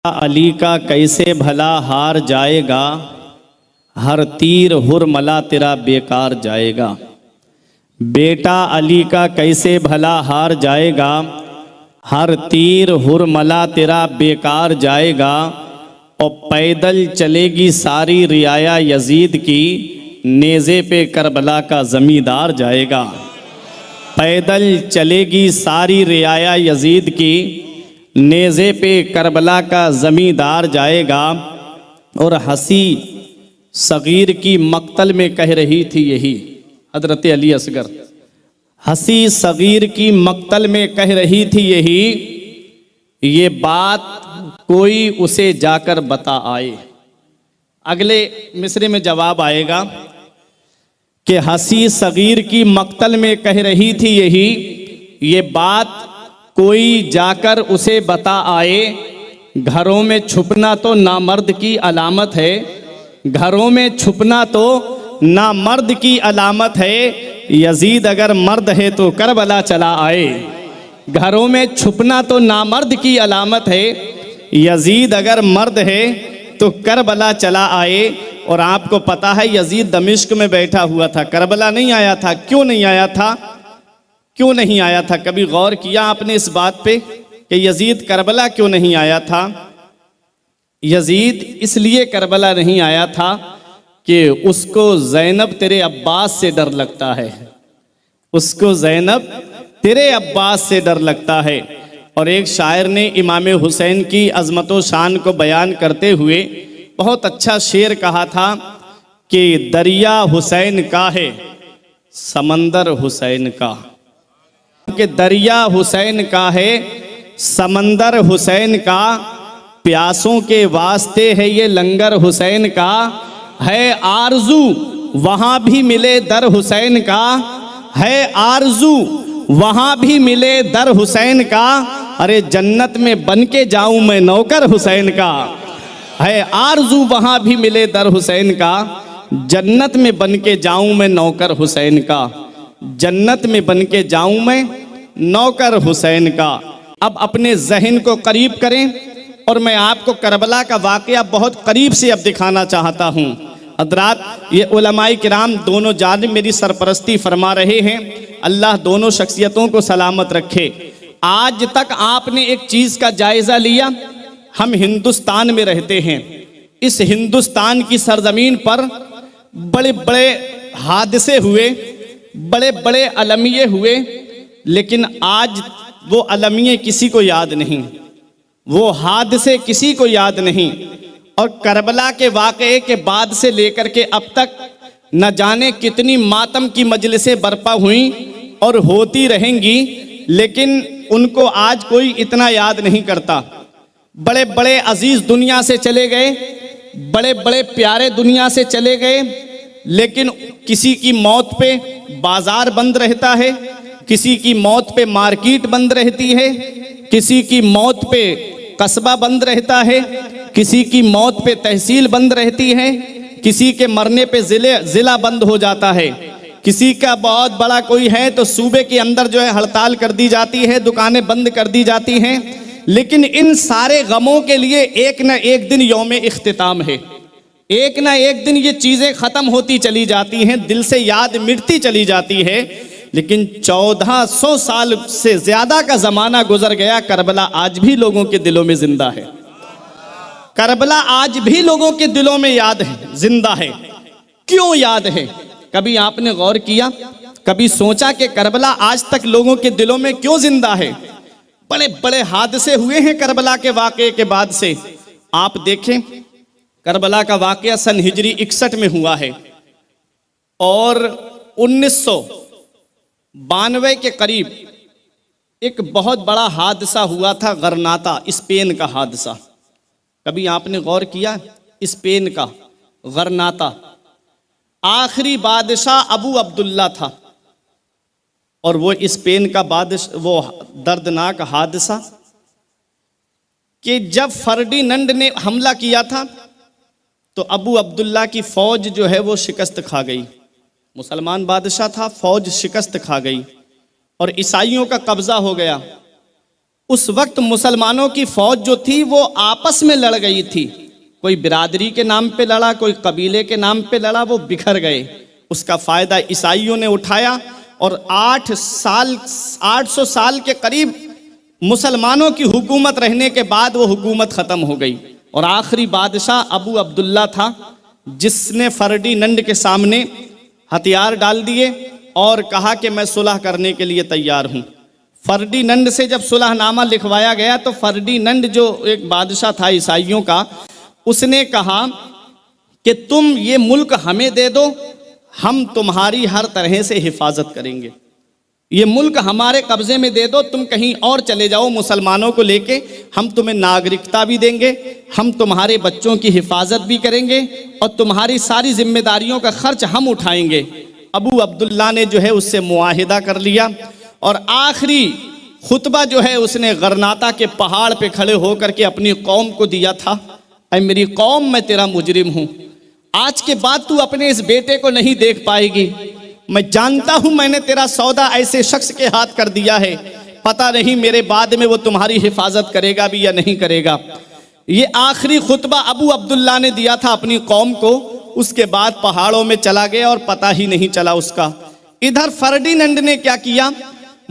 अली का कैसे भला हार जाएगा, हर तीर हुरमला तेरा बेकार जाएगा। बेटा अली का कैसे भला हार जाएगा, हर तीर हुरमला तेरा बेकार जाएगा। और पैदल चलेगी सारी रियाया यजीद की, नेज़े पे करबला का ज़मींदार जाएगा। पैदल चलेगी सारी रियाया यजीद की, नेज़े पे करबला का ज़मींदार जाएगा। और हसी सगीर की मक्तल में कह रही थी यही हज़रत अली असगर, हसी सगीर की मक्तल में कह रही थी यही, ये बात कोई उसे जाकर बता आए। अगले मिसरे में जवाब आएगा कि हसी सगीर की मक्तल में कह रही थी यही, ये बात कोई जाकर उसे बता आए। घरों में छुपना तो नामर्द की अलामत है, घरों में छुपना तो नामर्द की अलामत है। यजीद अगर मर्द है तो करबला चला आए। घरों में छुपना तो नामर्द की अलामत है, यजीद अगर मर्द है तो करबला चला आए। और आपको पता है यजीद दमिश्क में बैठा हुआ था, करबला नहीं आया था। क्यों नहीं आया था, क्यों नहीं आया था? कभी गौर किया आपने इस बात पे कि यजीद करबला क्यों नहीं आया था? यजीद इसलिए करबला नहीं आया था कि उसको ज़ैनब तेरे अब्बास से डर लगता है, उसको ज़ैनब तेरे अब्बास से डर लगता है। और एक शायर ने इमाम हुसैन की अज़मत व शान को बयान करते हुए बहुत अच्छा शेर कहा था कि दरिया हुसैन का है समंदर हुसैन का, कि दरिया हुसैन का है समंदर हुसैन का। प्यासों के वास्ते है ये लंगर हुसैन का, है आरजू वहाँ भी मिले दर हुसैन का, है आरजू वहाँ भी मिले दर हुसैन का। अरे जन्नत में बन के जाऊँ मैं नौकर हुसैन का, है आरजू वहाँ भी मिले दर हुसैन का। जन्नत में बन के जाऊँ मैं नौकर हुसैन का, जन्नत में बन के जाऊँ मैं नौकर हुसैन का। अब अपने जहन को करीब करें और मैं आपको करबला का वाक़या बहुत करीब से अब दिखाना चाहता हूँ। हज़रात, ये उलमाए किराम दोनों जानिब मेरी सरपरस्ती फरमा रहे हैं, अल्लाह दोनों शख्सियतों को सलामत रखे। आज तक आपने एक चीज़ का जायज़ा लिया, हम हिंदुस्तान में रहते हैं, इस हिंदुस्तान की सरजमीन पर बड़े बड़े हादसे हुए, बड़े बड़े अलमिये हुए, लेकिन आज वो अलमिये किसी को याद नहीं, वो हादसे किसी को याद नहीं। और करबला के वाक़े के बाद से लेकर के अब तक न जाने कितनी मातम की मजलिसें बर्पा हुई और होती रहेंगी, लेकिन उनको आज कोई इतना याद नहीं करता। बड़े बड़े अजीज़ दुनिया से चले गए, बड़े बड़े प्यारे दुनिया से चले गए, लेकिन किसी की मौत पे बाज़ार बंद रहता है, किसी की मौत पे मार्केट बंद रहती है, किसी की मौत पे कस्बा बंद रहता है, किसी की मौत पे तहसील बंद रहती है, किसी के मरने पे ज़िला बंद हो जाता है, किसी का बहुत बड़ा कोई है तो सूबे के अंदर जो है हड़ताल कर दी जाती है, दुकानें बंद कर दी जाती हैं। लेकिन इन सारे गमों के लिए एक न एक दिन यौम इख्तिताम है, एक न एक दिन ये चीज़ें ख़त्म होती चली जाती हैं, दिल से याद मिटती चली जाती है। लेकिन 1400 साल से ज़्यादा का ज़माना गुजर गया, करबला आज भी लोगों के दिलों में ज़िंदा है, करबला आज भी लोगों के दिलों में याद है, जिंदा है। क्यों याद है? कभी आपने गौर किया, कभी सोचा कि करबला आज तक लोगों के दिलों में क्यों जिंदा है? बड़े बड़े हादसे हुए हैं करबला के वाक़े के बाद से। आप देखें, करबला का वाक़या सन हिजरी 61 में हुआ है और 1992 के करीब एक बहुत बड़ा हादसा हुआ था, गरनाता, स्पेन का हादसा। कभी आपने गौर किया? स्पेन का गरनाता, आखिरी बादशाह अबू अब्दुल्ला था और वो स्पेन का बादशाह, वो दर्दनाक हादसा कि जब फर्डिनेंड ने हमला किया था तो अबू अब्दुल्ला की फ़ौज जो है वो शिकस्त खा गई। मुसलमान बादशाह था, फ़ौज शिकस्त खा गई और ईसाइयों का कब्ज़ा हो गया। उस वक्त मुसलमानों की फौज जो थी वो आपस में लड़ गई थी। कोई बिरादरी के नाम पे लड़ा, कोई कबीले के नाम पे लड़ा, वो बिखर गए। उसका फायदा ईसाइयों ने उठाया और 800 साल के करीब मुसलमानों की हुकूमत रहने के बाद वो हुकूमत ख़त्म हो गई। और आखिरी बादशाह अबू अब्दुल्ला था, जिसने फर्डिनंड के सामने हथियार डाल दिए और कहा कि मैं सुलह करने के लिए तैयार हूँ। फर्डिनंड से जब सुलहनामा लिखवाया गया तो फर्डिनंड जो एक बादशाह था ईसाइयों का, उसने कहा कि तुम ये मुल्क हमें दे दो, हम तुम्हारी हर तरह से हिफाजत करेंगे। ये मुल्क हमारे कब्जे में दे दो, तुम कहीं और चले जाओ मुसलमानों को लेके, हम तुम्हें नागरिकता भी देंगे, हम तुम्हारे बच्चों की हिफाजत भी करेंगे और तुम्हारी सारी जिम्मेदारियों का खर्च हम उठाएंगे। अबू अब्दुल्ला ने जो है उससे मुआहिदा कर लिया और आखिरी खुतबा जो है उसने गरनाता के पहाड़ पे खड़े होकर के अपनी कौम को दिया था, ऐ मेरी कौम, मैं तेरा मुजरिम हूँ, आज के बाद तू अपने इस बेटे को नहीं देख पाएगी। मैं जानता हूं मैंने तेरा सौदा ऐसे शख्स के हाथ कर दिया है, पता नहीं मेरे बाद में वो तुम्हारी हिफाजत करेगा भी या नहीं करेगा। ये आखिरी खुतबा अबू अब्दुल्ला ने दिया था अपनी कौम को। उसके बाद पहाड़ों में चला गया और पता ही नहीं चला उसका। इधर फर्डिनंड ने क्या किया,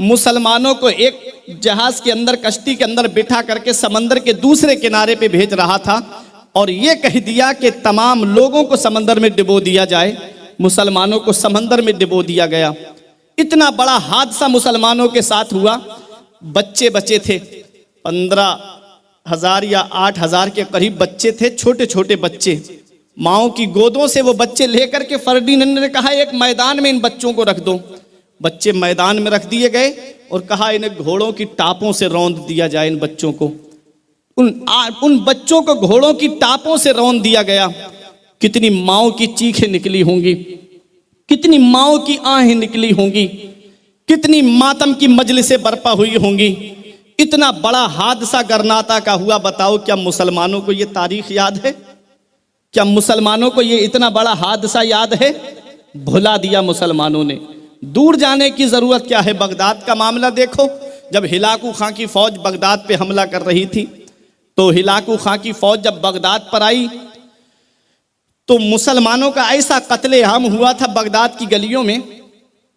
मुसलमानों को एक जहाज के अंदर, कश्ती के अंदर बिठा करके समंदर के दूसरे किनारे पे भेज रहा था और ये कह दिया कि तमाम लोगों को समंदर में डुबो दिया जाए। मुसलमानों को समंदर में डुबो दिया गया। इतना बड़ा हादसा मुसलमानों के साथ हुआ। बच्चे बचे थे, 15,000 या 8,000 के करीब बच्चे थे, छोटे छोटे बच्चे। माओ की गोदों से वो बच्चे लेकर के फर्डिनंड ने कहा एक मैदान में इन बच्चों को रख दो। बच्चे मैदान में रख दिए गए और कहा इन्हें घोड़ों की टापों से रौंद दिया जाए। इन बच्चों को, उन बच्चों को घोड़ों की टापों से रौंद दिया गया। कितनी माओ की चीखें निकली होंगी, कितनी माओ की आहें निकली होंगी, कितनी मातम की मजलिसें बर्पा हुई होंगी। इतना बड़ा हादसा गरनाता का हुआ। बताओ क्या मुसलमानों को ये तारीख याद है? क्या मुसलमानों को ये इतना बड़ा हादसा याद है? भुला दिया मुसलमानों ने। दूर जाने की जरूरत क्या है? बगदाद का मामला देखो, जब हिलाकू खां की फौज बगदाद पे हमला कर रही थी तो हिलाकू खां की फौज जब बगदाद पर आई तो मुसलमानों का ऐसा कत्लेआम हुआ था बगदाद की गलियों में।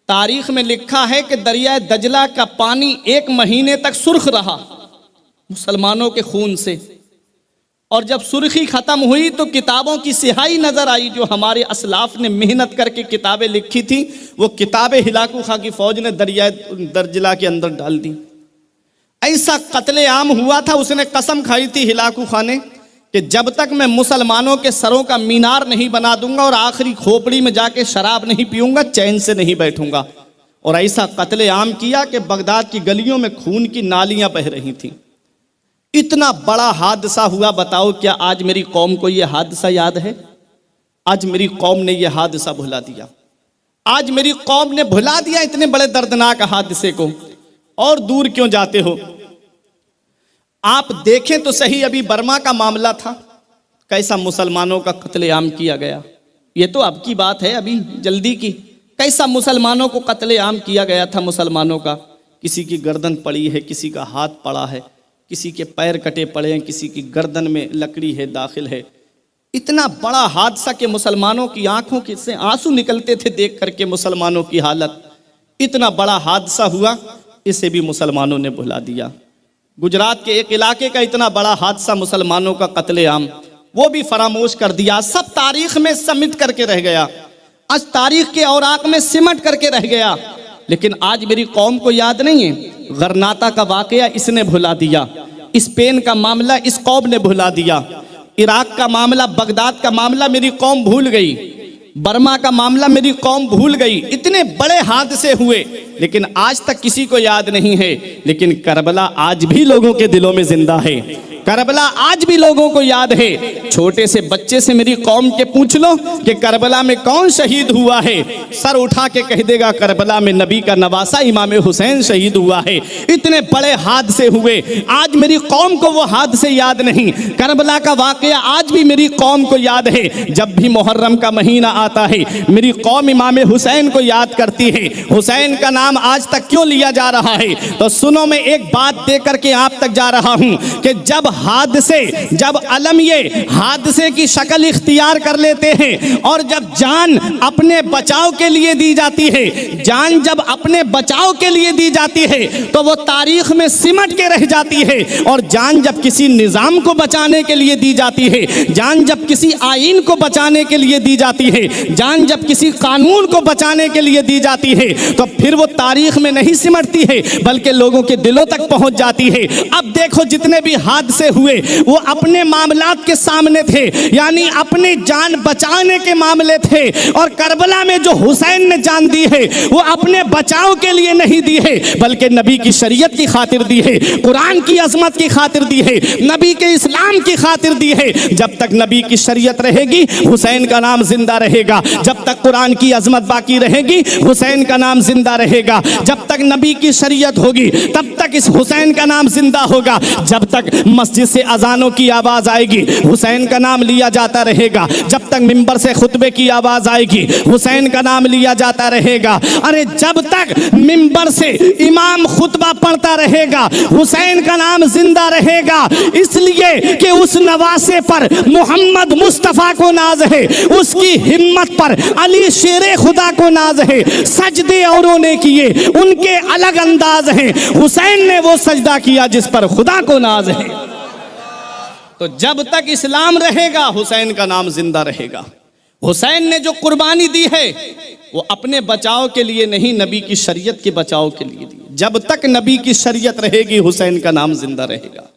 तारीख में लिखा है कि दरिया दजला का पानी 1 महीने तक सुर्ख रहा मुसलमानों के खून से। और जब सुर्खी खत्म हुई तो किताबों की सिहाई नजर आई। जो हमारे असलाफ ने मेहनत करके किताबें लिखी थी, वो किताबें हिलाकू खां की फौज ने दरिया दजला के अंदर डाल दी। ऐसा कत्लेआम हुआ था। उसने कसम खाई थी हिलाकू खां ने कि जब तक मैं मुसलमानों के सरों का मीनार नहीं बना दूंगा और आखिरी खोपड़ी में जाके शराब नहीं पीऊंगा, चैन से नहीं बैठूंगा। और ऐसा कत्लेआम किया कि बगदाद की गलियों में खून की नालियां बह रही थीं। इतना बड़ा हादसा हुआ। बताओ क्या आज मेरी कौम को यह हादसा याद है? आज मेरी कौम ने यह हादसा भुला दिया। आज मेरी कौम ने भुला दिया इतने बड़े दर्दनाक हादसे को। और दूर क्यों जाते हो? आप देखें तो सही, अभी बर्मा का मामला था, कैसा मुसलमानों का कत्लेआम किया गया। ये तो अब की बात है, अभी जल्दी की। कैसा मुसलमानों को कत्लेआम किया गया था मुसलमानों का। किसी की गर्दन पड़ी है, किसी का हाथ पड़ा है, किसी के पैर कटे पड़े हैं, किसी की गर्दन में लकड़ी है दाखिल है। इतना बड़ा हादसा कि मुसलमानों की आंखों से आंसू निकलते थे देख करके मुसलमानों की हालत। इतना बड़ा हादसा हुआ, इसे भी मुसलमानों ने भुला दिया। गुजरात के एक इलाके का इतना बड़ा हादसा, मुसलमानों का कत्लेआम, वो भी फरामोश कर दिया। सब तारीख में समिट करके रह गया, आज तारीख के औराक में सिमट करके रह गया। लेकिन आज मेरी कौम को याद नहीं है। गरनाता का वाकया इसने भुला दिया, स्पेन का मामला इस कौम ने भुला दिया, इराक का मामला, बगदाद का मामला मेरी कौम भूल गई, बर्मा का मामला मेरी कौम भूल गई। इतने बड़े हादसे हुए लेकिन आज तक किसी को याद नहीं है। लेकिन करबला आज भी लोगों के दिलों में जिंदा है। करबला आज भी लोगों को याद है। छोटे से बच्चे से मेरी कौम के पूछ लो कि करबला में कौन शहीद हुआ है, सर उठा के कह देगा करबला में नबी का नवासा इमाम हुसैन शहीद हुआ है। इतने बड़े हादसे हुए, आज मेरी कौम को वो हादसे याद नहीं। करबला का वाकया आज भी मेरी कौम को याद है। जब भी मुहर्रम का महीना आता है मेरी कौम इमाम हुसैन को याद करती है। हुसैन का नाम आज तक क्यों लिया जा रहा है? तो सुनो, मैं एक बात दे करके आप तक जा रहा हूं कि जब अलम ये हादसे की शक्ल इख्तियार कर लेते हैं और जब जान अपने बचाव के लिए दी जाती है, जान जब अपने बचाव के लिए दी जाती है तो वो तारीख में सिमट के रह जाती है। और जान जब किसी निजाम को बचाने के लिए दी जाती है, जान जब किसी आईन को बचाने के लिए दी जाती है, जान जब किसी कानून को बचाने के लिए दी जाती है तो फिर वो तारीख में नहीं सिमटती है बल्कि लोगों के दिलों तक पहुंच जाती है। अब देखो, जितने भी हादसे हुए वो अपने मामलात के सामने थे, यानी अपनी जान बचाने के मामले थे। और करबला में जो हुसैन ने जान दी है वो अपने बचाव के लिए नहीं दी है बल्कि नबी की शरीयत की खातिर दी है, कुरान की अजमत की खातिर दी है, नबी के इस्लाम की खातिर दी है। जब तक नबी की शरीयत रहेगी हुसैन का नाम जिंदा रहेगा, जब तक कुरान की अजमत बाकी रहेगी हुसैन का नाम जिंदा रहेगा, जब तक नबी की शरीयत होगी तब तक इस हुसैन का नाम जिंदा होगा, जब तक मस्जिद से अजानों की आवाज आएगी हुसैन का नाम लिया जाता रहेगा, जब तक मिंबर से खुतबे की आवाज आएगी हुसैन का नाम लिया जाता रहेगा। अरे जब तक मिंबर से इमाम खुतबा पढ़ता रहेगा हुसैन का नाम जिंदा रहेगा, इसलिए कि उस नवासे पर मोहम्मद मुस्तफ़ा को नाज है, उसकी हिम्मत पर अली शेरे खुदा को नाज है। सजदे औरों ने किए उनके अलग अंदाज हैं, हुसैन ने वो सजदा किया जिस पर खुदा को नाज है। तो जब तक इस्लाम रहेगा हुसैन का नाम जिंदा रहेगा। हुसैन ने जो कुर्बानी दी है वो अपने बचाव के लिए नहीं, नबी की शरीयत के बचाव के लिए दी। जब तक नबी की शरीयत रहेगी हुसैन का नाम जिंदा रहेगा,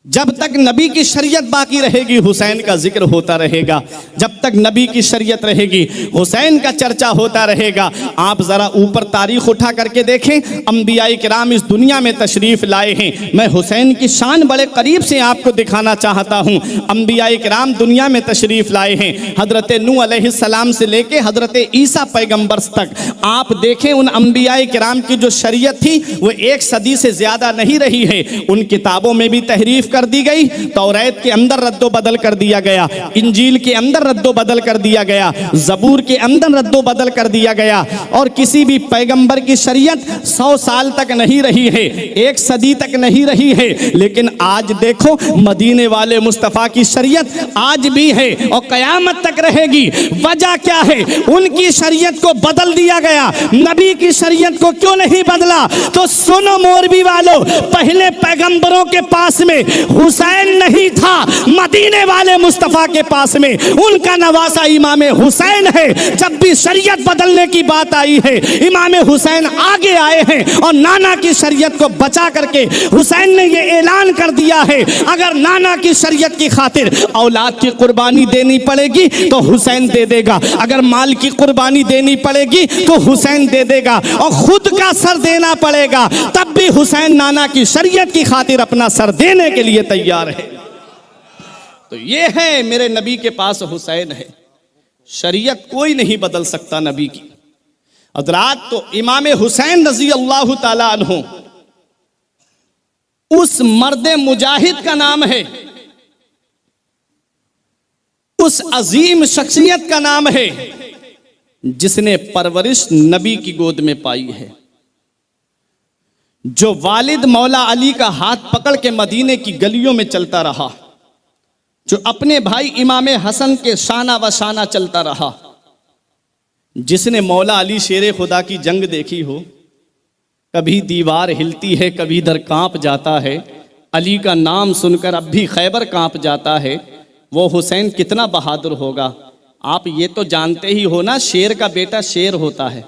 जब तक नबी की शरीयत बाकी रहेगी हुसैन का जिक्र होता रहेगा, जब तक नबी की शरीयत रहेगी हुसैन का चर्चा होता रहेगा। आप जरा ऊपर तारीख उठा करके देखें, अंबियाई किराम इस दुनिया में तशरीफ लाए हैं। मैं हुसैन की शान बड़े करीब से आपको दिखाना चाहता हूँ। अंबियाई किराम दुनिया में तशरीफ लाए हैं, हजरत नूह अलैहिस्सलाम से लेके हजरत ईसा पैगम्बर तक। आप देखें उन अंबियाई किराम की जो शरीयत थी वो 1 सदी से ज्यादा नहीं रही है। उन किताबों में भी तहरीफ कर दी गई, तौरात के अंदर रद्दो बदल कर दिया गया, इंजील के अंदर रद्दो बदल कर दिया गया, जबूर के अंदर रद्दो बदल कर दिया गया। और किसी भी पैगंबर की शरीयत 100 साल तक नहीं रही है, 1 सदी तक नहीं रही है। लेकिन आज देखो मदीने वाले मुस्तफ़ा की शरीयत आज भी है और कयामत तक रहेगी। वजह क्या है? उनकी शरीयत को बदल दिया गया, नबी की शरीयत को क्यों नहीं बदला? तो सुनो मोरबी वालों, पहले पैगंबरों के पास में हुसैन नहीं था, मदीने वाले मुस्तफा के पास में उनका नवासा इमाम हुसैन है। जब भी शरीयत बदलने की बात आई है इमाम हुसैन आगे आए हैं और नाना की शरीयत को बचा करके हुसैन ने ये ऐलान कर दिया है, अगर नाना की शरीयत की खातिर औलाद की कुर्बानी देनी पड़ेगी तो हुसैन दे देगा, अगर माल की कुर्बानी देनी पड़ेगी तो हुसैन दे देगा, और खुद का सर देना पड़ेगा तब भी हुसैन नाना की शरीयत की खातिर अपना सर देने के लिए तैयार है। तो ये है मेरे नबी के पास हुसैन है, शरीयत कोई नहीं बदल सकता नबी की। हज़रात, तो इमाम हुसैन रज़ी अल्लाह ताला अन्हु उस मर्द मुजाहिद का नाम है, उस अजीम शख्सियत का नाम है जिसने परवरिश नबी की गोद में पाई है, जो वालिद मौला अली का हाथ पकड़ के मदीने की गलियों में चलता रहा, जो अपने भाई इमाम हसन के शाना व शाना चलता रहा, जिसने मौला अली शेरे खुदा की जंग देखी हो, कभी दीवार हिलती है कभी इधर कांप जाता है, अली का नाम सुनकर अब भी खैबर कांप जाता है, वो हुसैन कितना बहादुर होगा। आप ये तो जानते ही हो ना, शेर का बेटा शेर होता है,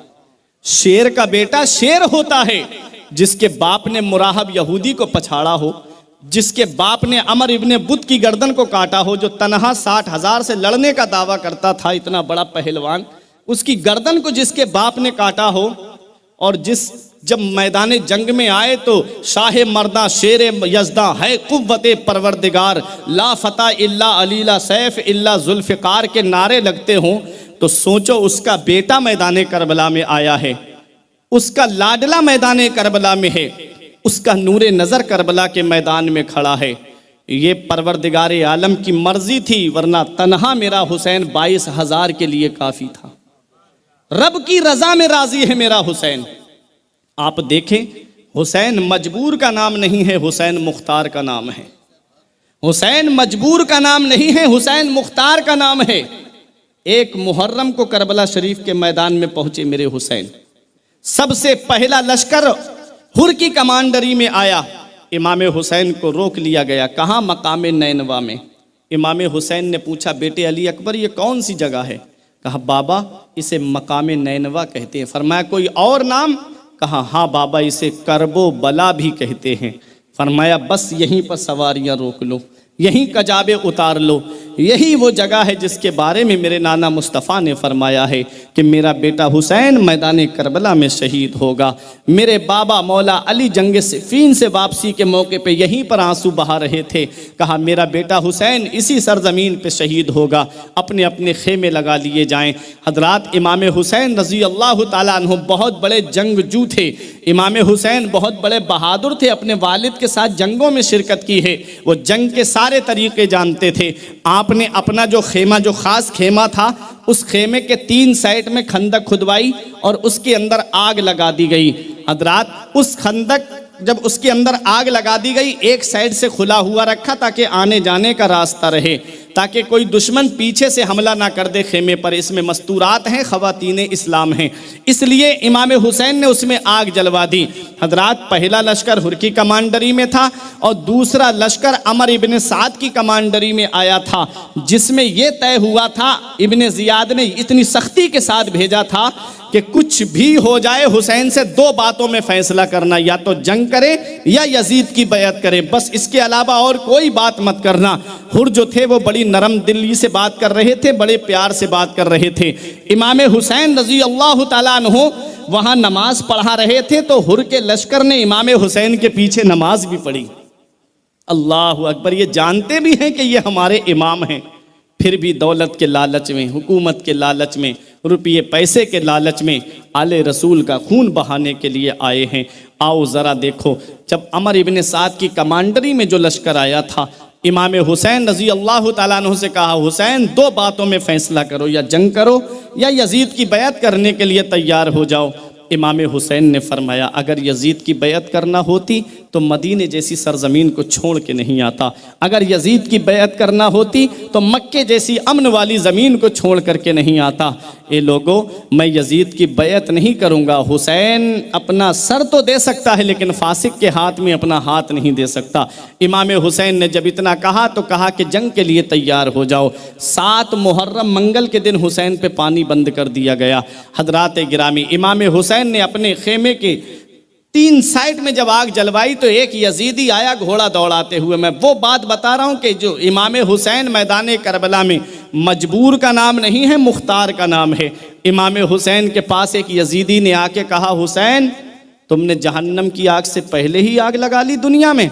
शेर का बेटा शेर होता है। जिसके बाप ने मुराहब यहूदी को पछाड़ा हो, जिसके बाप ने अमर इब्ने बुत की गर्दन को काटा हो, जो तनहा 60,000 से लड़ने का दावा करता था, इतना बड़ा पहलवान, उसकी गर्दन को जिसके बाप ने काटा हो, और जिस जब मैदान जंग में आए तो शाह मर्दा शेर यज़दा है कुव्वत परवरदिगार, ला फता इल्ला अली ला सैफ इल्ला जुल्फ़िकार के नारे लगते हों तो सोचो उसका बेटा मैदान करबला में आया है, उसका लाडला मैदान करबला में है, उसका नूरे नज़र करबला के मैदान में खड़ा है। ये परवरदिगार आलम की मर्जी थी, वरना तन्हा मेरा हुसैन 22,000 के लिए काफ़ी था। रब की रज़ा में राज़ी है मेरा हुसैन। आप देखें, हुसैन मजबूर का नाम नहीं है, हुसैन मुख्तार का नाम है। हुसैन मजबूर का नाम नहीं है, हुसैन मुख्तार का नाम है। एक मुहर्रम को करबला शरीफ के मैदान में पहुंचे मेरे हुसैन। सबसे पहला लश्कर हुर की कमांडरी में आया। इमाम हुसैन को रोक लिया गया। कहाँ? मकाम नैनवा में। इमाम हुसैन ने पूछा, बेटे अली अकबर ये कौन सी जगह है? कहा, बाबा इसे मकाम नैनवा कहते हैं। फरमाया, कोई और नाम? कहा, हाँ बाबा इसे करबो बला भी कहते हैं। फरमाया, बस यहीं पर सवारियां रोक लो, यहीं कजाबे उतार लो। यही वो जगह है जिसके बारे में मेरे नाना मुस्तफ़ा ने फरमाया है कि मेरा बेटा हुसैन मैदान करबला में शहीद होगा। मेरे बाबा मौला अली जंग सिफ़ीन से वापसी के मौके पे यहीं पर आंसू बहा रहे थे। कहा, मेरा बेटा हुसैन इसी सरजमीन पे शहीद होगा। अपने अपने खेमे लगा लिए जाएं। हजरात, इमाम हुसैन रज़ी अल्लाह ताला अन्हु बहुत बड़े जंगजू थे। इमाम हुसैन बहुत बड़े बहादुर थे। अपने वालिद के साथ जंगों में शिरकत की है। वो जंग के सारे तरीके जानते थे। आपने अपना जो खेमा, जो ख़ास खेमा था, उस खेमे के 3 साइड में खंदक खुदवाई और उसके अंदर आग लगा दी गई। हजरात, उस खंदक जब उसके अंदर आग लगा दी गई, एक साइड से खुला हुआ रखा ताकि आने जाने का रास्ता रहे, ताकि कोई दुश्मन पीछे से हमला ना कर दे खेमे पर। इसमें मस्तूरात हैं, ख़वातीने इस्लाम हैं, इसलिए इमाम हुसैन ने उसमें आग जलवा दी। हजरात, पहला लश्कर हुर की कमांडरी में था और दूसरा लश्कर अमर इब्न साद की कमांडरी में आया था, जिसमें यह तय हुआ था, इब्न ज़ियाद ने इतनी सख्ती के साथ भेजा था कि कुछ भी हो जाए हुसैन से 2 बातों में फैसला करना, या तो जंग करे या यजीद की बैत करे, बस इसके अलावा और कोई बात मत करना। हुर जो थे वो बड़ी नरम दिली से बात कर रहे थे, बड़े प्यार से बात कर रहे थे। इमाम हुसैन रज़ी अल्लाह ताला अन्हु वहाँ नमाज पढ़ा रहे थे तो हुर के लश्कर ने इमाम हुसैन के पीछे नमाज भी पढ़ी। अल्लाह अकबर। ये जानते भी हैं कि ये हमारे इमाम हैं, फिर भी दौलत के लालच में, हुकूमत के लालच में, रुपये पैसे के लालच में आले रसूल का खून बहाने के लिए आए हैं। आओ ज़रा देखो, जब अमर इब्न साद की कमांडरी में जो लश्कर आया था, इमाम हुसैन रज़ी अल्लाह ताला अन्हु से कहा, हुसैन 2 बातों में फ़ैसला करो, या जंग करो या यजीद की बैत करने के लिए तैयार हो जाओ। इमाम हुसैन ने फरमाया, अगर यजीद की बैत करना होती तो मदीने जैसी सरजमीन को छोड़ के नहीं आता, अगर यजीद की बैत करना होती तो मक्के जैसी अमन वाली ज़मीन को छोड़ करके नहीं आता। ए लोगों, मैं यजीद की बैत नहीं करूँगा। हुसैन अपना सर तो दे सकता है लेकिन फासिक के हाथ में अपना हाथ नहीं दे सकता। इमाम हुसैन ने जब इतना कहा तो कहा कि जंग के लिए तैयार हो जाओ। 7 मुहर्रम मंगल के दिन हुसैन पे पानी बंद कर दिया गया। हजरात गिरामी, इमाम हुसैन ने अपने खेमे के 3 साइड में जब आग जलवाई तो एक यजीदी आया घोड़ा दौड़ाते हुए। मैं वो बात बता रहा हूँ कि जो इमाम हुसैन मैदान करबला में मजबूर का नाम नहीं है, मुख्तार का नाम है। इमाम हुसैन के पास एक यजीदी ने आके कहा, हुसैन तुमने जहन्नम की आग से पहले ही आग लगा ली दुनिया में।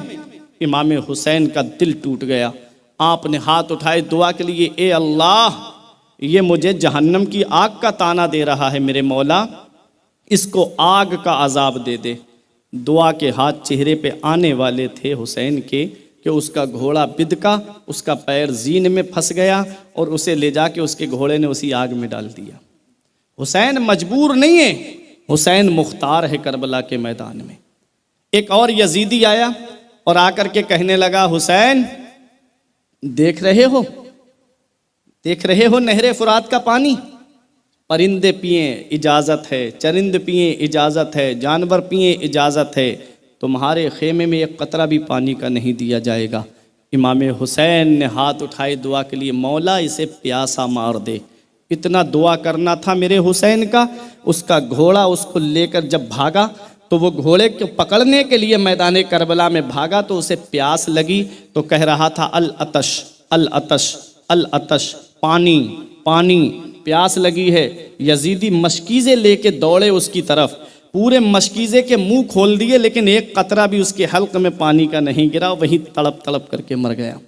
इमाम हुसैन का दिल टूट गया। आपने हाथ उठाए दुआ के लिए, ए अल्लाह, ये मुझे जहन्नम की आग का ताना दे रहा है, मेरे मौला इसको आग का अजाब दे दे। दुआ के हाथ चेहरे पे आने वाले थे हुसैन के कि उसका घोड़ा बिदका, उसका पैर जीन में फंस गया और उसे ले जाके उसके घोड़े ने उसी आग में डाल दिया। हुसैन मजबूर नहीं है, हुसैन मुख्तार है करबला के मैदान में। एक और यजीदी आया और आकर के कहने लगा, हुसैन देख रहे हो नहरे फुरात का पानी, परिंदे पिए इजाज़त है, चरिंद पिए इजाज़त है, जानवर पिए इजाज़त है, तुम्हारे खेमे में एक कतरा भी पानी का नहीं दिया जाएगा। इमाम हुसैन ने हाथ उठाए दुआ के लिए, मौला इसे प्यासा मार दे। इतना दुआ करना था मेरे हुसैन का। उसका घोड़ा उसको लेकर जब भागा तो वो घोड़े को पकड़ने के लिए मैदान करबला में भागा तो उसे प्यास लगी तो कह रहा था, अल अतश अल अतश अल अतश, पानी पानी, प्यास लगी है। यजीदी मशकीज़े लेके दौड़े उसकी तरफ। पूरे मशकीज़े के मुंह खोल दिए, लेकिन एक कतरा भी उसके हल्क में पानी का नहीं गिरा, वहीं तड़प तड़प करके मर गया।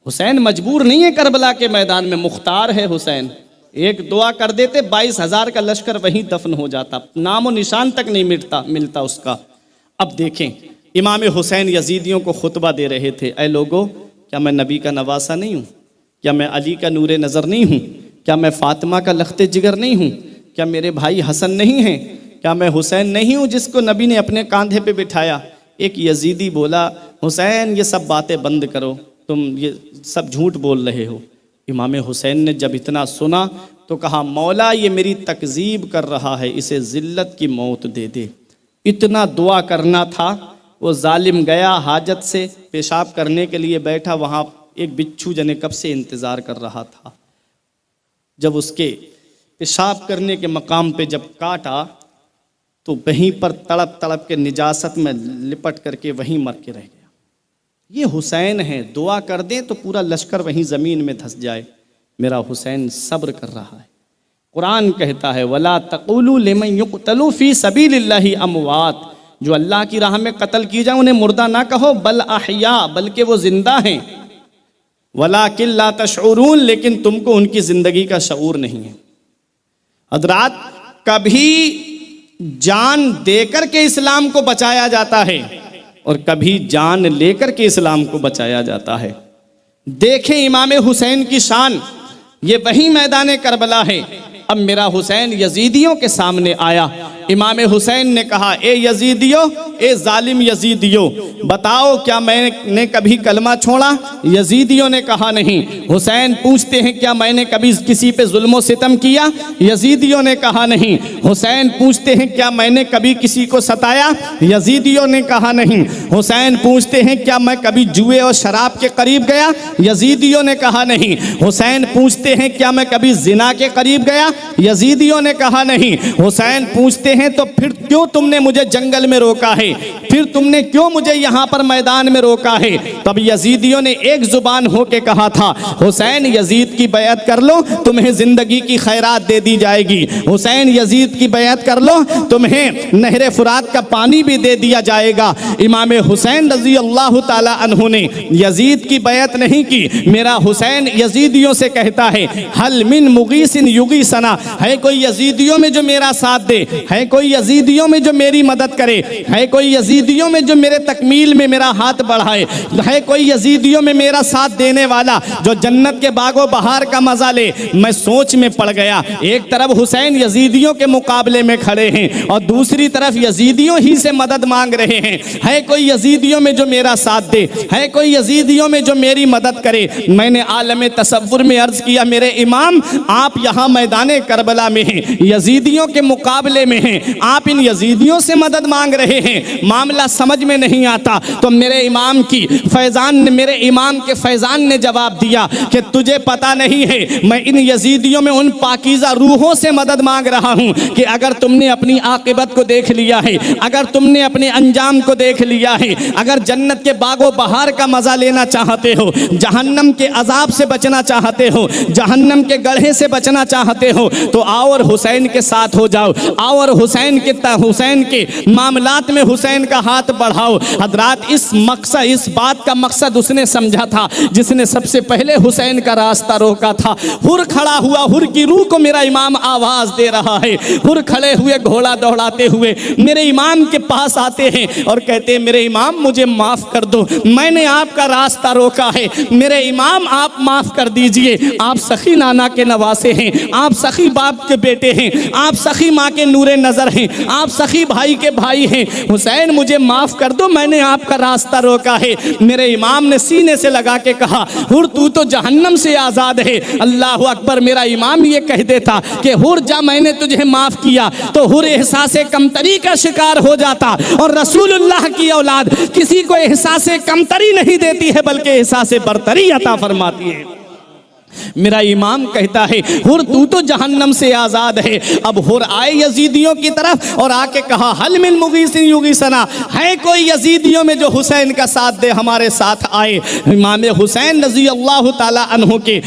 हुसैन मजबूर नहीं है करबला के मैदान में, मुख्तार है हुसैन। एक दुआ कर देते 22,000 का लश्कर वहीं दफन हो जाता, नामो निशान तक नहीं मिलता उसका। अब देखें, इमाम हुसैन यजीदियों को खुतबा दे रहे थे, ऐ लोगो, क्या मैं नबी का नवासा नहीं हूँ? क्या मैं अली का नूरे नज़र नहीं हूँ? क्या मैं फ़ातिमा का लख्ते जिगर नहीं हूँ? क्या मेरे भाई हसन नहीं हैं? क्या मैं हुसैन नहीं हूँ जिसको नबी ने अपने कंधे पे बिठाया? एक यजीदी बोला, हुसैन ये सब बातें बंद करो, तुम ये सब झूठ बोल रहे हो। इमाम हुसैन ने जब इतना सुना तो कहा, मौला ये मेरी तकजीब कर रहा है, इसे ज़िल्लत की मौत दे दे। इतना दुआ करना था। वो जालिम गया, हाजत से पेशाब करने के लिए बैठा, वहाँ एक बिच्छू जने कब से इंतज़ार कर रहा था। जब उसके पेशाब करने के मकाम पे जब काटा तो वहीं पर तड़प तड़प के निजासत में लिपट करके वहीं मर के रह गया। ये हुसैन है, दुआ कर दें तो पूरा लश्कर वहीं ज़मीन में धंस जाए। मेरा हुसैन सब्र कर रहा है। कुरान कहता है, वला तक़ूलू लिमन युक़तलू फ़ी सबीलिल्लाहि अमवात, जो अल्लाह की राह में कत्ल की जाए उन्हें मुर्दा ना कहो, बल अहया, बल्कि वो जिंदा हैं। वलाकिन ला तशऊरून, लेकिन तुमको उनकी ज़िंदगी का शऊर नहीं है। हज़रात, कभी जान देकर के इस्लाम को बचाया जाता है और कभी जान लेकर के इस्लाम को बचाया जाता है। देखें इमाम हुसैन की शान, ये वही मैदान करबला है। अब मेरा हुसैन यजीदियों के सामने आया। इमाम हुसैन ने कहा, ए यजीदियो, ए जालिम यजीदियो, बताओ क्या मैंने कभी कलमा छोड़ा? यजीदियों ने कहा नहीं। हुसैन पूछते हैं, क्या मैंने कभी किसी पे जुल्म सितम किया? यजीदियों ने कहा नहीं। हुसैन पूछते हैं, क्या मैंने कभी किसी को सताया? यजीदियों ने कहा नहीं। हुसैन पूछते हैं, क्या मैं कभी जुए और शराब के करीब गया? यजीदियों ने कहा नहीं। हुसैन पूछते हैं, क्या मैं कभी जिना के करीब गया? यजीदियों ने कहा नहीं। हुसैन पूछते हैं, तो फिर क्यों तुमने मुझे जंगल में रोका है? फिर तुमने क्यों मुझे यहाँ पर मैदान में रोका है? तब यजीदियों ने एक जुबान होके कहा था, हुसैन यजीद की बैत कर लो, तुम्हें जिंदगी की खैरात दे दी जाएगी। हुसैन यजीद की बैत कर लो, तुम्हें नहर फुरात का पानी भी दे दिया जाएगा। इमाम हुसैन रजी अल्लाह ताला अन्हु ने यजीद की बैत नहीं की। मेरा हुसैन यजीदियों से कहता है, हल मिन मुगीसिन युगीसना, है कोई यजीदियों में जो मेरा साथ दे? है कोई यजीदियों में जो मेरी मदद करे? है कोई यजीदियों में जो मेरे तकमील में मेरा हाथ बढ़ाए? है कोई यजीदियों में मेरा साथ देने वाला जो जन्नत के बागो बहार का मजा ले? मैं सोच में पड़ गया। एक तरफ हुसैन यजीदियों के मुकाबले में खड़े हैं और दूसरी तरफ यजीदियों ही से मदद मांग रहे हैं। है कोई यजीदियों में जो मेरा साथ दे? है कोई यजीदियों में जो मेरी मदद करे? मैंने आलम तसव्वुर में अर्ज किया, मेरे इमाम, आप यहाँ मैदान करबला में हैं, यजीदियों के मुकाबले में हैं, आप इन यजीदियों से मदद मांग रहे हैं, मामला समझ में नहीं आता। तो मेरे इमाम के फैजान ने जवाब दिया कि तुझे पता नहीं है, मैं इन यजीदियों में उन पाकीज़ा रूहों से मदद मांग रहा हूं कि अगर तुमने अपनी आकिबत को देख लिया है, अगर तुमने अपने अंजाम को देख लिया है, अगर जन्नत के बागो बहार का मजा लेना चाहते हो, जहन्नम के अजाब से बचना चाहते हो, जहन्नम के गढ़े से बचना चाहते हो, तो आओ और हुसैन के साथ हो जाओ, आओ और हुसैन के मामलात में हुसैन का हाथ बढ़ाओ। हजरात, इस बात का मकसद उसने समझा था जिसने सबसे पहले हुसैन का रास्ता रोका था। हुर खड़ा हुआ, हुर की रूह को मेरा इमाम आवाज दे रहा है। हुर खड़े हुए घोड़ा दौड़ाते हुए मेरे इमाम के पास आते हैं और कहते हैं, मेरे इमाम मुझे माफ कर दो, मैंने आपका रास्ता रोका है, मेरे इमाम आप माफ कर दीजिए। आप सखी नाना के नवासे हैं, आप सखी बाप के बेटे हैं, आप सखी माँ के नूरे नजर हैं, आप सखी भाई के भाई हैं। हुसैन मुझे माफ कर दो, मैंने आपका रास्ता रोका है। मेरे इमाम ने सीने से लगा के कहा, हुर तू तो जहन्नम से आजाद है। अल्लाह अकबर। मेरा इमाम ये कह देता कि हुर जा, मैंने तुझे माफ किया, तो हुर एहसासे कमतरी का शिकार हो जाता। और रसूलुल्लाह की औलाद किसी को एहसासे कमतरी नहीं देती है, बल्कि एहसासे बरतरी अता फरमाती है। मेरा इमाम कहता है हुर तू तो जहन्नम से आज़ाद है। अब हुर आए यजीदियों की तरफ और आके कहा हल मिन मुगीसिन युगीसना, है कोई यजीदियों में जो हुसैन का साथ दे, हमारे साथ आए। इमाम हुसैन रज़ी अल्लाह ताला अन्हु के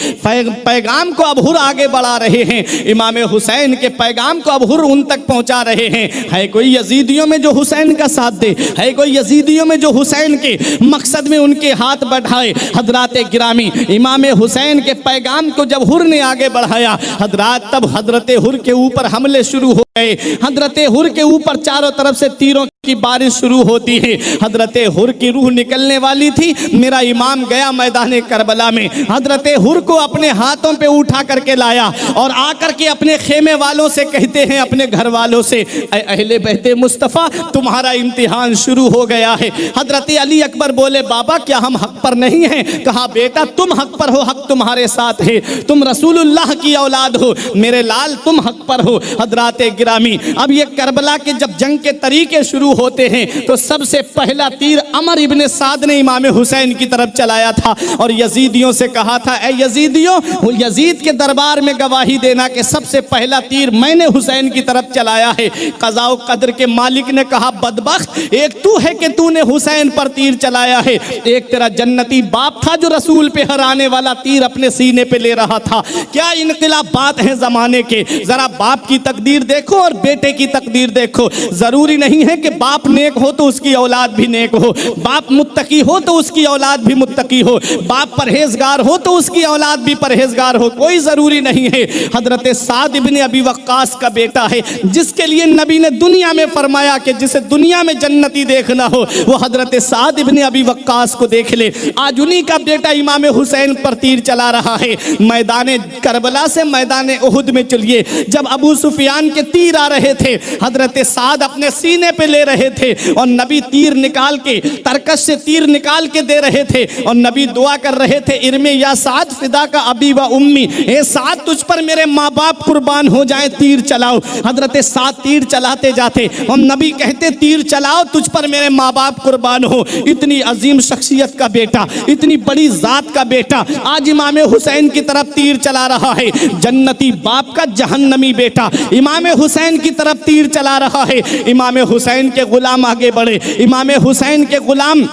पैगाम को अब हुर आगे बढ़ा रहे हैं। इमाम हुसैन के पैगाम को अब हुर उन तक पहुंचा रहे हैं। है कोई यजीदियों में जो हुसैन का साथ दे, है कोई यजीदियों में जो हुसैन के मकसद में उनके हाथ बढ़ाए। हजरात गिरामी, इमाम हुसैन के पैगाम को जब हुर ने आगे बढ़ाया हजरात, तब हजरत हुर के ऊपर हमले शुरू हो गए। हजरत हुर के ऊपर चारों तरफ से तीरों की बारिश शुरू होती है। हजरत हुर की रूह निकलने वाली थी। मेरा इमाम गया मैदान करबला में, हजरत हुर को अपने हाथों पे उठा करके लाया और आकर के अपने खेमे वालों से कहते हैं, अपने घर वालों से, अहले बहते मुस्तफ़ा तुम्हारा इम्तिहान शुरू हो गया है। हजरत अली अकबर बोले बाबा क्या हम हक पर नहीं हैं? कहा बेटा तुम हक पर हो, हक तुम्हारे साथ है, तुम रसूलुल्लाह की औलाद हो, मेरे लाल तुम हक पर हो। हजरात गिरामी, अब ये करबला के जब जंग के तरीके शुरू होते हैं तो सबसे पहला तीर अमर इब्ने साद ने इमाम हुसैन की तरफ चलाया था और यजीदियों से कहा था, ए यजीदियों, यजीद के दरबार में गवाही देना कि सबसे पहला तीर मैंने हुसैन की तरफ चलाया है। क़ज़ा व क़द्र के मालिक ने कहा बदबख्त, एक तू है कि तूने हुसैन पर तीर चलाया है, एक तेरा जन्नती बाप था जो रसूल पे हराने वाला तीर अपने सीने पे ले रहा था। क्या इनकलाब बात है जमाने के। जरा बाप की तकदीर देखो और बेटे की तकदीर देखो। जरूरी नहीं है कि बाप नेक हो तो उसकी औलाद भी नेक हो, बाप मुत्तकी हो तो उसकी औलाद भी मुत्तकी हो, बाप परहेजगार हो तो उसकी औलाद भी परहेजगार हो, कोई जरूरी नहीं है। हजरत साद इब्ने अबी वक्कास का बेटा है जिसके लिए नबी ने दुनिया में फरमाया कि जिसे दुनिया में जन्नती देखना हो वो हजरत साद इब्ने अबी वक्कास को देख ले। आज उन्हीं का बेटा इमाम हुसैन पर तीर चला रहा है। मैदान करबला से मैदान उहुद में चलिए, जब अबू सुफियान के तीर आ रहे थे हजरत साद अपने सीने पे ले रहे थे और नबी तीर निकाल के, तरकश से तीर निकाल के दे रहे थे और नबी दुआ कर रहे थे, इरमे या साद फिदा का अबी व उम्मी, ए साद तुझ पर मेरे माँ बाप कुर्बान हो जाए, तीर चलाओ। हजरत साद तीर चलाते जाते और नबी कहते तीर चलाओ, तुझ पर मेरे माँ बाप कुर्बान हो। इतनी अजीम शख्सियत का बेटा, इतनी बड़ी जात का बेटा आज इमाम हुसैन की तरफ तीर चला रहा है। जन्नती बाप का जहन्नमी बेटा इमाम हुसैन की तरफ तीर चला रहा है। इमाम हुसैन के गुलाम आगे बढ़े, इमाम हुसैन के गुलाम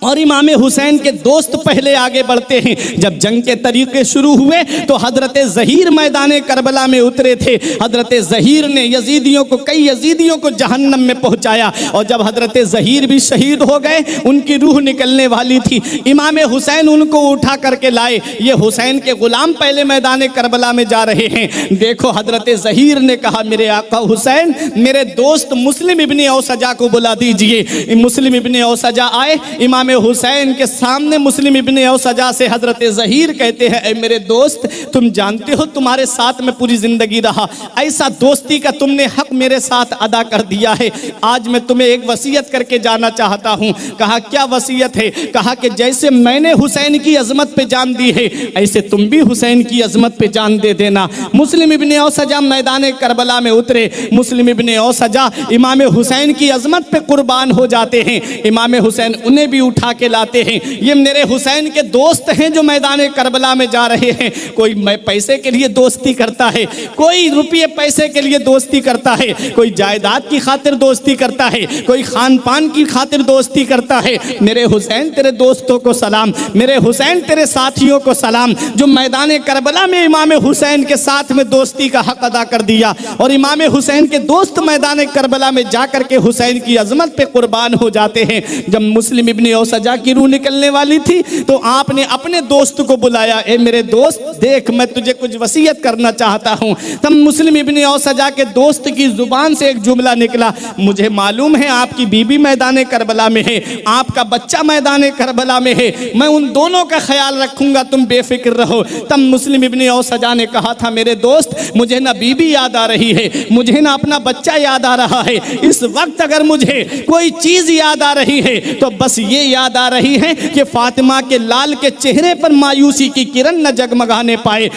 और इमाम हुसैन के दोस्त पहले आगे बढ़ते हैं। जब जंग के तरीके शुरू हुए तो हजरत ज़हीर मैदान करबला में उतरे थे। हजरत ज़हीर ने यजीदियों को, कई यजीदियों को जहन्नम में पहुंचाया और जब हजरत ज़हीर भी शहीद हो गए, उनकी रूह निकलने वाली थी, इमाम हुसैन उनको उठा करके लाए। ये हुसैन के गुलाम पहले मैदान करबला में जा रहे हैं। देखो हजरत ज़हीर ने कहा मेरे आका हुसैन, मेरे दोस्त मुस्लिम इब्ने औसजा को बुला दीजिए। मुस्लिम इब्ने औसजा आए। इमाम हुसैन के सामने मुस्लिम इब्ने औसजा से हजरत ज़हीर कहते हैं, ऐ मेरे दोस्त, तुम जानते हो तुम्हारे साथ में पूरी जिंदगी रहा, ऐसा दोस्ती का तुमने हक मेरे साथ अदा कर दिया है। आज मैं तुम्हें एक वसीयत करके जाना चाहता हूँ। कहा क्या वसीयत है? कहा कि जैसे मैंने हुसैन की अजमत पे जान दी है ऐसे तुम भी हुसैन की अजमत पे जान दे देना। मुस्लिम इब्ने औसजा मैदान करबला में उतरे। मुस्लिम इब्ने औसजा इमाम हुसैन की अजमत पे कुर्बान हो जाते हैं। इमाम हुसैन उन्हें भी उठा के लाते हैं। ये मेरे हुसैन के दोस्त हैं जो मैदान करबला में जा रहे हैं। कोई पैसे के लिए दोस्ती करता है, कोई रुपये पैसे के लिए दोस्ती करता है, कोई जायदाद की खातिर दोस्ती करता है, कोई खान पान की खातिर दोस्ती करता है। मेरे हुसैन तेरे दोस्तों को सलाम, मेरे हुसैन तेरे साथियों को सलाम जो मैदान करबला में इमाम हुसैन के साथ में दोस्ती का हक अदा कर दिया। और इमाम हुसैन के दोस्त मैदान करबला में जाकर के हुसैन की अजमत पे कुर्बान हो जाते हैं। जब मुस्लिम इब्ने औसजा की रूह निकलने वाली थी तो आपने अपने दोस्त को बुलाया, ए मेरे दोस्त देख मैं तुझे कुछ वसीयत करना चाहता हूँ। तब मुस्लिम इब्ने औसजा के दोस्त की जुबान से एक जुमला निकला, मुझे मालूम है आपकी बीबी मैदान करबला में है, आपका बच्चा मैदान करबला में है, मैं उन दोनों का ख्याल रखूंगा, तुम बेफिक्र रहो। तब मुस्लिम इब्ने औसजा ने कहा था, मेरे दोस्त मुझे ना बीबी याद आ रही है, मुझे ना अपना बच्चा याद आ रहा है, इस वक्त अगर मुझे कोई चीज याद आ रही है तो बस ये याद आ रही हैं कि फातिमा के लाल के चेहरे पर मायूसी की किरण न जगमगाने पाए।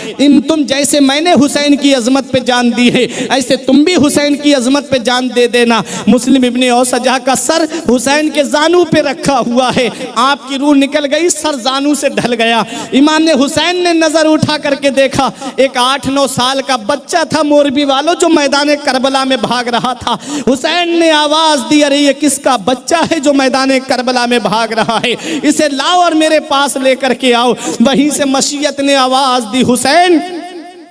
तुम जैसे मैंने हुसैन की अजमत पे जान दी है, ऐसे तुम भी हुसैन की अजमत पे जान दे देना। मुस्लिम इब्ने औसजा का सर हुसैन के जानू पे रखा हुआ है, आपकी रूह निकल गई, सर जानू से ढल गया। इमाम हुसैन ने नजर उठा करके देखा, एक 8-9 साल का बच्चा था मोरबी वालों, जो मैदान करबला में भाग रहा था। हुसैन ने आवाज दी, अरे ये किसका बच्चा है जो मैदान करबला में भाग रहा है, इसे लाओ और मेरे पास लेकर के आओ। वहीं से मशीयत ने आवाज दी, हुसैन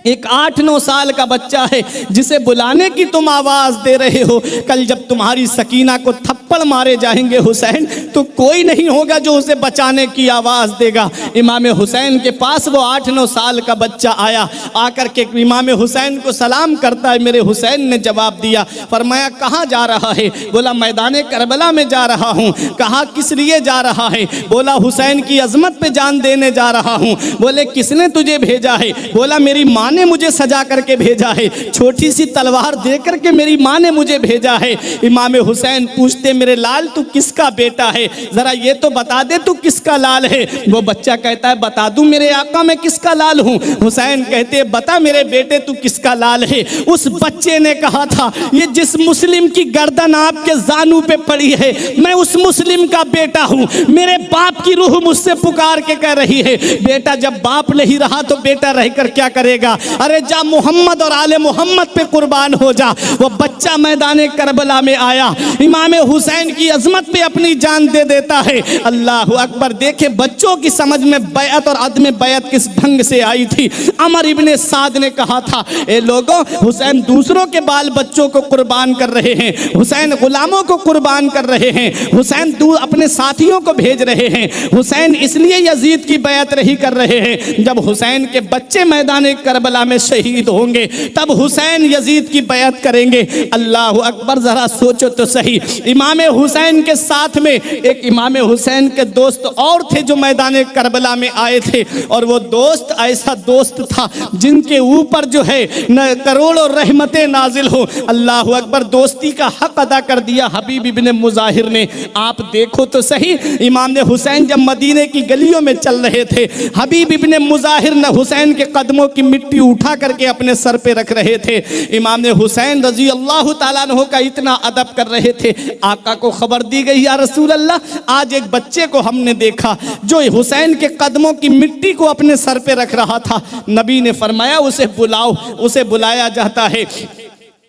एक 8-9 साल का बच्चा है जिसे बुलाने की तुम आवाज दे रहे हो, कल जब तुम्हारी सकीना को थप्पड़ मारे जाएंगे हुसैन, तो कोई नहीं होगा जो उसे बचाने की आवाज देगा। इमाम हुसैन के पास वो 8-9 साल का बच्चा आया, आकर के इमाम हुसैन को सलाम करता है। मेरे हुसैन ने जवाब दिया, फरमाया कहाँ जा रहा है? बोला मैदान करबला में जा रहा हूँ। कहा किस लिए जा रहा है? बोला हुसैन की अजमत पे जान देने जा रहा हूँ। बोले किसने तुझे भेजा है? बोला मेरी माँ ने मुझे सजा करके भेजा है, छोटी सी तलवार दे करके मेरी माँ ने मुझे भेजा है। इमाम हुसैन पूछते, मेरे लाल तू किसका बेटा है, जरा ये तो बता दे तू किसका लाल है। वो बच्चा कहता है बता दूं मेरे आका मैं किसका लाल हूँ। हुसैन कहते बता मेरे बेटे तू किसका लाल है। उस बच्चे ने कहा था, ये जिस मुस्लिम की गर्दन आपके जानू पे पड़ी है, मैं उस मुस्लिम का बेटा हूँ। मेरे बाप की रूह मुझसे पुकार के कह रही है, बेटा जब बाप नहीं रहा तो बेटा रहकर क्या करेगा, अरे जा मोहम्मद और आले मोहम्मद पे कुर्बान हो जा। वो बच्चा मैदान करबला में आया, इमाम हुसैन की अजमत पे अपनी जान दे देता है। अल्लाह अकबर। देखे बच्चों की समझ में बैअत और अदम बैअत किस ढंग से आई थी। अमर इब्ने साद ने कहा था, ए लोगों, हुसैन दूसरों के बाल बच्चों को कुर्बान कर रहे हैं, हुसैन गुलामों को कुर्बान कर रहे हैं, हुसैन अपने साथियों को भेज रहे हैं, हुसैन इसलिए यजीद की बैअत नहीं कर रहे हैं। जब हुसैन के बच्चे मैदान करबला में शहीद होंगे तब हुसैन यजीद की बैअत करेंगे। अल्लाह अकबर। जरा सोचो तो सही, इमाम हुसैन के साथ में एक इमाम हुसैन के दोस्त और थे जो मैदान करबला में आए थे, और वो दोस्त ऐसा दोस्त था जिनके ऊपर जो है न करोड़ों रहमतें नाजिल हो। अल्लाह अकबर। दोस्ती का हक अदा कर दिया हबीब इब्ने मुजाहिर ने। आप देखो तो सही, इमाम हुसैन जब मदीने की गलियों में चल रहे थे, हबीब इब्ने मुजाहिर न हुसैन के कदमों की मिट्टी उठा करके अपने सर पे रख रहे थे। इमाम हुसैन रजी अल्लाह ताला अन्हु का इतना अदब कर रहे थे। आका को खबर दी गई, या रसूल अल्लाह, आज एक बच्चे को हमने देखा जो हुसैन के कदमों की मिट्टी को अपने सर पे रख रहा था। नबी ने फरमाया उसे बुलाओ। उसे बुलाया जाता है।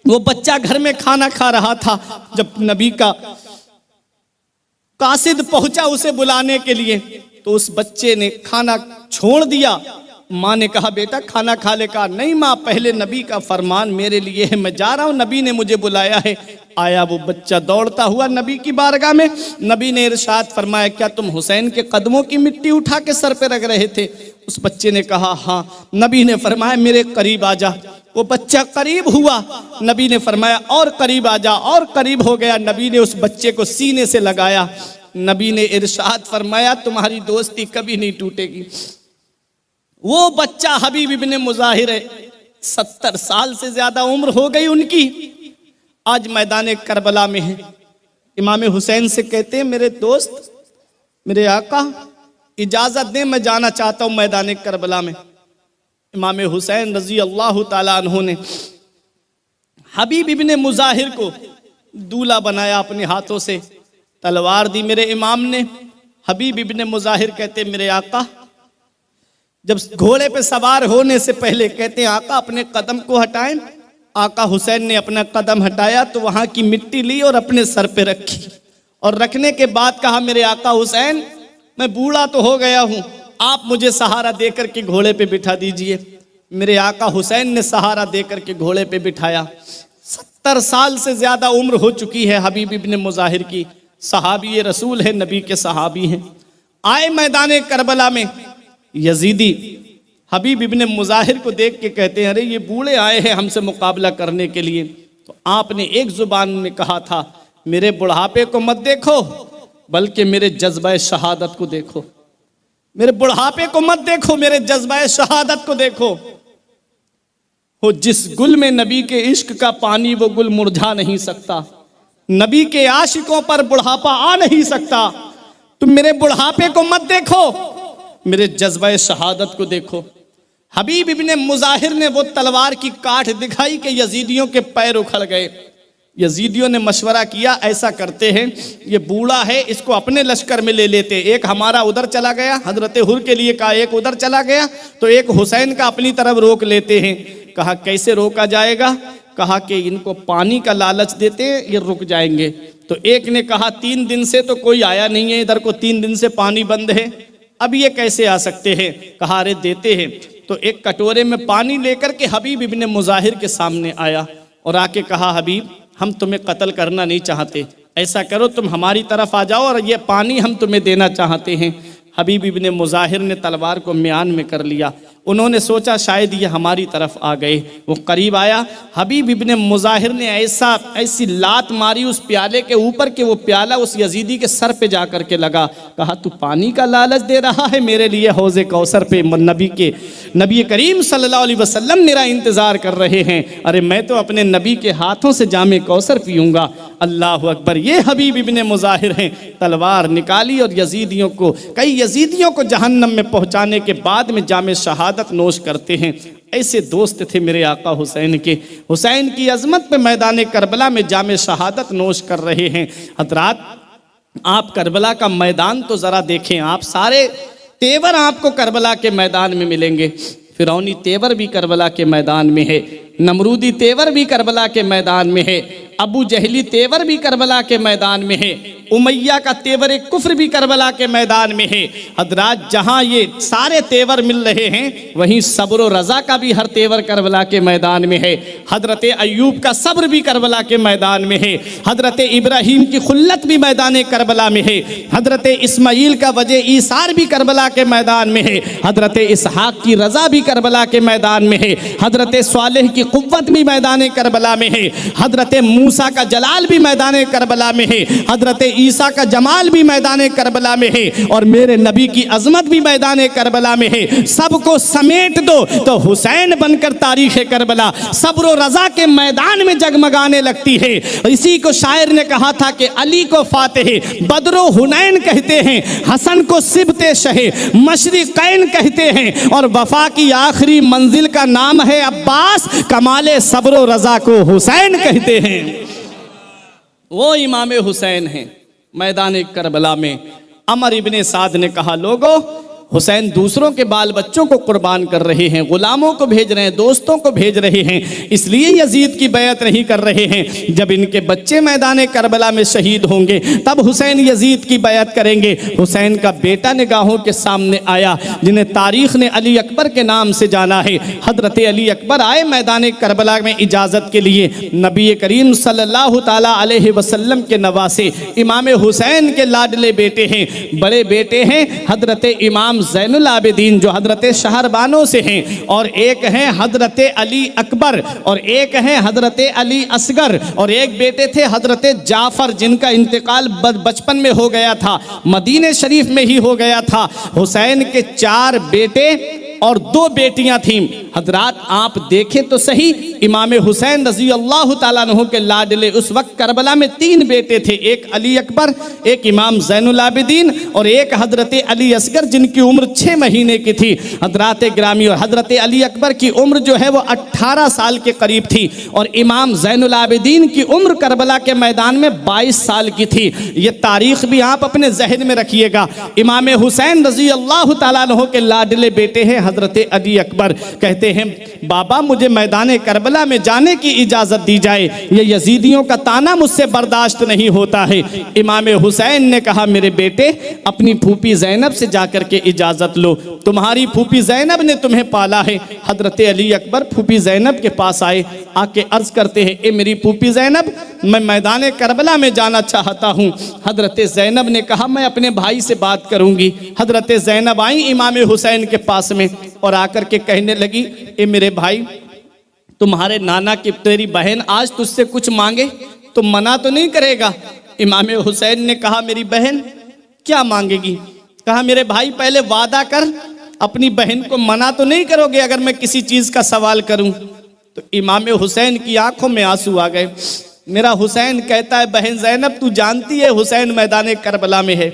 वो बच्चा घर में खाना खा रहा था। जब नबी का कासिद पहुंचा उसे बुलाने के लिए, तो उस बच्चे ने खाना छोड़ दिया। माँ ने कहा बेटा खाना खा ले। कहा नहीं माँ, पहले नबी का फरमान मेरे लिए है, मैं जा रहा हूँ, नबी ने मुझे बुलाया है। आया वो बच्चा दौड़ता हुआ नबी की बारगाह में। नबी ने इरशाद फरमाया, क्या तुम हुसैन के कदमों की मिट्टी उठा के सर पे रख रहे थे? उस बच्चे ने कहा हाँ। नबी ने फरमाया मेरे करीब आ जा। वो बच्चा करीब हुआ। नबी ने फरमाया और करीब आ जा, और करीब हो गया। नबी ने उस बच्चे को सीने से लगाया। नबी ने इरशाद फरमाया तुम्हारी दोस्ती कभी नहीं टूटेगी। वो बच्चा हबीब इब्ने मुजाहिर है, 70 साल से ज्यादा उम्र हो गई उनकी, आज मैदान करबला में है। इमाम हुसैन से कहते हैं मेरे दोस्त, मेरे आका, इजाजत दें, मैं जाना चाहता हूं मैदान करबला में। इमाम हुसैन रजी अल्लाह ताला अन्हु ने हबीब इब्ने मुजाहिर को दूल्हा बनाया, अपने हाथों से तलवार दी मेरे इमाम ने। हबीब इब्ने मुजाहिर कहते मेरे आका, जब घोड़े पे सवार होने से पहले कहते हैं आका अपने कदम को हटाएं। आका हुसैन ने अपना कदम हटाया तो वहां की मिट्टी ली और अपने सर पे रखी, और रखने के बाद कहा मेरे आका हुसैन, मैं बूढ़ा तो हो गया हूं, आप मुझे सहारा देकर के घोड़े पे बिठा दीजिए। मेरे आका हुसैन ने सहारा देकर के घोड़े पे बिठाया। 70 साल से ज्यादा उम्र हो चुकी है हबीब इब्ने मुजाहिर की। सहाबी रसूल है, नबी के सहाबी हैं। आए मैदान करबला में, यजीदी हबीब इब्ने मुजाहिर को देख के कहते हैं अरे ये बूढ़े आए हैं हमसे मुकाबला करने के लिए। तो आपने एक जुबान में कहा था मेरे बुढ़ापे को मत देखो, बल्कि मेरे जज्बा शहादत को देखो। मेरे बुढ़ापे को मत देखो, मेरे जज्बा शहादत को देखो। हो जिस गुल में नबी के इश्क का पानी, वो गुल मुरझा नहीं सकता। नबी के आशिकों पर बुढ़ापा आ नहीं सकता। तुम मेरे बुढ़ापे को मत देखो, मेरे जज्बे शहादत को देखो। हबीब इब्ने मुजाहिर ने वो तलवार की काठ दिखाई कि यजीदियों के पैर उखड़ गए। यजीदियों ने मशवरा किया, ऐसा करते हैं, ये बूढ़ा है, इसको अपने लश्कर में ले लेते। एक हमारा उधर चला गया, हजरत हुर के लिए कहा, एक उधर चला गया, तो एक हुसैन का अपनी तरफ रोक लेते हैं। कहा कैसे रोका जाएगा? कहा कि इनको पानी का लालच देते हैं, ये रुक जाएंगे। तो एक ने कहा 3 दिन से तो कोई आया नहीं है इधर को, 3 दिन से पानी बंद है, अब ये कैसे आ सकते हैं? कहा अरे देते हैं। तो एक कटोरे में पानी लेकर के हबीब इब्ने मुजाहिर के सामने आया और आके कहा, हबीब हम तुम्हें कत्ल करना नहीं चाहते, ऐसा करो तुम हमारी तरफ आ जाओ और ये पानी हम तुम्हें देना चाहते हैं। हबीब इब्ने मुजाहिर ने तलवार को म्यान में कर लिया। उन्होंने सोचा शायद ये हमारी तरफ आ गए। वो करीब आया, हबीब इब्ने मुजाहिर ने ऐसी लात मारी उस प्याले के ऊपर कि वो प्याला उस यजीदी के सर पे जा कर के लगा। कहा तू पानी का लालच दे रहा है मेरे लिए? हौज़े कौसर पे नबी करीम सल्लल्लाहु अलैहि वसल्लम मेरा इंतज़ार कर रहे हैं। अरे मैं तो अपने नबी के हाथों से जामे कौसर पीऊँगा। अल्लाह अकबर। ये हबीब इब्ने मुजाहिर हैं। तलवार निकाली और कई यजीदियों को जहन्नम में पहुँचाने के बाद में जामे शहादत नोश करते हैं। ऐसे दोस्त थे मेरे आका हुसैन के। हुसैन की अजमत पे मैदान करबला में जामे शहादत नोश कर रहे हैं। हजरात आप करबला का मैदान तो ज़रा देखें, आप सारे तेवर आपको करबला के मैदान में मिलेंगे। फिरौनी तेवर भी करबला के मैदान में है, नमरूदी तेवर भी करबला के मैदान में है, अबू जहली तेवर भी करबला के मैदान में है, उमैया का तेवर कुफ्र भी करबला के मैदान में है। हजरात जहाँ ये सारे तेवर मिल रहे हैं वहीं सब्र व रज़ा का भी हर तेवर करबला के मैदान में है। हजरत अय्यूब का सब्र भी करबला के मैदान में है। हजरत इब्राहीम की खुल्लत भी मैदान करबला में है। हजरत इस्माइल का वजह ईसार भी करबला के मैदान में है। हजरत इसहाक की रज़ा भी करबला के मैदान में है। हजरत सालेह की कुव्वत भी मैदान करबला में है। हजरत मूसा का जलाल भी मैदान करबला में है। हजरत ईसा का जमाल भी मैदान करबला में है। और मेरे नबी की अजमत भी मैदान करबला में है। सबको समेट दो तो हुसैन बनकर तारीख करबला सब्र व रज़ा के मैदान में जगमगाने लगती है। इसी को शायर ने कहा था कि अली को फातेह बदरो हुनैन कहते हैं, हसन को सिबते शहे मशरिक़ैन कहते हैं, और वफा की आखिरी मंजिल का नाम है अब्बास, कमाले सब्र व रज़ा को हुसैन कहते हैं। वो इमाम हुसैन हैं मैदान करबला में। अमर इब्ने साद ने कहा, लोगों हुसैन दूसरों के बाल बच्चों को कुर्बान कर रहे हैं, गुलामों को भेज रहे हैं, दोस्तों को भेज रहे हैं, इसलिए यजीद की बैत नहीं कर रहे हैं। जब इनके बच्चे मैदान करबला में शहीद होंगे तब हुसैन यजीद की बैत करेंगे। हुसैन का बेटा निगाहों के सामने आया, जिन्हें तारीख ने अली अकबर के नाम से जाना है। हजरत अली अकबर आए मैदान करबला में इजाज़त के लिए। नबी करीम सल्लल्लाहु ताला अलैहि वसल्लम के नवासे इमाम हुसैन के लाडले बेटे हैं, बड़े बेटे हैं हजरत इमाम ज़ैनुल आबिदीन जो हजरत शहरबानों से हैं, और एक हैं हजरत अली अकबर, और एक हैं हजरत अली असगर, और एक बेटे थे हजरत जाफर जिनका इंतकाल बचपन में हो गया था, मदीने शरीफ में ही हो गया था। हुसैन के 4 बेटे और 2 बेटियां थीं। हजरात आप देखें तो सही, इमाम हुसैन रजी अल्लाह ताला अन्हु के लाडले उस वक्त करबला में 3 बेटे थे, एक अली अकबर, एक इमाम ज़ैनुल आबिदीन और एक हजरत अली असगर जिनकी उम्र 6 महीने की थी। हजरात ग्रामी, और हजरत अली अकबर की उम्र जो है वो 18 साल के करीब थी, और इमाम ज़ैनुल आबिदीन की उम्र करबला के मैदान में 22 साल की थी। ये तारीख भी आप अपने जहन में रखिएगा। इमाम हुसैन रजी अल्लाह ताला अन्हु के लाडले बेटे हैं हजरत अली अकबर। कहते हैं, बाबा मुझे मैदान करबला में जाने की इजाज़त दी जाए, ये यजीदियों का ताना मुझसे बर्दाश्त नहीं होता है। इमाम हुसैन ने कहा, मेरे बेटे अपनी फूफी ज़ैनब से जाकर के इजाज़त लो, तुम्हारी फूफी ज़ैनब ने तुम्हें पाला है। हजरत अली अकबर फूफी ज़ैनब के पास आए, आके अर्ज़ करते हैं, ए मेरी फूफी ज़ैनब, मैं मैदान करबला में जाना चाहता हूँ। हजरत ज़ैनब ने कहा, मैं अपने भाई से बात करूँगी। हजरत ज़ैनब आई इमाम हुसैन के पास में और आकर के कहने लगी, ए मेरे भाई, तुम्हारे नाना की तेरी बहन आज तुझसे कुछ मांगे तो मना तो नहीं करेगा? इमाम हुसैन ने कहा, मेरी बहन क्या मांगेगी? कहा, मेरे भाई पहले वादा कर, अपनी बहन को मना तो नहीं करोगे अगर मैं किसी चीज़ का सवाल करूं? तो इमाम हुसैन की आंखों में आंसू आ गए। मेरा हुसैन कहता है, बहन ज़ैनब तू जानती है हुसैन मैदान करबला में है,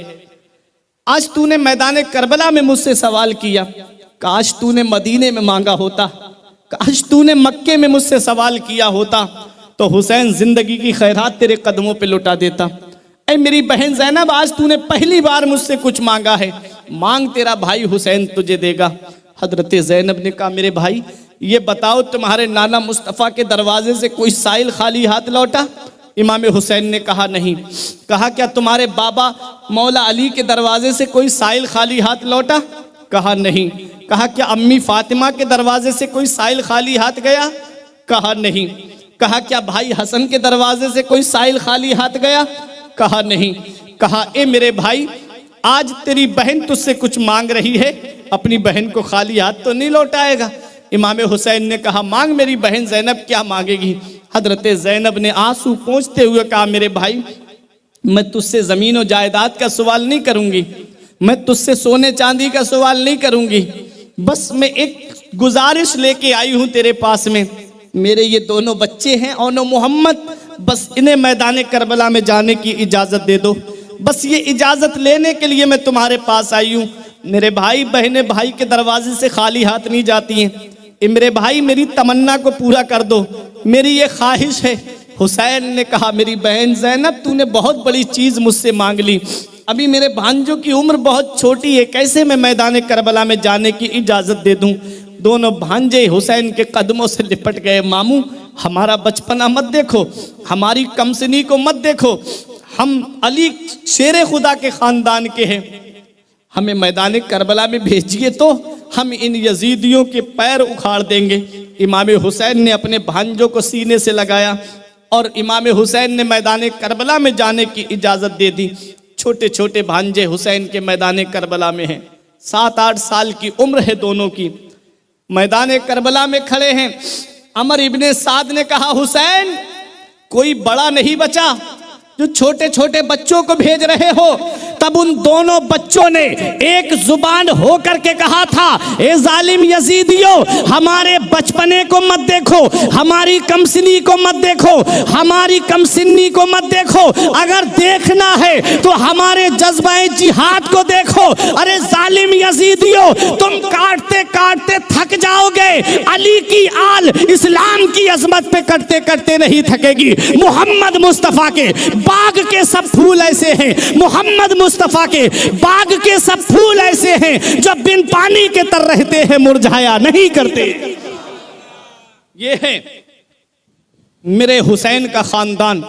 आज तूने मैदान करबला में मुझसे सवाल किया, काश तूने मदीने में मांगा होता, काश तूने मक्के में मुझसे सवाल किया होता, तो हुसैन जिंदगी की खैरात तेरे कदमों पे लुटा देता। ऐ मेरी बहन ज़ैनब, आज तूने पहली बार मुझसे कुछ मांगा है, मांग, तेरा भाई हुसैन तुझे देगा। हजरत ज़ैनब ने कहा, मेरे भाई ये बताओ, तुम्हारे नाना मुस्तफ़ा के दरवाजे से कोई साइल खाली हाथ लौटा? इमाम हुसैन ने कहा, नहीं। कहा, क्या तुम्हारे बाबा मौला अली के दरवाजे से कोई साइल खाली हाथ लौटा? कहा, नहीं। कहा, क्या अम्मी फातिमा के दरवाजे से कोई साइल खाली हाथ गया? कहा, नहीं। कहा, क्या भाई हसन के दरवाजे से कोई साइल खाली हाथ गया? कहा, नहीं। कहा, ए मेरे भाई, आज तेरी बहन तुझसे कुछ मांग रही है, अपनी बहन को खाली हाथ तो नहीं लौटाएगा। इमाम हुसैन ने कहा, मांग मेरी बहन ज़ैनब, क्या मांगेगी? हजरत ज़ैनब ने आंसू पोंछते हुए कहा, मेरे भाई, मैं तुझसे ज़मीन और जायदाद का सवाल नहीं करूंगी, मैं तुझसे सोने चांदी का सवाल नहीं करूंगी, बस मैं एक गुजारिश लेके आई हूं तेरे पास में। मेरे ये दोनों बच्चे हैं, औनो मोहम्मद, बस इन्हें मैदान करबला में जाने की इजाज़त दे दो। बस ये इजाज़त लेने के लिए मैं तुम्हारे पास आई हूँ। मेरे भाई बहनें भाई के दरवाजे से खाली हाथ नहीं जाती हैं। मेरे भाई, मेरी तमन्ना को पूरा कर दो, मेरी ये ख्वाहिश है। हुसैन ने कहा, मेरी बहन ज़ैनब, तूने बहुत बड़ी चीज़ मुझसे मांग ली, अभी मेरे भांजों की उम्र बहुत छोटी है, कैसे मैं मैदान करबला में जाने की इजाज़त दे दूँ? दोनों भांजे हुसैन के कदमों से लिपट गए। मामू, हमारा बचपना मत देखो, हमारी कमसिनी को मत देखो, हम अली शेर खुदा के ख़ानदान के हैं, हमें मैदान करबला में भेजिए तो हम इन यजीदियों के पैर उखाड़ देंगे। इमाम हुसैन ने अपने भांजों को सीने से लगाया और इमाम हुसैन ने मैदान करबला में जाने की इजाज़त दे दी। छोटे छोटे भांजे हुसैन के मैदान करबला में हैं, 7-8 साल की उम्र है दोनों की, मैदान करबला में खड़े हैं। अमर इब्ने साद ने कहा, हुसैन, कोई बड़ा नहीं बचा जो छोटे छोटे बच्चों को भेज रहे हो। तब उन दोनों बच्चों ने एक जुबान होकर के कहा था, ए जालिम यजीदियों, हमारे बचपने को मत देखो, हमारी कमसिनी को मत देखो, हमारी कमसिनी को मत देखो, अगर देखना है तो हमारे जज्बाए जिहाद को देखो। अरे जालिम यजीदियों, तुम काटते काटते थक जाओगे, अली की आल इस्लाम की अजमत पे कटते कटते नहीं थकेगी। मोहम्मद मुस्तफ़ा के बाग के सब फूल ऐसे हैं, मोहम्मद मुस्तफ़ा के बाग के सब फूल ऐसे हैं जो बिन पानी के तर रहते हैं, मुरझाया नहीं करते। ये है मेरे हुसैन का खानदान,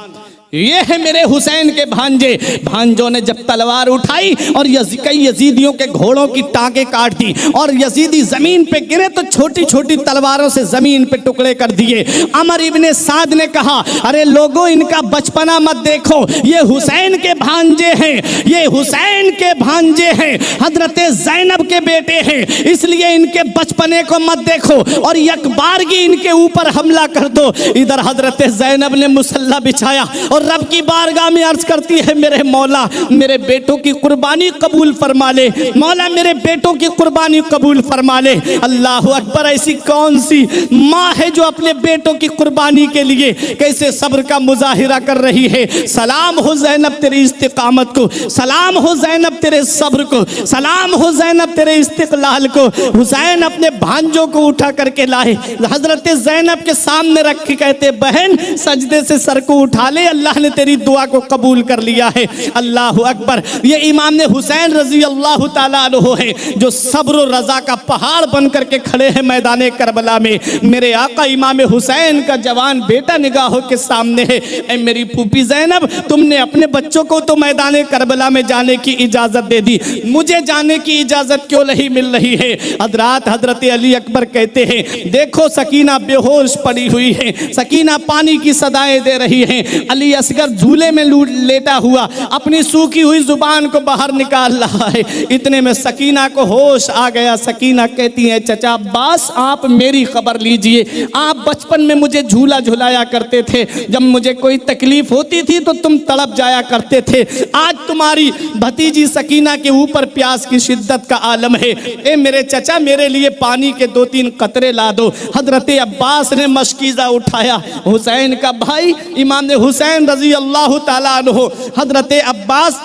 ये है मेरे हुसैन के भांजे। भांजों ने जब तलवार उठाई और कई यजीदियों के घोड़ों की टांगे काट दी और यजीदी जमीन पे गिरे तो छोटी छोटी तलवारों से जमीन पे टुकड़े कर दिए। अमर इब्ने साद ने कहा, अरे लोगों, इनका बचपना मत देखो, ये हुसैन के भांजे हैं, ये हुसैन के भांजे हैं, हजरत ज़ैनब के बेटे हैं, इसलिए इनके बचपने को मत देखो और यकबारगी इनके ऊपर हमला कर दो। इधर हजरत ज़ैनब ने मुसल्ला बिछाया और रब की बारगाह में अर्ज करती है, मेरे मौला, मेरे बेटों की कुर्बानी कबूल फरमा ले, मौला मेरे बेटों की कुर्बानी कबूल फरमा ले। अल्लाह अकबर, ऐसी कौन सी माँ है जो अपने बेटों की कुर्बानी के लिए कैसे सब्र का मुजाहिरा कर रही है। सलाम हो ज़ैनब तेरी इस्तिकामत को, सलाम हो ज़ैनब तेरे सब्र को, सलाम हो ज़ैनब तेरे इस्तिकलाल को। हुसैन अपने भांजों को उठा करके लाए, हजरत ज़ैनब के सामने रख के कहते, बहन सजदे से सर को उठा ले, अल्लाह ने तेरी दुआ को कबूल कर लिया है। अल्लाह अकबर। ये इमाम हुसैन रजी अल्लाह ताला अन्हु है जो सब्र और रजा का पहाड़ बन करके खड़े हैं मैदान करबला में। मेरे आका इमाम हुसैन का जवान बेटा निगाहों के सामने है। ऐ मेरी फूफी ज़ैनब, तुमने अपने बच्चों को तो मैदान करबला में जाने की इजाजत दे दी, मुझे जाने की इजाजत क्यों नहीं मिल रही है? हजरत अली अकबर कहते हैं, देखो सकीना बेहोश पड़ी हुई है, सकीना पानी की सदाएं दे रही है, अली असगर झूले में लेटा हुआ अपनी सूखी हुई जुबान को बाहर निकाल रहा है। इतने में सकीना को होश आ गया। सकीना कहती है, चचा अब्बास, आप मेरी खबर लीजिए, आप बचपन में मुझे झूला झुलाया करते थे, जब मुझे कोई तकलीफ होती थी तो तुम तड़प जाया करते थे। आज तुम्हारी भतीजी सकीना के ऊपर प्यास की शिद्दत का आलम है, ए मेरे चचा, मेरे लिए पानी के 2-3 कतरे ला दो। हजरत अब्बास ने मशकीज़ा उठाया, हुसैन का भाई इमाम हुसैन रजी अल्लाह ताला अन्हु, हजरत अब्बास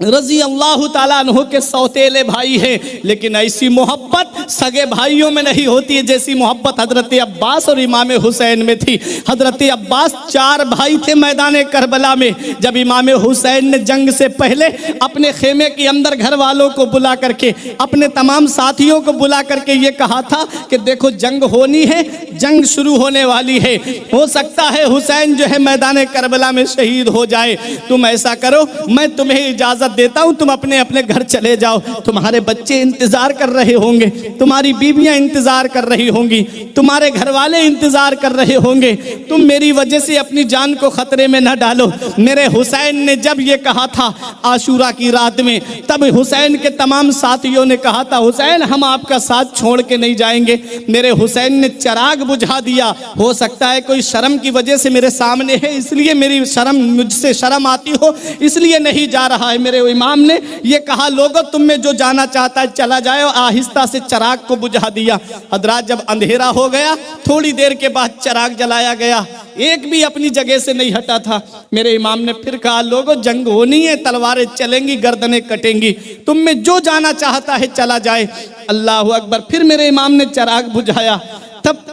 रजी अल्लाह ताला अन्हु के सौतेले भाई हैं, लेकिन ऐसी मोहब्बत सगे भाइयों में नहीं होती है जैसी मोहब्बत हजरत अब्बास और इमाम हुसैन में थी। हजरत अब्बास 4 भाई थे मैदान करबला में। जब इमाम हुसैन ने जंग से पहले अपने खेमे के अंदर घर वालों को बुला करके, अपने तमाम साथियों को बुला करके ये कहा था कि देखो जंग होनी है, जंग शुरू होने वाली है, हो सकता है हुसैन जो है मैदान करबला में शहीद हो जाए। तुम ऐसा करो, मैं तुम्हें इजाजत देता हूं, तुम अपने अपने घर चले जाओ। तुम्हारे बच्चे इंतजार कर रहे होंगे, तुम्हारी बीवियां इंतजार कर रही होंगी, तुम्हारे घर वाले इंतजार कर रहे होंगे। तुम मेरी वजह से अपनी जान को खतरे में न डालो। मेरे हुसैन ने जब ये कहा था आशूरा की रात में, तब हुसैन के तमाम साथियों ने कहा था हुसैन हम आपका साथ छोड़ के नहीं जाएंगे। मेरे हुसैन ने चिराग बुझा दिया। हो सकता है कोई शर्म की वजह से मेरे सामने है, इसलिए मेरी शर्म, मुझसे शर्म आती हो, इसलिए नहीं जा रहा है। मेरे इमाम ने ये कहा लोगों तुम में जो जाना चाहता है चला जाए, और आहिस्ता से चिराग को बुझा दिया। हजरात जब अंधेरा हो गया, थोड़ी देर के बाद चिराग जलाया गया, एक भी अपनी जगह से नहीं हटा था। मेरे इमाम ने फिर कहा लोगों जंग होनी है, तलवारें चलेंगी, गर्दनें कटेंगी, तुम में जो जाना चाहता है चला जाए। अल्लाह अकबर। फिर मेरे इमाम ने चिराग बुझाया, तब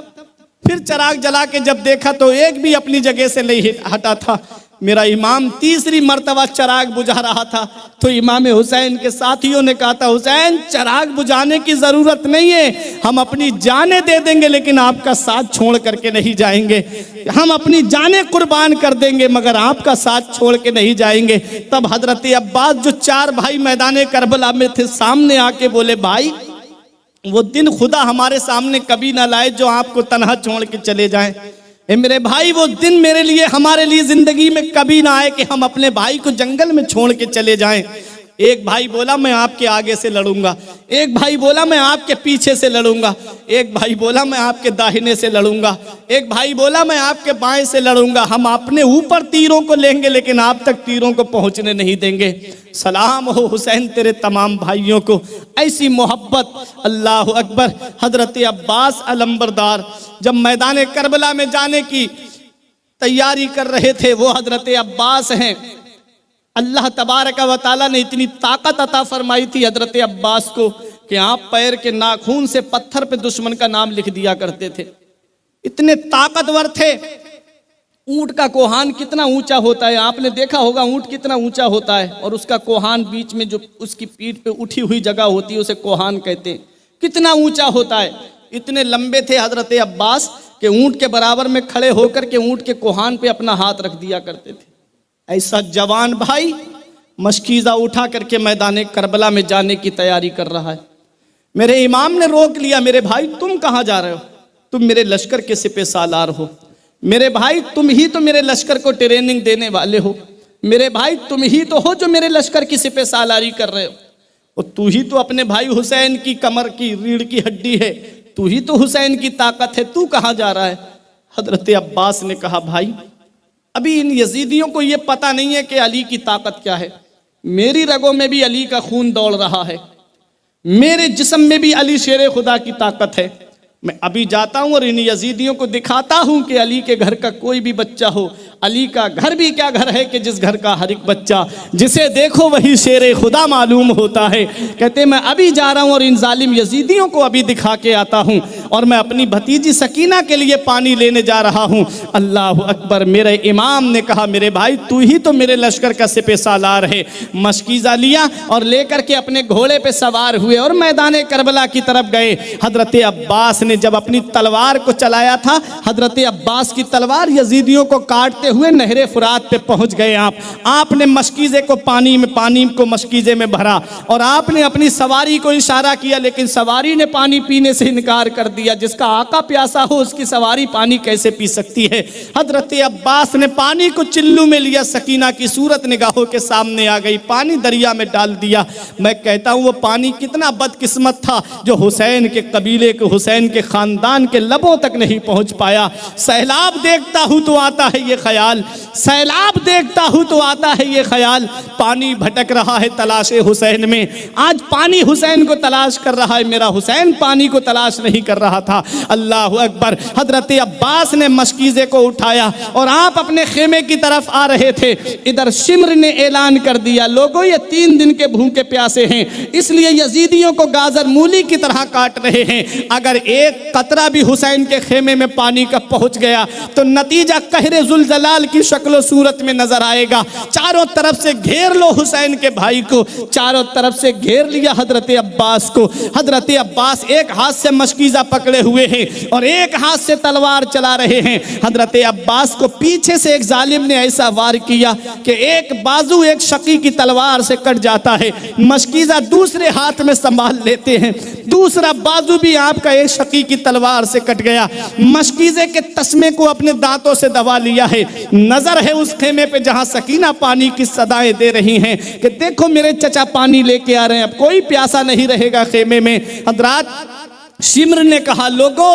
फिर चिराग जला के जब देखा तो एक भी अपनी जगह से नहीं हटा था। मेरा इमाम तीसरी मर्तबा चिराग बुझा रहा था तो इमाम हुसैन के साथियों ने कहा था हुसैन चिराग बुझाने की जरूरत नहीं है, हम अपनी जानें दे देंगे लेकिन आपका साथ छोड़ करके नहीं जाएंगे। हम अपनी जानें कुर्बान कर देंगे मगर आपका साथ छोड़ के नहीं जाएंगे। तब हजरत अब्बास जो 4 भाई मैदान करबला में थे सामने आके बोले भाई वो दिन खुदा हमारे सामने कभी ना लाए जो आपको तन्हा छोड़ के चले जाएं। मेरे भाई वो दिन मेरे लिए, हमारे लिए जिंदगी में कभी ना आए कि हम अपने भाई को जंगल में छोड़ के चले जाएं। एक भाई बोला मैं आपके आगे से लड़ूंगा, एक भाई बोला मैं आपके पीछे से लड़ूंगा, एक भाई बोला मैं आपके दाहिने से लड़ूंगा, एक भाई बोला मैं आपके बाएं से लड़ूंगा। हम अपने ऊपर तीरों को लेंगे लेकिन आप तक तीरों को पहुंचने नहीं देंगे। सलाम हो हुसैन तेरे तमाम भाइयों को। ऐसी मोहब्बत, अल्लाह अकबर। हजरत अब्बास अलंबरदार जब मैदान करबला में जाने की तैयारी कर रहे थे, वो हजरत अब्बास हैं। अल्लाह तबारक व तआला ने इतनी ताकत अता फरमाई थी हजरत अब्बास को कि आप पैर के नाखून से पत्थर पे दुश्मन का नाम लिख दिया करते थे, इतने ताकतवर थे। ऊंट का कोहान कितना ऊंचा होता है, आपने देखा होगा ऊंट कितना ऊंचा होता है, और उसका कोहान बीच में जो उसकी पीठ पे उठी हुई जगह होती है उसे कोहान कहते हैं। कितना ऊंचा होता है, इतने लंबे थे हजरत अब्बास के ऊंट के बराबर में खड़े होकर के ऊंट के कोहान पे अपना हाथ रख दिया करते थे। ऐसा जवान भाई मशकीज़ा उठा करके मैदान करबला में जाने की तैयारी कर रहा है। मेरे इमाम ने रोक लिया, मेरे भाई तुम कहाँ जा रहे हो? तुम मेरे लश्कर के सिपह सालार हो, मेरे भाई तुम ही तो मेरे लश्कर को ट्रेनिंग देने वाले हो, मेरे भाई तुम ही तो हो जो मेरे लश्कर की सिपह सालारी कर रहे हो, और तू ही तो अपने भाई हुसैन की कमर की रीढ़ की हड्डी है, तू ही तो हुसैन की ताकत है, तू कहाँ जा रहा है? हजरत अब्बास ने कहा भाई अभी इन यजीदियों को ये पता नहीं है कि अली की ताकत क्या है। मेरी रगों में भी अली का खून दौड़ रहा है, मेरे जिस्म में भी अली शेर खुदा की ताकत है। मैं अभी जाता हूं और इन यजीदियों को दिखाता हूं कि अली के घर का कोई भी बच्चा हो, अली का घर भी क्या घर है कि जिस घर का हर एक बच्चा जिसे देखो वही शेर खुदा मालूम होता है। कहते मैं अभी जा रहा हूं और इन जालिम यजीदियों को अभी दिखा के आता हूं, और मैं अपनी भतीजी सकीना के लिए पानी लेने जा रहा हूं। अल्लाह अकबर। मेरे इमाम ने कहा मेरे भाई तू ही तो मेरे लश्कर का सिपह सालार है। मशकीज़ा लिया और लेकर के अपने घोड़े पे सवार हुए और मैदान करबला की तरफ गए। हजरत अब्बास ने जब अपनी तलवार को चलाया था, हजरत अब्बास की तलवार यजीदियों को काटते हुए नहरे फुरात पे पहुंच गए। आपने मशकीज़े को पानी को मशकीज़े में भरा और आपने अपनी सवारी को इशारा किया, लेकिन सवारी ने पानी पीने से इनकार कर दिया। जिसका आका प्यासा हो उसकी सवारी पानी कैसे पी सकती है? हजरत अब्बास ने पानी को चिल्लू में लिया, सकीना की सूरत निगाहों के सामने आ गई, पानी दरिया में डाल दिया। मैं कहता हूं वो पानी कितना बदकिस्मत था जो हुसैन के कबीले को, हुसैन के के खानदान के लबों तक नहीं पहुंच पाया। सैलाब देखता हूं तो आता है ये ख्याल, सैलाब देखता हूं तो आता है ये ख्याल, पानी भटक रहा है तलाशे हुसैन में। आज पानी हुसैन को तलाश कर रहा है, मेरा हुसैन पानी को तलाश नहीं कर रहा था। अल्लाह अकबर। हजरत अब्बास ने मशकीज़े को उठाया और आप अपने खेमे की तरफ आ रहे थे। इधर शिम्र ने ऐलान कर दिया, लोगों ये 3 दिन के भूखे प्यासे हैं, इसलिए यजीदियों को गाजर मूली की तरह काट रहे हैं। अगर एक कतरा भी हुसैन के खेमे में पानी का पहुंच गया तो नतीजा कहरे जुलजलाल की शक्ल सूरत में नजर आएगा। चारों तरफ से घेर लो हुसैन के भाई को, चारों तरफ से घेर लिया हजरत अब्बास को। हजरत अब्बास एक हाथ से मशकीज़ा पकड़े हुए हैं और एक हाथ से तलवार चला रहे हैं। हजरत अब्बास को पीछे से एक जालिम ने ऐसा वार किया कि एक बाजू एक शकी की तलवार से कट जाता है, मशकीज़ा दूसरे हाथ में संभाल लेते हैं, दूसरा बाजू भी आपका एक शकी की तलवार से कट गया। मशकीज़े के तस्मे को अपने दांतों से दबा लिया है। नजर है उस खेमे पे जहां सकीना पानी की सदाएं दे रही हैं कि देखो मेरे चचा पानी लेके आ रहे हैं, अब कोई प्यासा नहीं रहेगा खेमे में। हजरात शिम्र ने कहा, लोगों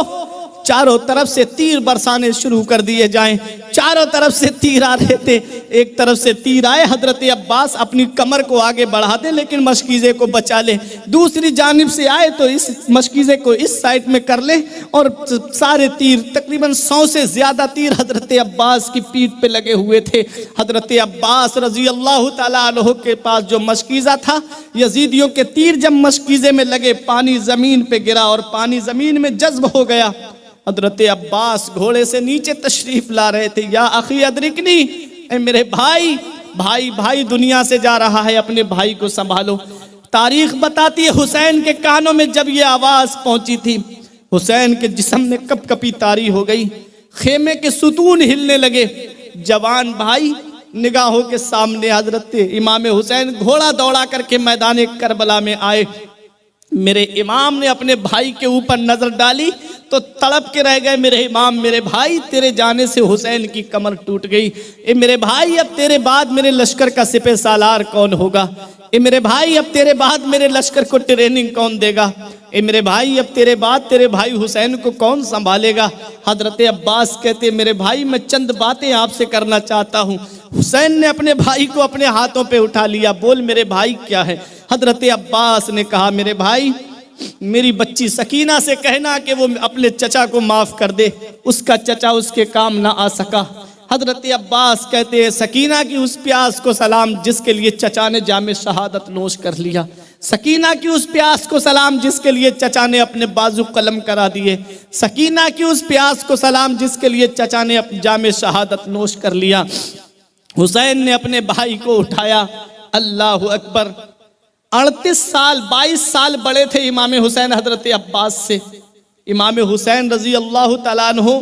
चारों तरफ से तीर बरसाने शुरू कर दिए जाएं। चारों तरफ से तीर आ रहे थे, एक तरफ से तीर आए, हजरत अब्बास अपनी कमर को आगे बढ़ा दे लेकिन मशकीज़े को बचा ले, दूसरी जानिब से आए तो इस मशकीज़े को इस साइड में कर ले और सारे तीर तकरीबन 100 से ज़्यादा तीर हजरत अब्बास की पीठ पे लगे हुए थे। हजरत अब्बास रजी अल्लाह ताला अन्हु के पास जो मशकीज़ा था, यजीदियों के तीर जब मशकीज़े में लगे पानी ज़मीन पे गिरा और पानी ज़मीन में जज्ब हो गया। हजरत अब्बास घोड़े से नीचे तशरीफ ला रहे थे। या अखी अदरिकनी, ए मेरे भाई, भाई भाई दुनिया से जा रहा है, अपने भाई को संभालो। तारीख बताती है हुसैन के कानों में जब ये आवाज़ पहुंची थी, हुसैन के जिस्म में कपकपी तारी हो गई, खेमे के सुतून हिलने लगे। जवान भाई निगाहों के सामने हजरत इमाम हुसैन घोड़ा दौड़ा करके मैदान करबला में आए। मेरे इमाम ने अपने भाई के ऊपर नजर डाली तो तड़प के रह गए, मेरे इमाम, मेरे भाई तेरे जाने से हुसैन की कमर टूट गई। ए मेरे भाई, अब तेरे बाद मेरे लश्कर का सिपह सालार कौन होगा? ए मेरे भाई, अब तेरे बाद मेरे लश्कर को ट्रेनिंग कौन देगा? ए मेरे भाई, अब तेरे बाद तेरे भाई हुसैन को कौन संभालेगा? हजरत अब्बास कहते, मेरे भाई मैं चंद बातें आपसे करना चाहता हूँ। हुसैन ने अपने भाई को अपने हाथों पे उठा लिया। बोल मेरे भाई क्या है? हजरत अब्बास ने कहा, मेरे भाई मेरी बच्ची सकीना से कहना कि वो अपने चचा को माफ कर दे, उसका चचा उसके काम ना आ सका। हजरत अब्बास कहते हैं, सकीना की उस प्यास को सलाम जिसके लिए चचा ने जामे शहादत नोश कर लिया। सकीना की उस प्यास को सलाम जिसके लिए चचा ने अपने बाजू कलम करा दिए। सकीना की उस प्यास को सलाम जिसके लिए चचा ने जामे शहादत नोश कर लिया। हुसैन ने अपने भाई को उठाया। अल्लाह अकबर। 38 साल 22 साल बड़े थे इमाम हुसैन हजरत अब्बास से। इमाम हुसैन रजी अल्लाह तआला अन्हु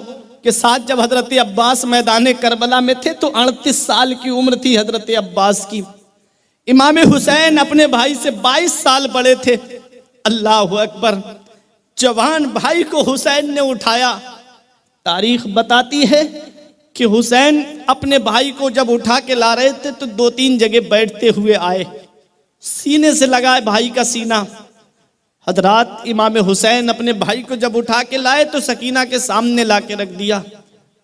के साथ जब हजरत अब्बास मैदान करबला में थे तो 38 साल की उम्र थी हजरत अब्बास की। इमाम हुसैन अपने भाई से 22 साल बड़े थे। अल्लाह अकबर। जवान भाई को हुसैन ने उठाया। तारीख बताती है कि हुसैन अपने भाई को जब उठा के ला रहे थे तो 2-3 जगह बैठते हुए आए, सीने से लगाए भाई का सीना। हजरात इमाम हुसैन अपने भाई को जब उठा के लाए तो सकीना के सामने ला के रख दिया।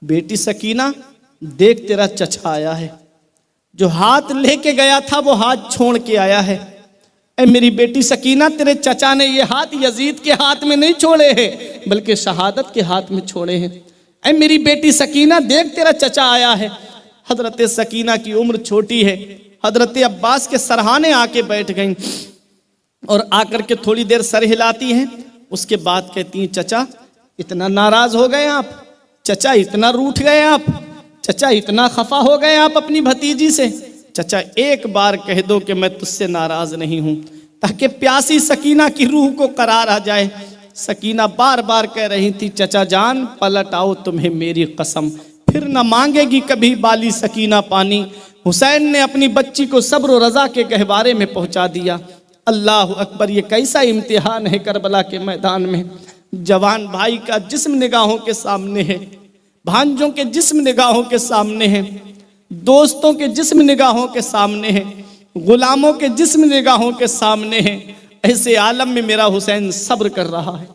बेटी सकीना, देख तेरा चचा आया है, जो हाथ लेके गया था वो हाथ छोड़ के आया है। ऐ मेरी बेटी सकीना, तेरे चचा ने ये हाथ यजीद के हाथ में नहीं छोड़े हैं बल्कि शहादत के हाथ में छोड़े हैं। ऐ मेरी बेटी सकीना, देख तेरा चचा आया है। हजरत सकीना की उम्र छोटी है। हजरत अब्बास के सरहाने आके बैठ गईं और आकर के थोड़ी देर सर हिलाती हैं। उसके बाद कहती हैं, चचा इतना नाराज हो गए आप, चचा इतना रूठ गए आप, चचा इतना खफा हो गए आप अपनी भतीजी से। चचा एक बार कह दो कि मैं तुझसे नाराज नहीं हूं, ताकि प्यासी सकीना की रूह को करार आ जाए। सकीना बार बार कह रही थी, चचा जान पलट आओ, तुम्हें मेरी कसम, फिर न मांगेगी कभी बाली सकीना पानी। हुसैन ने अपनी बच्ची को सब्र और रजा के गहवारे में पहुंचा दिया। अल्लाह अकबर। ये कैसा इम्तिहान है करबला के मैदान में। जवान भाई का जिस्म निगाहों के सामने है, भांजों के जिस्म निगाहों के सामने है, दोस्तों के जिस्म निगाहों के सामने है, गुलामों के जिस्म निगाहों के सामने है। ऐसे आलम में मेरा हुसैन सब्र कर रहा है।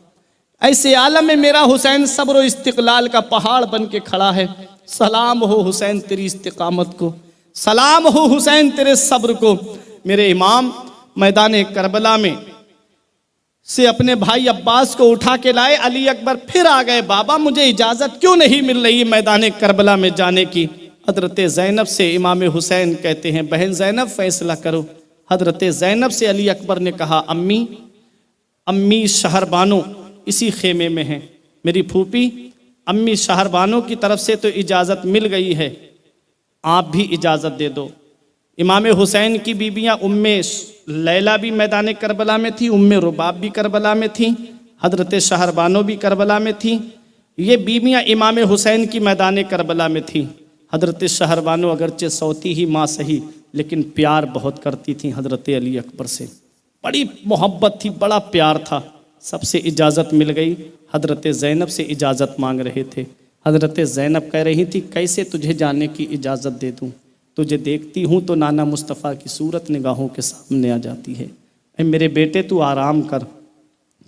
ऐसे आलम में मेरा हुसैन सब्र और इस्तिक़लाल का पहाड़ बन के खड़ा है। सलाम हो हुसैन तेरी इस्तिकामत को, सलाम हो हुसैन तेरे सब्र को। मेरे इमाम मैदान करबला में से अपने भाई अब्बास को उठा के लाए। अली अकबर फिर आ गए, बाबा मुझे इजाज़त क्यों नहीं मिल रही मैदान करबला में जाने की। हज़रत ज़ैनब से इमाम हुसैन कहते हैं, बहन ज़ैनब फैसला करो। हज़रत ज़ैनब से अली अकबर ने कहा, अम्मी शहरबानो इसी खेमे में हैं, मेरी फूफी अम्मी शहरबानो की तरफ से तो इजाज़त मिल गई है, आप भी इजाज़त दे दो। इमाम हुसैन की बीबियाँ उम्मे लैला भी मैदान करबला में थी, उम्मे रुबाब भी करबला में थी, हज़रत शहरबानो भी करबला में थी। ये बीबियाँ इमाम हुसैन की मैदान करबला में थी। हज़रत शहरबानो अगरचे सौती ही माँ सही, लेकिन प्यार बहुत करती थी हज़रत अली अकबर से, बड़ी मोहब्बत थी, बड़ा प्यार था। सबसे इजाज़त मिल गई। हज़रत ज़ैनब से इजाज़त मांग रहे थे। हज़रत ज़ैनब कह रही थी, कैसे तुझे जाने की इजाज़त दे दूँ, तुझे देखती हूँ तो नाना मुस्तफ़ा की सूरत निगाहों के सामने आ जाती है। मेरे बेटे तू आराम कर।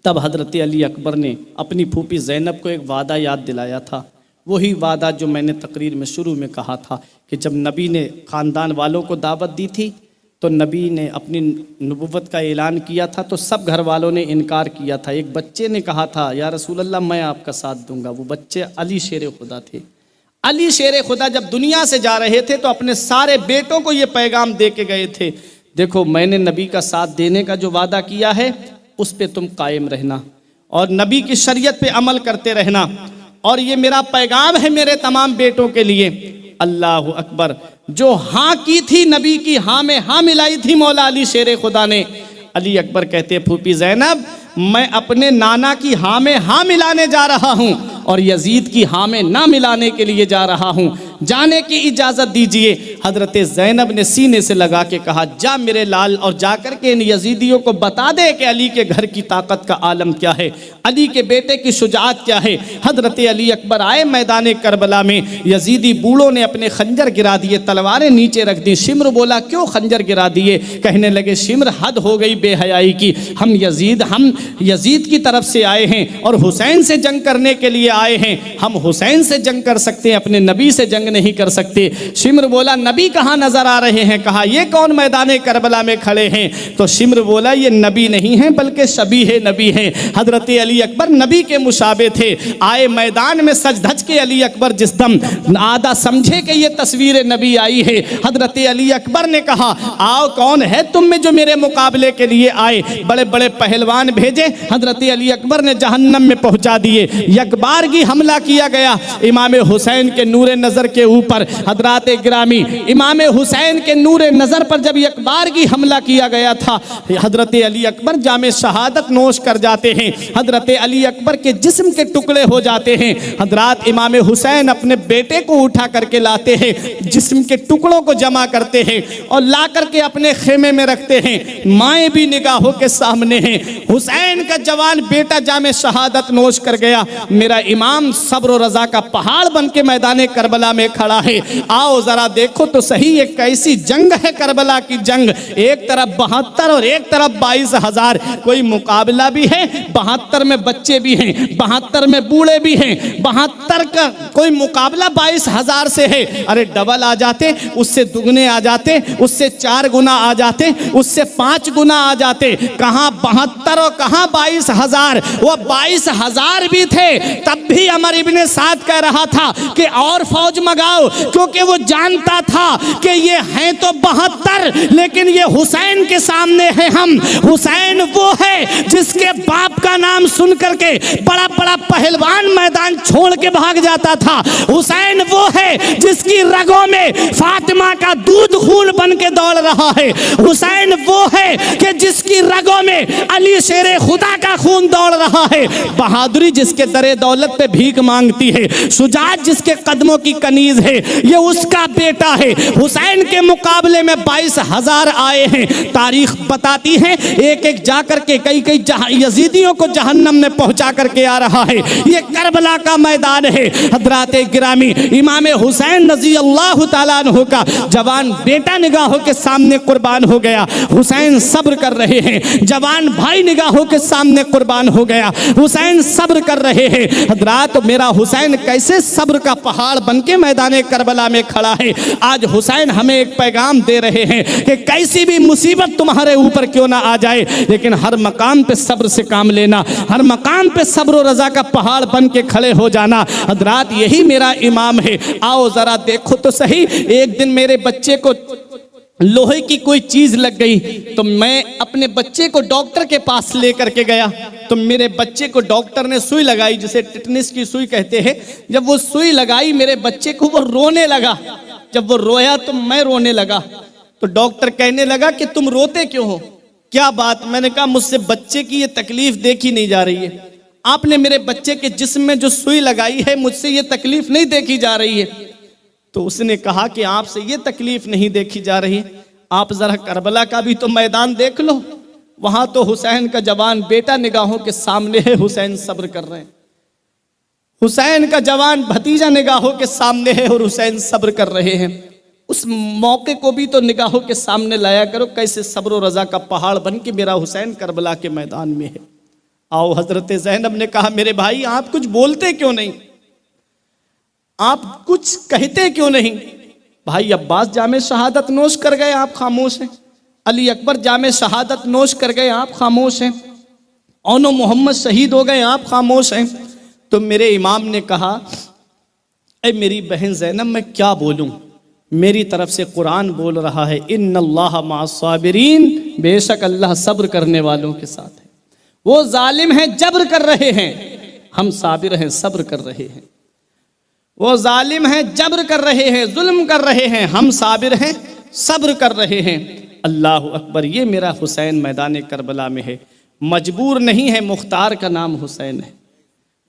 तब हज़रत अली अकबर ने अपनी फूफी ज़ैनब को एक वादा याद दिलाया था, वही वादा जो मैंने तकरीर में शुरू में कहा था कि जब नबी ने ख़ानदान वालों को दावत दी थी तो नबी ने अपनी नबुव्वत का ऐलान किया था तो सब घर वालों ने इनकार किया था। एक बच्चे ने कहा था, या रसूल अल्लाह मैं आपका साथ दूंगा। वो बच्चे अली शेर खुदा थे। अली शेर खुदा जब दुनिया से जा रहे थे तो अपने सारे बेटों को ये पैगाम दे के गए थे, देखो मैंने नबी का साथ देने का जो वादा किया है उस पे तुम कायम रहना और नबी की शरीयत पे अमल करते रहना, और ये मेरा पैगाम है मेरे तमाम बेटों के लिए। अल्लाह अकबर। जो हाँ की थी नबी की हाँ में हाँ मिलाई थी मौला अली शेर खुदा ने। अली अकबर कहते, फूफी ज़ैनब मैं अपने नाना की हाँ में हाँ मिलाने जा रहा हूँ और यजीद की हाँ में ना मिलाने के लिए जा रहा हूँ, जाने की इजाज़त दीजिए। हज़रत ज़ैनब ने सीने से लगा के कहा, जा मेरे लाल और जाकर के इन यजीदियों को बता दे कि अली के घर की ताकत का आलम क्या है, अली के बेटे की शुजाअत क्या है। हज़रत अली अकबर आए मैदान करबला में, यजीदी बूढ़ों ने अपने खंजर गिरा दिए, तलवारें नीचे रख दी। शिम्र बोला, क्यों खंजर गिरा दिए? कहने लगे, शिम्र हद हो गई बेहयाई की, हम यजीद की तरफ से आए हैं और हुसैन से जंग करने के लिए आए हैं। हम हुसैन से जंग कर सकते हैं, अपने नबी से जंग नहीं कर सकते। शिम्र बोला, नबी कहाँ नजर आ रहे हैं? कहा, ये कौन मैदान करबला में खड़े हैं? तो शिम्र बोला, ये नबी नहीं है बल्कि शबीह नबी हैं। हजरत अली अकबर नबी के मुशाबे थे। आए मैदान में सज धज के अली अकबर जिस दम आधा समझे कि ये तस्वीर नबी आई है, हजरत अली अकबर ने कहा, आओ कौन है तुम में जो मेरे मुकाबले के लिए आए? बड़े बड़े पहलवान भेजे, हजरत अली अकबर ने जहन्नम में पहुंचा दिए। यकबारगी हमला किया गया इमाम हुसैन के नूरे नजर के ऊपर। हजरात गिरामी, इमाम हुसैन के नूरे नजर पर जब यकबारगी हमला किया गया था, हजरत अली अकबर जामे शहादत नोश कर जाते हैं। हजरत अली अकबर के जिस्म के टुकड़े हो जाते हैं। हजरात इमाम हुसैन अपने बेटे को उठा करके लाते हैं, जिस्म के टुकड़ों को जमा करते हैं और ला करके अपने खेमे में रखते हैं। माएँ भी निगाहों के सामने हैं। हुसैन का जवान बेटा जामे शहादत नोश कर गया। मेरा इमाम सब्र और रजा का पहाड़ बन के मैदान करबला में खड़ा है। आओ जरा देखो तो सही ये कैसी जंग है करबला की जंग। एक तरफ 72 और एक तरफ 22,000। कोई मुकाबला भी है, 72 में बच्चे भी हैं, 72 में बूढ़े भी हैं। 72 का कोई मुकाबला 22,000 से है। अरे डबल आ जाते, उससे दुगने आ जाते, उससे 4 गुना आ जाते, उससे 5 गुना आ जाते। कहाँ 72 और कहाँ 22,000। वो 22,000 भी थे तब भी अमर इब्ने साद कह रहा था कि और फौज मंगाओ, क्योंकि वो जानता था कि ये हैं तो 72 लेकिन ये हुसैन के सामने है हम। हुसैन वो है जिसके बाप का नाम सुन करके बड़ा बड़ा पहलवान मैदान छोड़ के भाग जाता था। हुसैन वो है जिसकी रगों में फातिमा का दूध खून बन के दौड़ रहा है। हुसैन वो है कि जिसकी रगों में अली शेर खुदा का खून दौड़ रहा है। बहादुरी जिसके दरे दौलत पे भीख मांगती है, शुजाअत जिसके कदमों की कनी अजीज है, ये उसका बेटा है। हुसैन के मुकाबले में 22,000 आए हैं। तारीख बताती है एक एक जाकर के कई कई यजीदियों को जहन्नम में पहुंचा करके आ रहा है। ये करबला का मैदान है। हजरात गिरामी, इमाम हुसैन रजी अल्लाह तआला अन्हु का जवान बेटा निगाहों के सामने कुर्बान हो गया। हुसैन सब्र कर रहे हैं। जवान भाई निगाहों के सामने कुर्बान हो गया। हुसैन सब्र कर रहे हैं। हजरात, मेरा हुसैन कैसे सब्र का पहाड़ बनके मैदान करबला में खड़ा है। आज हुसैन हमें एक पैगाम दे रहे हैं कि कैसी भी मुसीबत तुम्हारे ऊपर क्यों ना आ जाए, लेकिन हर मकाम पे सब्र से काम लेना, हर मकाम पे सब्र और रजा का पहाड़ बन के खड़े हो जाना। हजरात, यही मेरा इमाम है। आओ जरा देखो तो सही। एक दिन मेरे बच्चे को लोहे की कोई चीज लग गई तो मैं अपने बच्चे को डॉक्टर के पास लेकर के गया। तो मेरे बच्चे को डॉक्टर ने सुई लगाई, जिसे टिटनिस की सुई कहते हैं। जब वो सुई लगाई मेरे बच्चे को, वो रोने लगा। जब वो रोया तो मैं रोने लगा। तो डॉक्टर कहने लगा कि तुम रोते क्यों हो, क्या बात? मैंने कहा मुझसे बच्चे की ये तकलीफ देखी नहीं जा रही है। आपने मेरे बच्चे के जिस्म में जो सुई लगाई है, मुझसे ये तकलीफ नहीं देखी जा रही है। तो उसने कहा कि आपसे ये तकलीफ नहीं देखी जा रही, आप जरा करबला का भी तो मैदान देख लो। वहां तो हुसैन का जवान बेटा निगाहों के सामने है, हुसैन सब्र कर रहे हैं। हुसैन का जवान भतीजा निगाहों के सामने है और हुसैन सब्र कर रहे हैं। उस मौके को भी तो निगाहों के सामने लाया करो, कैसे सब्र और रजा का पहाड़ बन के मेरा हुसैन करबला के मैदान में है। आओ, हजरत ज़ैनब ने कहा, मेरे भाई आप कुछ बोलते क्यों नहीं, आप कुछ कहते क्यों नहीं? भाई अब्बास जामे शहादत नोश कर गए, आप खामोश हैं। अली अकबर जामे शहादत नोश कर गए, आप खामोश हैं। औनो मोहम्मद शहीद हो गए, आप खामोश हैं। तो मेरे इमाम ने कहा, ऐ मेरी बहन ज़ैनब, मैं क्या बोलूं? मेरी तरफ से कुरान बोल रहा है, इन्नल्लाह मास्साबिरीन, बेशक अल्लाह सब्र करने वालों के साथ है। वो जालिम हैं, जब्र कर रहे हैं, हम साबिर हैं, सब्र कर रहे हैं। वो जालिम हैं, जब्र कर रहे हैं, जुल्म कर रहे हैं, हम साबिर हैं, सब्र कर रहे हैं। अल्लाह अकबर। ये मेरा हुसैन मैदान करबला में है। मजबूर नहीं है, मुख्तार का नाम हुसैन है।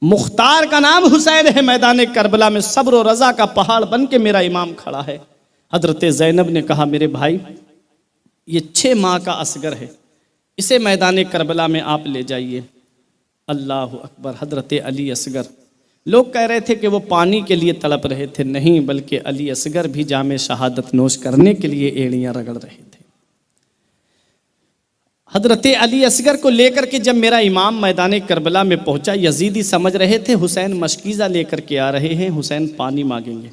मुख्तार का नाम हुसैन है। मैदान करबला में सब्र और रजा का पहाड़ बन के मेरा इमाम खड़ा है। हजरत ज़ैनब ने कहा, मेरे भाई ये 6 माह का असगर है, इसे मैदान करबला में आप ले जाइए। अल्लाह अकबर। हजरत अली असगर, लोग कह रहे थे कि वो पानी के लिए तड़प रहे थे, नहीं, बल्कि अली असगर भी जामे शहादत नोश करने के लिए एड़ियाँ रगड़ रहे थे। हजरत अली असगर को लेकर के जब मेरा इमाम मैदान करबला में पहुंचा, यजीदी समझ रहे थे हुसैन मशकीज़ा लेकर के आ रहे हैं, हुसैन पानी मांगेंगे।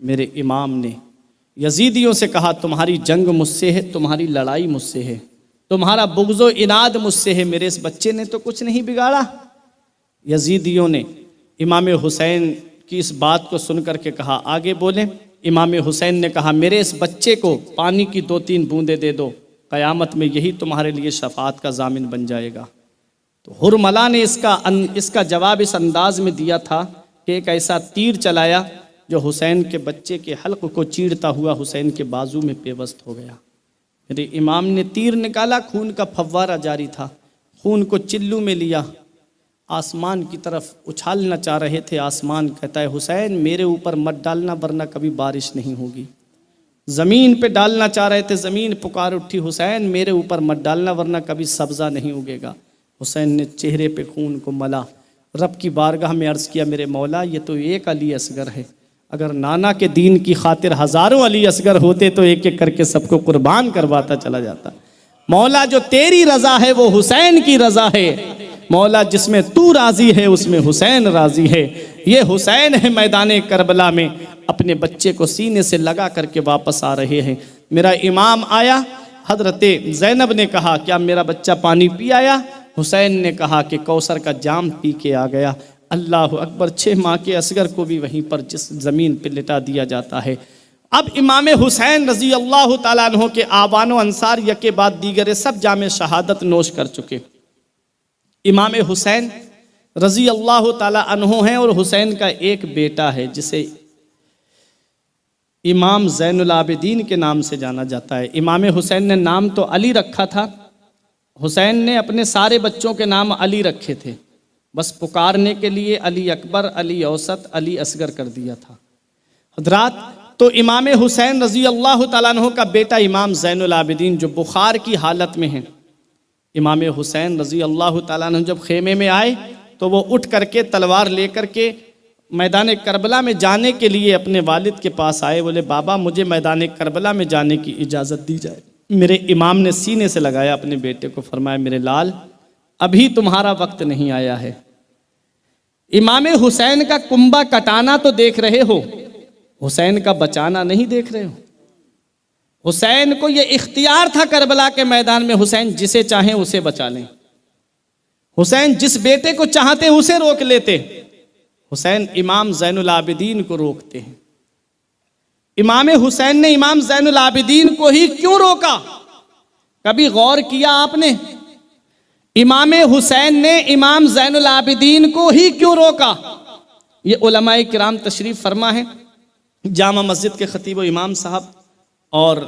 मेरे इमाम ने यजीदियों से कहा, तुम्हारी जंग मुझसे है, तुम्हारी लड़ाई मुझसे है, तुम्हारा बुग़्ज़ो इनाद मुझसे है, मेरे इस बच्चे ने तो कुछ नहीं बिगाड़ा। यजीदियों ने इमाम हुसैन की इस बात को सुन कर के कहा, आगे बोले। इमाम हुसैन ने कहा, मेरे इस बच्चे को पानी की 2-3 बूंदें दे दो, क़यामत में यही तुम्हारे लिए शफ़ाअत का ज़ामिन बन जाएगा। तो हुरमला ने इसका जवाब इस अंदाज में दिया था कि एक ऐसा तीर चलाया जो हुसैन के बच्चे के हल्क को चीरता हुआ हुसैन के बाजू में पेवस्त हो गया। मेरे इमाम ने तीर निकाला, खून का फव्वारा जारी था, खून को चिल्लू में लिया, आसमान की तरफ उछालना चाह रहे थे। आसमान कहता है, हुसैन मेरे ऊपर मत डालना वरना कभी बारिश नहीं होगी। ज़मीन पे डालना चाह रहे थे, ज़मीन पुकार उठी, हुसैन मेरे ऊपर मत डालना वरना कभी सब्ज़ा नहीं उगेगा। हुसैन ने चेहरे पे खून को मला, रब की बारगाह में अर्ज़ किया, मेरे मौला ये तो एक अली असगर है, अगर नाना के दीन की खातिर हज़ारों अली असगर होते तो एक एक करके सबको कुर्बान करवाता चला जाता। मौला जो तेरी रज़ा है वो हुसैन की रज़ा है, मौला जिसमें तू राज़ी है उसमें हुसैन राज़ी है। ये हुसैन है मैदान करबला में अपने बच्चे को सीने से लगा करके वापस आ रहे हैं। मेरा इमाम आया, हजरत ज़ैनब ने कहा, क्या मेरा बच्चा पानी पी आया? हुसैन ने कहा कि कौसर का जाम पी के आ गया। अल्लाह अकबर। 6 माह के असगर को भी वहीं पर जिस ज़मीन पर लिटा दिया जाता है। अब इमाम हुसैन रज़ी अल्लाह ताला अन्हो के आबानो अंसार यके बाद दीगरे सब जामे शहादत नोश कर चुके। इमाम हुसैन रज़ी अल्लाह ताला अन्हो हैं और हुसैन का एक बेटा है जिसे इमाम ज़ैनुल आबिदीन के नाम से जाना जाता है। इमाम हुसैन ने नाम तो अली रखा था, हुसैन ने अपने सारे बच्चों के नाम अली रखे थे, बस पुकारने के लिए अली अकबर, अली औसत, अली असगर कर दिया था। हजरात, तो इमाम हुसैन रज़ी अल्लाह ताला अन्हु का बेटा इमाम ज़ैनुल आबिदीन जो बुखार की हालत में हैं, इमाम हुसैन रज़ी अल्लाह ताला अन्हु जब खेमे में आए तो वो उठ करके तलवार लेकर के मैदान करबला में जाने के लिए अपने वालिद के पास आए। बोले बाबा मुझे मैदान करबला में जाने की इजाज़त दी जाए। मेरे इमाम ने सीने से लगाया अपने बेटे को, फरमाया मेरे लाल अभी तुम्हारा वक्त नहीं आया है। इमाम हुसैन का कुंबा कटाना तो देख रहे हो, हुसैन का बचाना नहीं देख रहे हो। हुसैन को ये इख्तियार था करबला के मैदान में, हुसैन जिसे चाहें उसे बचा लें, हुसैन जिस बेटे को चाहते उसे रोक लेते। हुसैन इमाम ज़ैनुल आबिदीन को रोकते हैं। इमाम हुसैन ने इमाम ज़ैनुल आबिदीन को ही क्यों रोका? कभी गौर किया आपने? इमाम हुसैन ने इमाम ज़ैनुल आबिदीन को ही क्यों रोका? ये उलमाए किराम तशरीफ़ फरमा है, जामा मस्जिद के खतीब व इमाम साहब और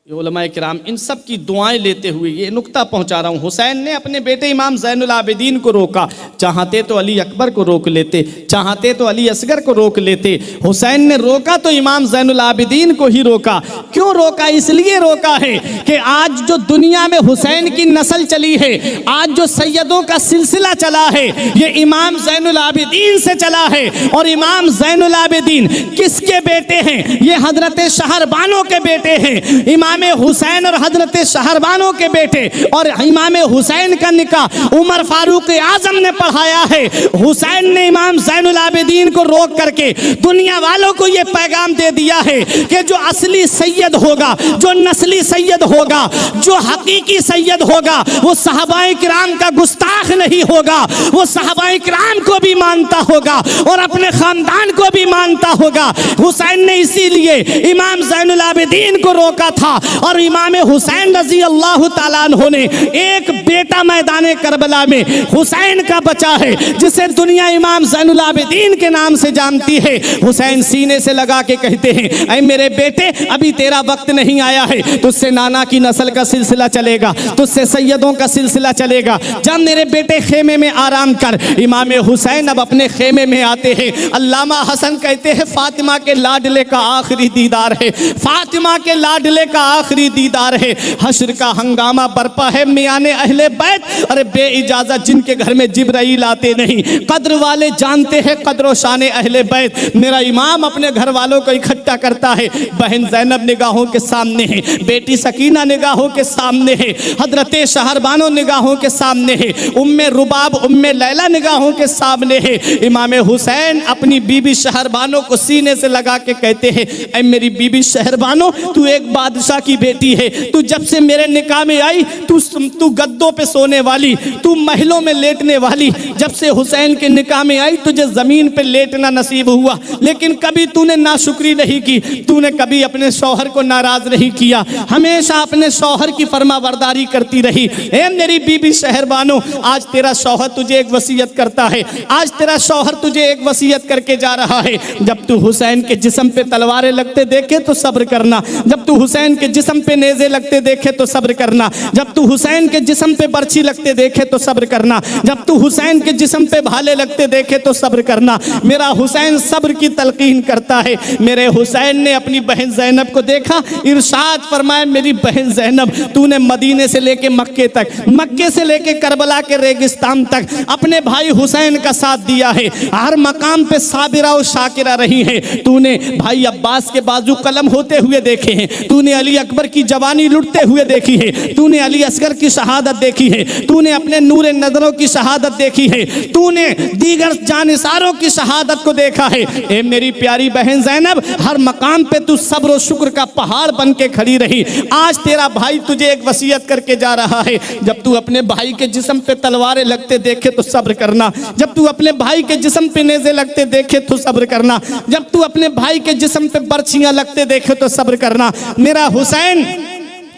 ये उलमाए किराम इन सब की दुआएं लेते हुए ये नुक्ता पहुंचा रहा हूँ। हुसैन ने अपने बेटे इमाम ज़ैनुल आबिदीन को रोका। चाहते तो अली अकबर को रोक लेते, चाहते तो अली असगर को रोक लेते। हुसैन ने रोका तो इमाम ज़ैनुल आबिदीन को ही रोका। क्यों रोका? इसलिए रोका है कि आज जो दुनिया में हुसैन की नस्ल चली है, आज जो सैयदों का सिलसिला चला है, ये इमाम ज़ैनुल आबिदीन से चला है। और इमाम ज़ैनुल आबिदीन किसके बेटे हैं? ये हजरत शहरबानों के बेटे हैं। इमाम हुसैन और हजरत शहरबानों के बेटे, और इमाम हुसैन का निकाह उमर फारूक आजम ने पढ़ाया है। हुसैन ने इमाम ज़ैनुल आबिदीन को रोक करके दुनिया वालों को यह पैगाम दे दिया है कि जो असली सैयद होगा, जो नस्ली सैयद होगा, जो हकीकी सैयद होगा, वो सहाबाए किराम का गुस्ताख नहीं होगा, वो सहाबाए किराम को भी मानता होगा और अपने खानदान को भी मानता होगा। हुसैन ने इसीलिए इमाम ज़ैनुल आबिदीन को रोका था। और इमाम हुसैन रज़ी अल्लाह ताला अन्हु ने एक बेटा मैदान करबला में हुसैन का बचा है, जिसे दुनिया इमाम ज़ैनुल आबिदीन के नाम से जानती है। हुसैन सीने से लगा के कहते हैं, ऐ मेरे बेटे अभी तेरा वक्त नहीं आया है, तुझसे नाना की नस्ल का सिलसिला चलेगा, तुझसे सैयदों का सिलसिला चलेगा। जब मेरे बेटे खेमे में आराम कर। इमाम हुसैन अब अपने खेमे में आते हैं। अल्लामा हसन कहते हैं फातिमा के लाडले का आखिरी दीदार है, फातिमा के लाडले का आखिरी दीदार है। हश्र का हंगामा बरपा है, मियाने अहले बैत, अरे बे इजाजत जिनके घर में जिब्राइल आते नहीं। कद्र वाले जानते हैं कद्र शाने अहले बैत। मेरा इमाम अपने घर वालों को इकट्ठा करता है। बहन ज़ैनब निगाहों के सामने है, बेटी सकीना निगाहों के सामने है, हजरत शहरबानो निगाहों के सामने है, उम्मे रुबाब उम्मे लैला निगाहों के सामने है। इमाम हुसैन अपनी बीबी शहरबानो को सीने से लगा के कहते हैं, ऐ मेरी बीबी शहरबानो, तू एक बादशाह की बेटी है, तू जब से मेरे निकाह में आई तू गद्दों पे सोने वाली, तू महलों में लेटने वाली। जब से हुसैन के निकाह में आई तुझे जमीन पे लेटना नसीब हुआ, लेकिन कभी तूने नाशुक्री नहीं की, तूने कभी अपने शौहर को नाराज नहीं किया, हमेशा अपने शौहर की फरमाबरदारी करती रही। ए मेरी बीबी शहरबानो, आज तेरा शौहर तुझे एक वसीयत करता है, आज तेरा शौहर तुझे एक वसीयत करके जा रहा है। जब तू हुसैन के जिस्म पे तलवारें लगते देखे तो सब्र करना, जब तू हुसैन के जिस्म पे नेज़े लगते देखे तो सब्र करना, जब तू हुसैन के जिस्म पे बर्छी लगते देखे तो सब्र करना, जब तू हुसैन के जिस्म पे भाले लगते देखे तो सब्र करना। मेरा हुसैन सब्र की तलकीन करता है। मेरे हुसैन ने अपनी बहन ज़ैनब को देखा, इरशाद फरमाया, मेरी बहन ज़ैनब, तूने मदीने से लेके मक्के तक, मक्के से लेके करबला के रेगिस्तान तक अपने भाई हुसैन का साथ दिया है। हर मकाम पे साबिरा और शाकिरा रही है। तूने भाई अब्बास के बाजू कलम होते हुए देखे हैं, तूने अली अकबर की जवानी लुटते हुए देखी है, तूने अली असगर की शहादत देखी है, तूने अपने नूरे नजरों की शहादत देखी है, तूने दीगर जानिसारों की शहादत को देखा है। ए मेरी प्यारी बहन ज़ैनब, हर मकाम पे तू सब्र और शुक्र का पहाड़ बन के खड़ी रही। आज तेरा भाई तुझे एक वसीयत करके जा रहा है, जब तू अपने भाई के जिस्म पे तलवारें लगते देखे तो सब्र करना, जब तू अपने भाई के जिस्म पे नेज़े लगते देखे तो सब्र करना, जब तू अपने भाई के जिस्म पे बर्छियां लगते देखे तो सब्र करना। मेरा हुसैन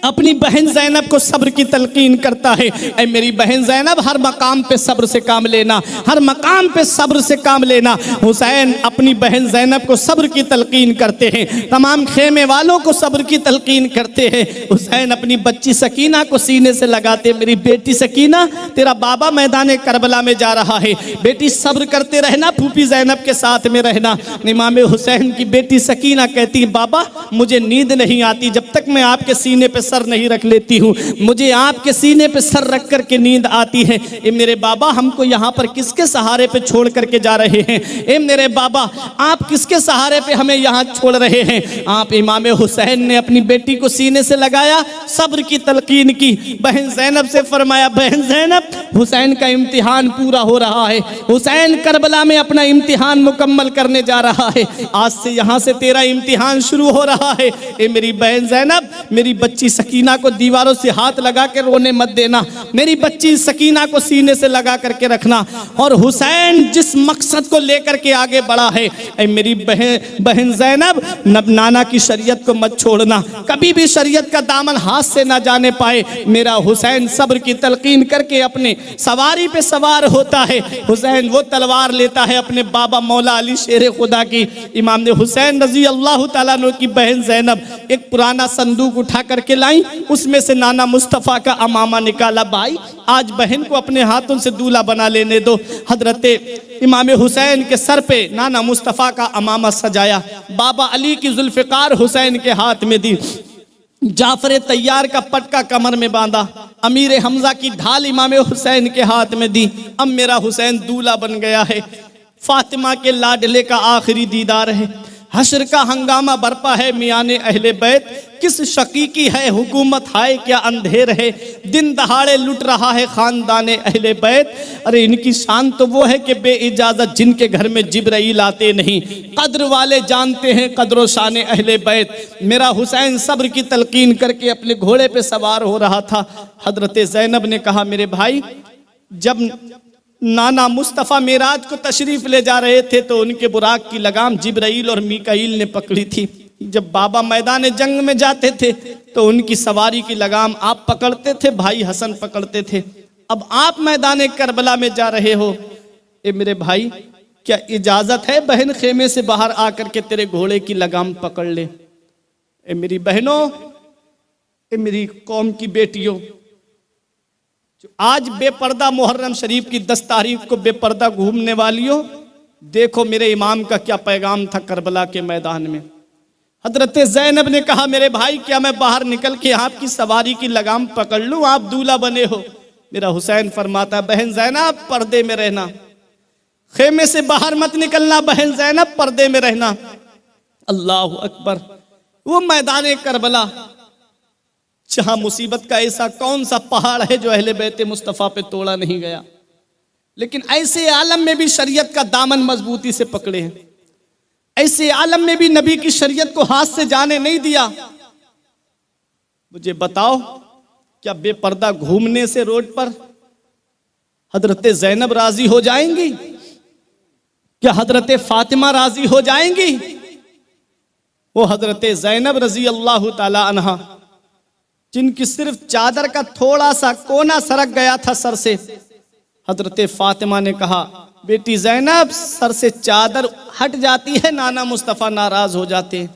अपनी बहन ज़ैनब को सब्र की तलकीन करता है, ऐ मेरी बहन ज़ैनब हर मकाम पे सब्र से काम लेना, हर मकाम पे सब्र से काम लेना। हुसैन अपनी बहन ज़ैनब को सब्र की तलकीन करते हैं, तमाम खेमे वालों को सब्र की तलकीन करते हैं। हुसैन अपनी बच्ची सकीना को सीने से लगाते, मेरी बेटी सकीना तेरा बाबा मैदान करबला में जा रहा है, बेटी सब्र करते रहना, फूफी ज़ैनब के साथ में रहना। इमाम हुसैन की बेटी सकीना कहती है बाबा मुझे नींद नहीं आती जब तक मैं आपके सीने पे सर नहीं रख लेती हूँ, मुझे आपके सीने पे सर रख करके नींद आती है। ए मेरे बाबा हमको यहाँ पर किसके सहारे पे छोड़ करके जा रहे हैं? ए मेरे बाबा आप किसके सहारे पे हमें यहाँ छोड़ रहे हैं? आप इमाम हुसैन ने अपनी बेटी को सीने से लगाया, सब्र की तलकीन की, बहन ज़ैनब से फरमाया बहन ज़ैनब हुसैन का इम्तिहान पूरा हो रहा है, हुसैन करबला में अपना इम्तिहान मुकम्मल करने जा रहा है, आज से यहाँ से तेरा इम्तिहान शुरू हो रहा है। ए मेरी बहन ज़ैनब मेरी बच्ची सकीना को दीवारों से हाथ लगा के रोने मत देना, मेरी बच्ची सकीना को सीने से लगा करके रखना। और हुसैन जिस मकसद को लेकर के आगे बढ़ा है, ऐ मेरी बहन ज़ैनब नाना की शरीयत को मत छोड़ना, कभी भी शरीयत का दामन हाथ से ना जाने पाए। मेरा हुसैन सब्र की तलकीन करके अपने सवारी पे सवार होता है। हुसैन वो तलवार लेता है अपने बाबा मौला अली शेर खुदा की। इमाम ने हुसैन रजी अल्लाह तआला अन्हु की बहन ज़ैनब एक पुराना संदूक उठा करके लाई, उसमें से नाना मुस्तफ़ा का अमामा निकाला, भाई आज बहन को अपने हाथों से दूल्हा बना लेने दो। हजरत इमाम हुसैन के सर पे नाना मुस्तफ़ा का अमामा सजाया, बाबा अली की जुल्फ़िकार हुसैन के हाथ में दी, जाफर तैयार का पटका कमर में बांधा, अमीर हमजा की ढाल इमाम हुसैन के हाथ में दी। अब मेरा हुसैन दूल्हा बन गया है, फातिमा के लाडले का आखिरी दीदार है। हश्र का हंगामा बरपा है मियाने अहले बैत, किस शकी की है हुकूमत हाय क्या अंधेर है, दिन दहाड़े लुट रहा है खानदाने अहले बैत। अरे इनकी शान तो वो है कि बे इजाज़त जिनके घर में जिब्राइल आते नहीं, कद्र वाले जानते हैं कद्र शान अहले बैत। मेरा हुसैन सब्र की तलकीन करके अपने घोड़े पे सवार हो रहा था। हजरत ज़ैनब ने कहा मेरे भाई जब नाना मुस्तफ़ा मेराज को तशरीफ ले जा रहे थे तो उनके बुराक की लगाम जिब्राइल और मीकाईल ने पकड़ी थी, जब बाबा मैदान जंग में जाते थे तो उनकी सवारी की लगाम आप पकड़ते थे, भाई हसन पकड़ते थे। अब आप मैदान करबला में जा रहे हो, ए मेरे भाई क्या इजाजत है बहन खेमे से बाहर आकर के तेरे घोड़े की लगाम पकड़ ले? ए मेरी बहनों, ए मेरी कौम की बेटियों, आज बेपर्दा मुहर्रम शरीफ की 10 तारीख को बेपर्दा घूमने वालियों, देखो मेरे इमाम का क्या पैगाम था करबला के मैदान में। हजरत ज़ैनब ने कहा मेरे भाई क्या मैं बाहर निकल के आपकी सवारी की लगाम पकड़ लूं, आप दूल्हा बने हो? मेरा हुसैन फरमाता बहन ज़ैनब पर्दे में रहना, खेमे से बाहर मत निकलना, बहन ज़ैनब पर्दे में रहना। अल्लाह अकबर। वो मैदान करबला जहां मुसीबत का ऐसा कौन सा पहाड़ है जो अहले बैत मुस्तफ़ा पे तोड़ा नहीं गया, लेकिन ऐसे आलम में भी शरीयत का दामन मजबूती से पकड़े हैं, ऐसे आलम में भी नबी की शरीयत को हाथ से जाने नहीं दिया। मुझे बताओ क्या बेपर्दा घूमने से रोड पर हजरत ज़ैनब राजी हो जाएंगी? क्या हजरत फातिमा राजी हो जाएंगी? वो हजरत ज़ैनब रजी अल्लाह ताला अन्हा जिनकी सिर्फ चादर का थोड़ा सा कोना सरक गया था सर से, हजरत फातिमा ने कहा बेटी ज़ैनब सर से चादर हट जाती है, नाना मुस्तफ़ा नाराज हो जाते हैं।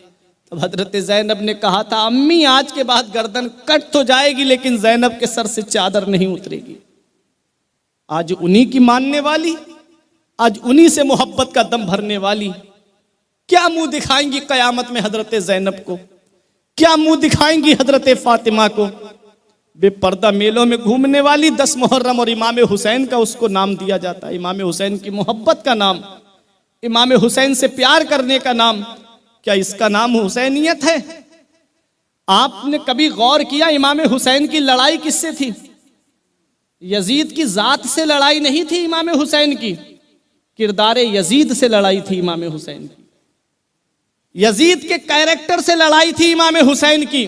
तब हजरत ज़ैनब ने कहा था अम्मी आज के बाद गर्दन कट तो जाएगी लेकिन ज़ैनब के सर से चादर नहीं उतरेगी। आज उन्हीं की मानने वाली, आज उन्हीं से मोहब्बत का दम भरने वाली क्या मुंह दिखाएंगी कयामत में हजरत ज़ैनब को? क्या मुंह दिखाएंगी हजरत फातिमा को? बेपर्दा मेलों में घूमने वाली 10 मुहर्रम और इमाम हुसैन का उसको नाम दिया जाता है, इमाम हुसैन की मोहब्बत का नाम, इमाम हुसैन से प्यार करने का नाम। क्या इसका नाम हुसैनियत है? आपने कभी गौर किया इमाम हुसैन की लड़ाई किससे थी? यजीद की जात से लड़ाई नहीं थी इमाम हुसैन की, किरदार यजीद से लड़ाई थी इमाम हुसैन की, यजीद के कैरेक्टर से लड़ाई थी इमाम हुसैन की,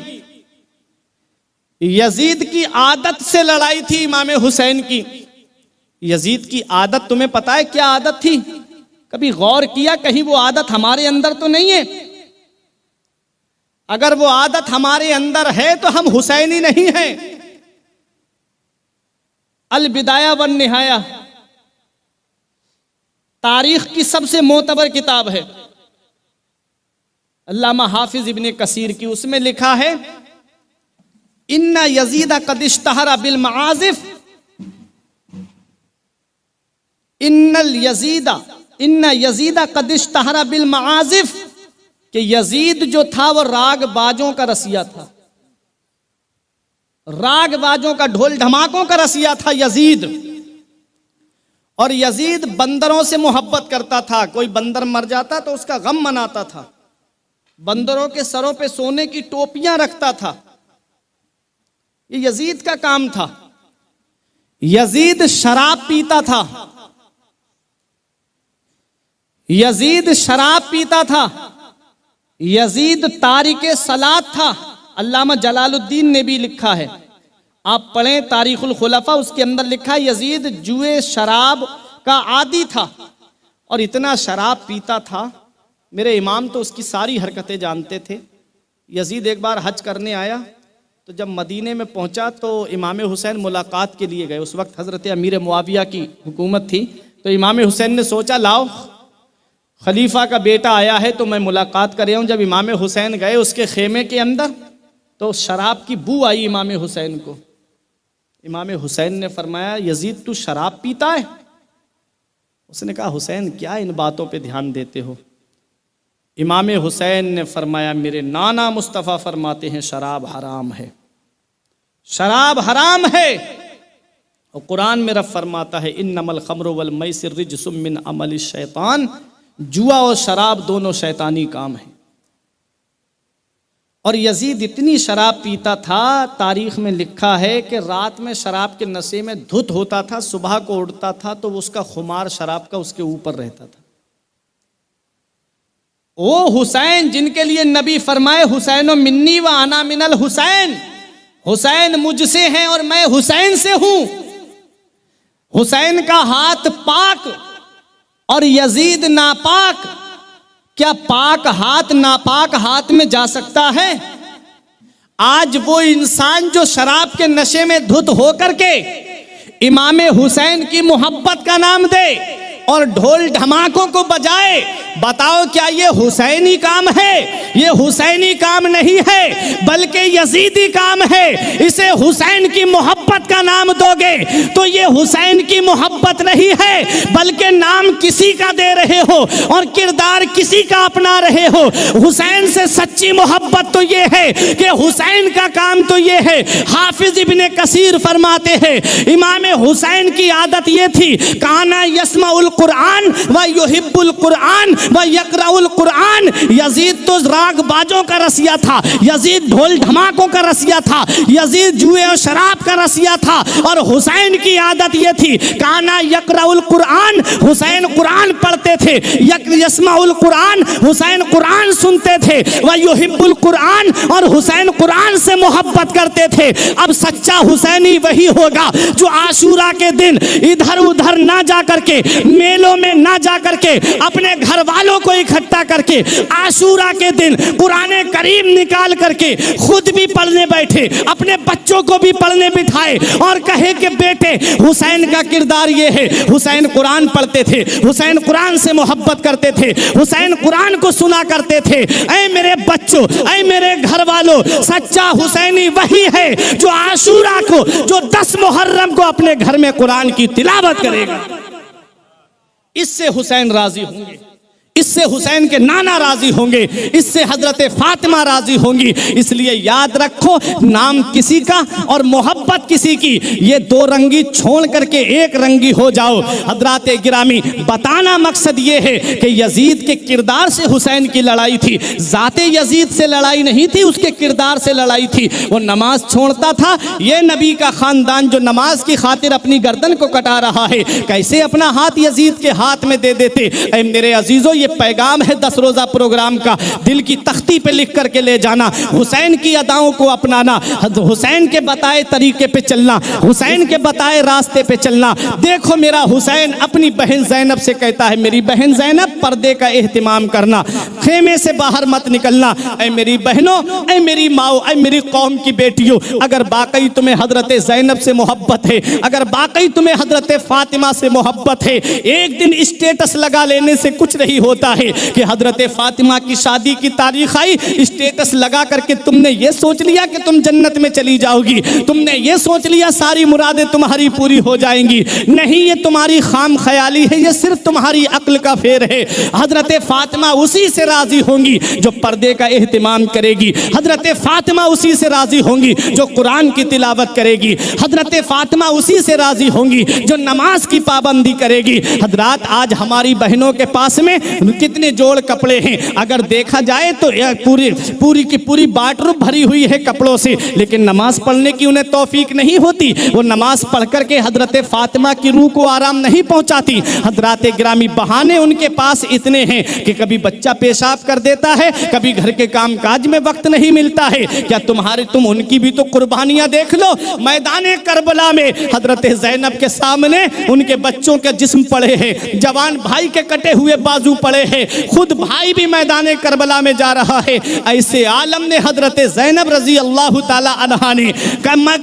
यजीद की आदत से लड़ाई थी इमाम हुसैन की। यजीद की आदत तुम्हें पता है क्या आदत थी? कभी गौर किया कहीं वो आदत हमारे अंदर तो नहीं है? अगर वो आदत हमारे अंदर है तो हम हुसैनी नहीं हैं। अल बिदाया वन निहाया तारीख की सबसे मोतबर किताब है अल्लामा हाफिज इब्ने कसीर की। उसमें लिखा है इन्ना यजीदा कद इश्तहरा बिल मआजिफ इन्ना यजीदा कद इश्तहरा बिल मआजिफ कि यजीद जो था वो राग बाजों का रसिया था, राग बाजों का, ढोल ढमाकों का रसिया था यजीद। और यजीद बंदरों से मोहब्बत करता था। कोई बंदर मर जाता तो उसका गम मनाता था, बंदरों के सरों पे सोने की टोपियां रखता था। ये यजीद का काम था। यजीद शराब पीता था, यजीद शराब पीता था, यजीद तारिके सलात था। अल्लामा जलालुद्दीन ने भी लिखा है, आप पढ़ें तारीखुल खुलफा, उसके अंदर लिखा है यजीद जुए शराब का आदी था और इतना शराब पीता था। मेरे इमाम तो उसकी सारी हरकतें जानते थे। यजीद एक बार हज करने आया तो जब मदीने में पहुंचा तो इमाम हुसैन मुलाकात के लिए गए। उस वक्त हज़रत अमीर मुआविया की हुकूमत थी। तो इमाम हुसैन ने सोचा लाओ खलीफा का बेटा आया है तो मैं मुलाकात कर रहा हूँ। जब इमाम हुसैन गए उसके खेमे के अंदर तो शराब की बू आई इमाम हुसैन को। इमाम हुसैन ने फरमाया यजीद तू शराब पीता है? उसने कहा हुसैन क्या इन बातों पे ध्यान देते हो? इमाम हुसैन ने फरमाया मेरे नाना मुस्तफ़ा फरमाते हैं शराब हराम है, शराब हराम है। और कुरान में रब फरमाता है इन्नमल खम्रु वल मैसिर रिज्सुम मिन अमलि शैतान, जुआ और शराब दोनों शैतानी काम है। और यजीद इतनी शराब पीता था, तारीख में लिखा है कि रात में शराब के नशे में धुत होता था, सुबह को उठता था तो उसका खुमार शराब का उसके ऊपर रहता था। वो हुसैन जिनके लिए नबी फरमाए हुसैनो मिन्नी व आना मिनल हुसैन, हुसैन मुझसे हैं और मैं हुसैन से हूं। हुसैन का हाथ पाक और यजीद नापाक। क्या पाक हाथ नापाक हाथ में जा सकता है? आज वो इंसान जो शराब के नशे में धुत होकर के इमाम हुसैन की मोहब्बत का नाम दे और ढोल धमाकों को बजाए, बताओ क्या ये हुसैनी काम है? ये हुसैनी काम नहीं है बल्कि यजीदी काम है। इसे हुसैन की मोहब्बत का नाम दोगे तो ये हुसैन की मोहब्बत नहीं है बल्कि नाम किसी का दे रहे हो और किरदार किसी का अपना रहे हो। हुसैन से सच्ची मोहब्बत तो ये है कि हुसैन का काम तो ये है। हाफिज इब्ने कसीर फरमाते हैं इमाम हुसैन की आदत ये थी काना यस्माउल कुरान व युहिब्बुल कुरान व यक़राउल कुरान। यजीद तो राग बाजों का रसिया था, यजीद ढोल धमाकों का रसिया था, यजीद जुए और शराब का रसिया था। और हुसैन की आदत ये थी काना यक़राउल कुरान, हुसैन कुरान पढ़ते थे, यस्माउल कुरान, हुसैन कुरान सुनते थे, व युहिब्बुल कुरान, और हुसैन कुरान से मोहब्बत करते थे। अब सच्चा हुसैनी वही होगा जो आशूरा के दिन इधर उधर ना जा करके, मेलों में ना जा करके, अपने घर वालों को इकट्ठा करके आशूरा के दिन कुरान करीम निकाल करके खुद भी पढ़ने बैठे, अपने बच्चों को भी पढ़ने बिठाए और कहे कि बेटे हुसैन का किरदार ये है। हुसैन कुरान पढ़ते थे, हुसैन कुरान से मोहब्बत करते थे, हुसैन कुरान को सुना करते थे। ऐ मेरे बच्चों, ऐ मेरे घर वालों, सच्चा हुसैनी वही है जो आशूरा को, जो 10 मुहर्रम को अपने घर में कुरान की तिलावत करेगा। इससे हुसैन राजी होंगे, इससे हुसैन के नाना राजी होंगे, इससे हजरत फातिमा राजी होंगी। इसलिए याद रखो नाम किसी का और मोहब्बत किसी की, ये दो रंगी छोड़ करके एक रंगी हो जाओ। हजरात गिरामी, बताना मकसद ये है कि यजीद के किरदार से हुसैन की लड़ाई थी, जाते यजीद से लड़ाई नहीं थी, उसके किरदार से लड़ाई थी। वो नमाज छोड़ता था, ये नबी का खानदान जो नमाज की खातिर अपनी गर्दन को कटा रहा है, कैसे अपना हाथ यजीद के हाथ में दे देते। ऐ मेरे अजीजों, ये पैगाम है 10 रोज़ा प्रोग्राम का, दिल की तख्ती पे लिख करके ले जाना, हुसैन की अदाओं को अपनाना, हुसैन के बताए तरीके पे चलना, हुसैन के बताए रास्ते पे चलना। देखो मेरा हुसैन अपनी बहन ज़ैनब से कहता है, मेरी बहन ज़ैनब पर्दे का एहतिमाम करना, खेमे से बाहर मत निकलना। ऐ मेरी बहनों, ऐ मेरी माओ, ऐ मेरी कौम की बेटियों, अगर वाकई तुम्हें हजरत ज़ैनब से मोहब्बत है, अगर वाकई तुम्हें हजरत फातिमा से मोहब्बत है, एक दिन स्टेटस लगा लेने से कुछ नहीं होता है कि हजरत फातिमा की शादी की तारीख आई, स्टेटस लगा करके तुमने ये सोच लिया कि तुम जन्नत में चली जाओगी, तुमने ये सोच लिया सारी मुरादें तुम्हारी पूरी हो जाएंगी। नहीं, ये तुम्हारी खाम ख्याली है, ये सिर्फ तुम्हारी अक्ल का फेर है। हजरत फातिमा उसी से राजी होंगी जो पर्दे का एहतिमाम करेगी, हजरत फातिमा उसी से राजी होंगी जो कुरान की तिलावत करेगी, हजरत फातिमा उसी से राजी होंगी जो नमाज की पाबंदी करेगी। हजरात, आज हमारी बहनों के पास में कितने जोड़ कपड़े हैं, अगर देखा जाए तो पूरी की पूरी बाटरूम भरी हुई है कपड़ों से, लेकिन नमाज पढ़ने की उन्हें तौफीक नहीं होती। वो नमाज पढ़ करके हजरत फातिमा की रूह को आराम नहीं पहुंचाती। हजरात गिरामी, बहाने उनके पास इतने हैं कि कभी बच्चा पेशाब कर देता है, कभी घर के काम काज में वक्त नहीं मिलता है। क्या तुम उनकी भी तो कुर्बानियां देख लो। मैदान करबला में हजरत ज़ैनब के सामने उनके बच्चों के जिस्म पड़े हैं, जवान भाई के कटे हुए बाजू पड़े हैं, खुद भाई भी मैदान करबला में जा रहा है। ऐसे आलम ने हजरत ज़ैनब रजी अल्लाह ताला अन्हा ने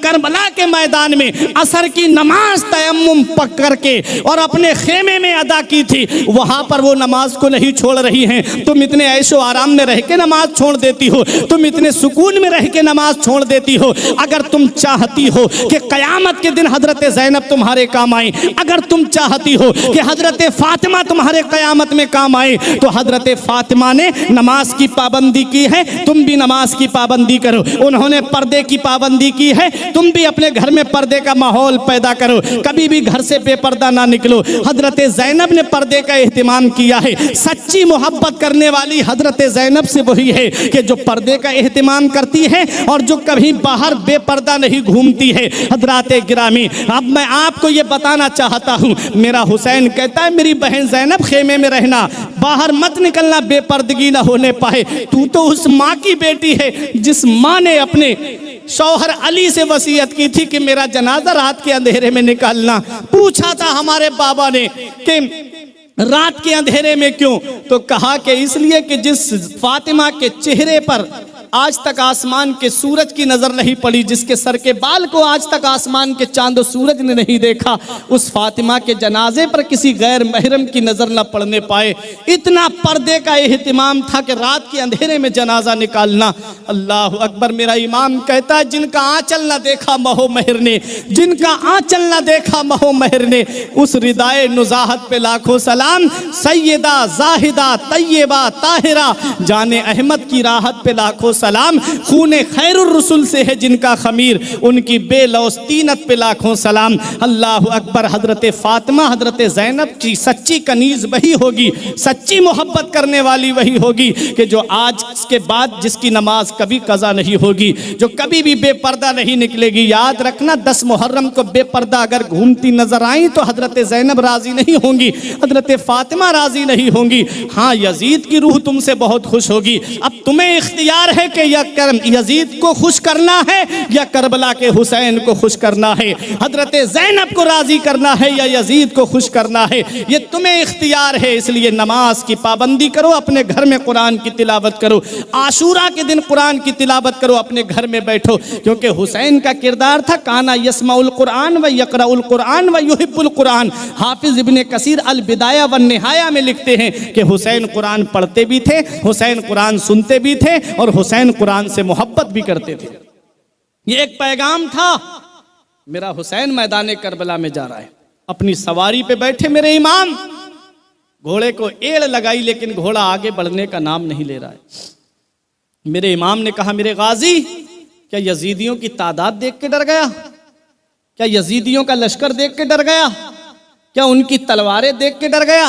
करबला के मैदान में असर की नमाज तयम्मुम पकड़ के और अपने खेमे में अदा की थी। वहां पर वो नमाज को नहीं छोड़ रही हैं। तुम इतने ऐशो आराम में रह के नमाज छोड़ देती हो, तुम इतने सुकून में रह के नमाज छोड़ देती हो। अगर तुम चाहती हो कि कयामत के दिन हजरत ज़ैनब तुम्हारे काम आए, अगर तुम चाहती हो कि हजरत फातिमा तुम्हारे कयामत में काम आए, तो हजरत फातिमा ने नमाज की पाबंदी की है, तुम भी नमाज की पाबंदी करो। उन्होंने पर्दे की पाबंदी की है, तुम भी अपने घर में पर्दे का माहौल पैदा करो, कभी भी घर से बेपर्दा ना निकलो। हजरत ज़ैनब ने पर्दे का एहतिमाम किया है। सच्ची मोहब्बत करने वाली हजरत ज़ैनब से वही है कि जो पर्दे का एहतिमाम करती है और जो कभी बाहर बेपर्दा नहीं घूमती है। हजरात गिरामी, अब मैं आपको ये बताना चाहता हूँ, मेरा हुसैन कहता है मेरी बहन ज़ैनब खेमे में रहना, बाहर मत निकलना, बेपर्दगी ना होने पाए। तू तो उस माँ की बेटी है जिस माँ ने अपने शौहर अली से वसीयत की थी कि मेरा जनाजा रात के अंधेरे में निकालना। पूछा था हमारे बाबा ने कि रात के अंधेरे में क्यों, तो कहा कि इसलिए कि जिस फातिमा के चेहरे पर आज तक आसमान के सूरज की नजर नहीं पड़ी, जिसके सर के बाल को आज तक आसमान के चांद और सूरज ने नहीं देखा, उस फातिमा के जनाजे पर किसी गैर महरम की नजर न पड़ने पाए। इतना पर्दे का एहतिमाम था कि रात के अंधेरे में जनाजा निकालना। अल्लाह अकबर। मेरा इमाम कहता है जिनका आंचल न देखा महो महर ने, जिनका आंचल न देखा महो महर ने, उस रिदाए नुजाहत पे लाखों सलाम। सैयदा जाहिदा तैयबा ताहिरा जाने अहमद की राहत पे लाखों सलाम। खूने खैरुर रसूल से है जिनका खमीर, उनकी बेलौस तीनत पे लाखों सलाम। अल्लाह अकबर। हजरत फातिमा, हजरत ज़ैनब की सच्ची कनीज वही होगी, सच्ची मोहब्बत करने वाली वही होगी कि जो आज के बाद जिसकी नमाज कभी कज़ा नहीं होगी, जो कभी भी बेपर्दा नहीं निकलेगी। याद रखना, 10 मुहर्रम को बेपर्दा अगर घूमती नजर आई तो हजरत ज़ैनब राजी नहीं होंगी, हजरत फातिमा राजी नहीं होंगी। हाँ, यजीद की रूह तुमसे बहुत खुश होगी। अब तुम्हें इख्तियार है कि या यजीद को खुश करना है या करबला के हुसैन को खुश करना है, हजरत ज़ैनब को राजी करना है या यजीद को खुश करना है, ये तुम्हें इख्तियार है। इसलिए नमाज की पाबंदी करो, अपने घर में कुरान की तिलावत करो, आशूरा के दिन कुरान की तिलावत करो, अपने घर में बैठो। क्योंकि हुसैन का किरदार था काना यस्माउल कुरान व यक़राउल कुरान व युहिब्बुल कुरान। हाफिज इब्ने कसीर अल बिदाया व निहाया में लिखते हैं कि हुसैन कुरान पढ़ते भी थे, हुसैन कुरान सुनते भी थे और हुसैन कुरान से मोहब्बत भी करते थे। ये एक पैगाम था, मेरा हुसैन मैदान करबला में जा रहा है, अपनी सवारी पे बैठे मेरे इमाम, घोड़े को एड़ लगाई लेकिन घोड़ा आगे बढ़ने का नाम नहीं ले रहा है। मेरे इमाम ने कहा, मेरे गाजी, क्या यजीदियों की तादाद देख के डर गया? क्या यजीदियों का लश्कर देख के डर गया? क्या उनकी तलवारें देख के डर गया?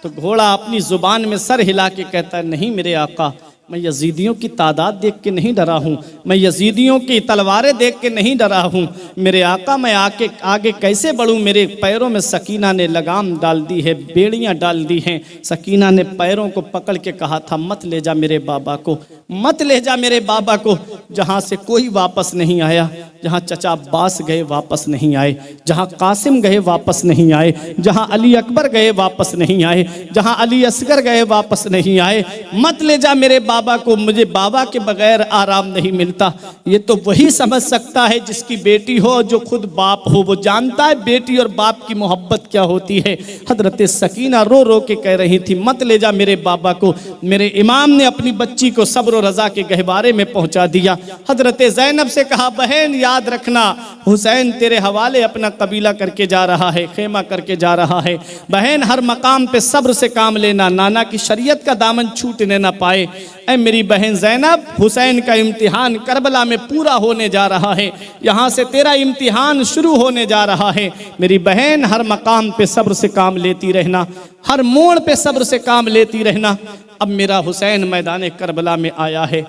तो घोड़ा अपनी जुबान में सर हिला के कहता है, नहीं मेरे आका, मैं यजीदियों की तादाद देख के नहीं डरा हूँ, मैं यजीदियों की तलवारें देख के नहीं डरा हूँ। मेरे आका मैं आगे कैसे बढ़ूँ? मेरे पैरों में सकीना ने लगाम डाल दी है, बेड़ियाँ डाल दी हैं। सकीना ने पैरों को पकड़ के कहा था मत ले जा मेरे बाबा को, मत ले जा मेरे बाबा को। जहाँ से कोई वापस नहीं आया, जहाँ चचा अब्बास गए वापस नहीं आए, जहाँ कासिम गए वापस नहीं आए, जहाँ अली अकबर गए वापस नहीं आए, जहाँ अली असगर गए वापस नहीं आए। मत ले जा मेरे बाबा को, मुझे बाबा के बगैर आराम नहीं मिलता। ये तो वही समझ सकता है जिसकी बेटी हो, जो खुद बाप हो। वो जानता है बेटी और बाप की मोहब्बत क्या होती है। हजरत सकीना रो रो के कह रही थी मत ले जा मेरे बाबा को। मेरे इमाम ने अपनी बच्ची को सब्र और रजा के गहवारे में पहुंचा दिया। हजरत ज़ैनब से कहा बहन याद रखना, हुसैन तेरे हवाले अपना कबीला करके जा रहा है, खेमा करके जा रहा है। बहन हर मकाम पे सब्र से काम लेना, नाना की शरीयत का दामन छूटने ना पाए। ऐ मेरी बहन ज़ैनब, हुसैन का इम्तिहान करबला में पूरा होने जा रहा है, यहाँ से तेरा इम्तिहान शुरू होने जा रहा है। मेरी बहन हर मकाम पे सब्र से काम लेती रहना, हर मोड़ पे सब्र से काम लेती रहना। अब मेरा हुसैन मैदान करबला में आया है।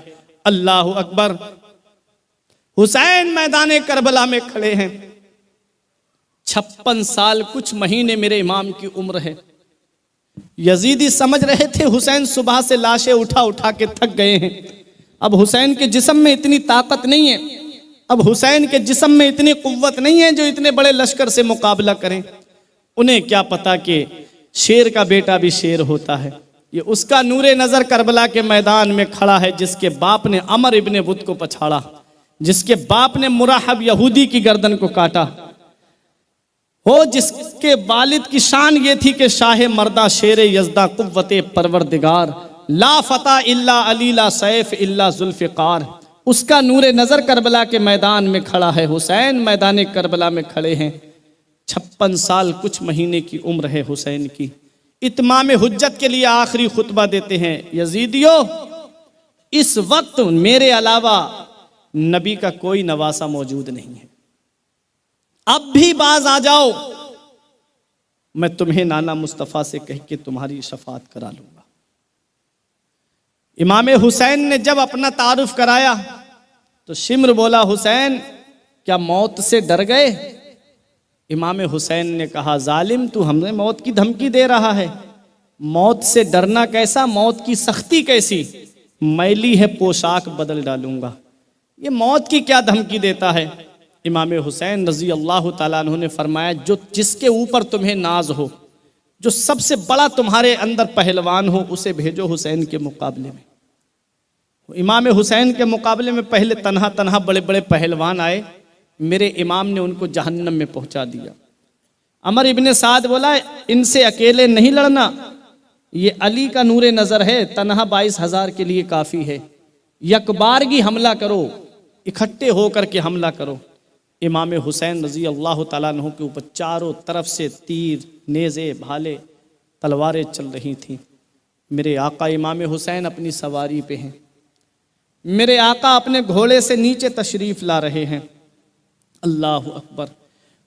अल्लाह अकबर। हुसैन मैदान करबला में खड़े हैं। 56 साल कुछ महीने मेरे इमाम की उम्र है। यजीदी समझ रहे थे हुसैन सुबह से लाशें उठा उठा के थक गए हैं, अब हुसैन के जिस्म में इतनी ताकत नहीं है, अब हुसैन के जिस्म में इतनी कुव्वत नहीं है जो इतने बड़े लश्कर से मुकाबला करें। उन्हें क्या पता कि शेर का बेटा भी शेर होता है। ये उसका नूरे नजर करबला के मैदान में खड़ा है जिसके बाप ने अमर इब्ने बुत को पछाड़ा, जिसके बाप ने मुराहब यहूदी की गर्दन को काटा हो, जिसके वालिद की शान ये थी कि शाह मर्दा शेर यज़दा कुव्वते परवरदिगार, ला फता इल्ला अली ला सैफ इल्ला जुल्फ़िकार। उसका नूरे नजर करबला के मैदान में खड़ा है। हुसैन मैदान करबला में खड़े हैं। 56 साल कुछ महीने की उम्र है हुसैन की। इत्माम हुज्जत के लिए आखिरी खुतबा देते हैं। यजीदियों, इस वक्त मेरे अलावा नबी का कोई नवासा मौजूद नहीं है, अब भी बाज आ जाओ, मैं तुम्हें नाना मुस्तफ़ा से कह के तुम्हारी शफात करा लूंगा। इमाम हुसैन ने जब अपना तारुफ कराया तो शिम्र बोला हुसैन क्या मौत से डर गए? इमाम हुसैन ने कहा जालिम, तू हमें मौत की धमकी दे रहा है। मौत से डरना कैसा, मौत की सख्ती कैसी, मैली है पोशाक बदल डालूंगा। ये मौत की क्या धमकी देता है? इमाम हुसैन रजी अल्लाह ताला अन्हु ने फरमाया जो जिसके ऊपर तुम्हें नाज हो, जो सबसे बड़ा तुम्हारे अंदर पहलवान हो, उसे भेजो हुसैन के मुकाबले में। इमाम हुसैन के मुकाबले में पहले तन्हा तन्हा बड़े बड़े पहलवान आए, मेरे इमाम ने उनको जहन्नम में पहुंचा दिया। अमर इब्ने साद बोला इनसे अकेले नहीं लड़ना, ये अली का नूरे नजर है, तन्हा 22,000 के लिए काफी है। यकबारगी हमला करो, इकट्ठे होकर के हमला करो। इमाम हुसैन रजी अल्लाह ताला अन्हु के ऊपर चारों तरफ से तीर, नेज़े, भाले, तलवारें चल रही थीं। मेरे आका इमाम हुसैन अपनी सवारी पे हैं। मेरे आका अपने घोड़े से नीचे तशरीफ ला रहे हैं। अल्लाह अकबर।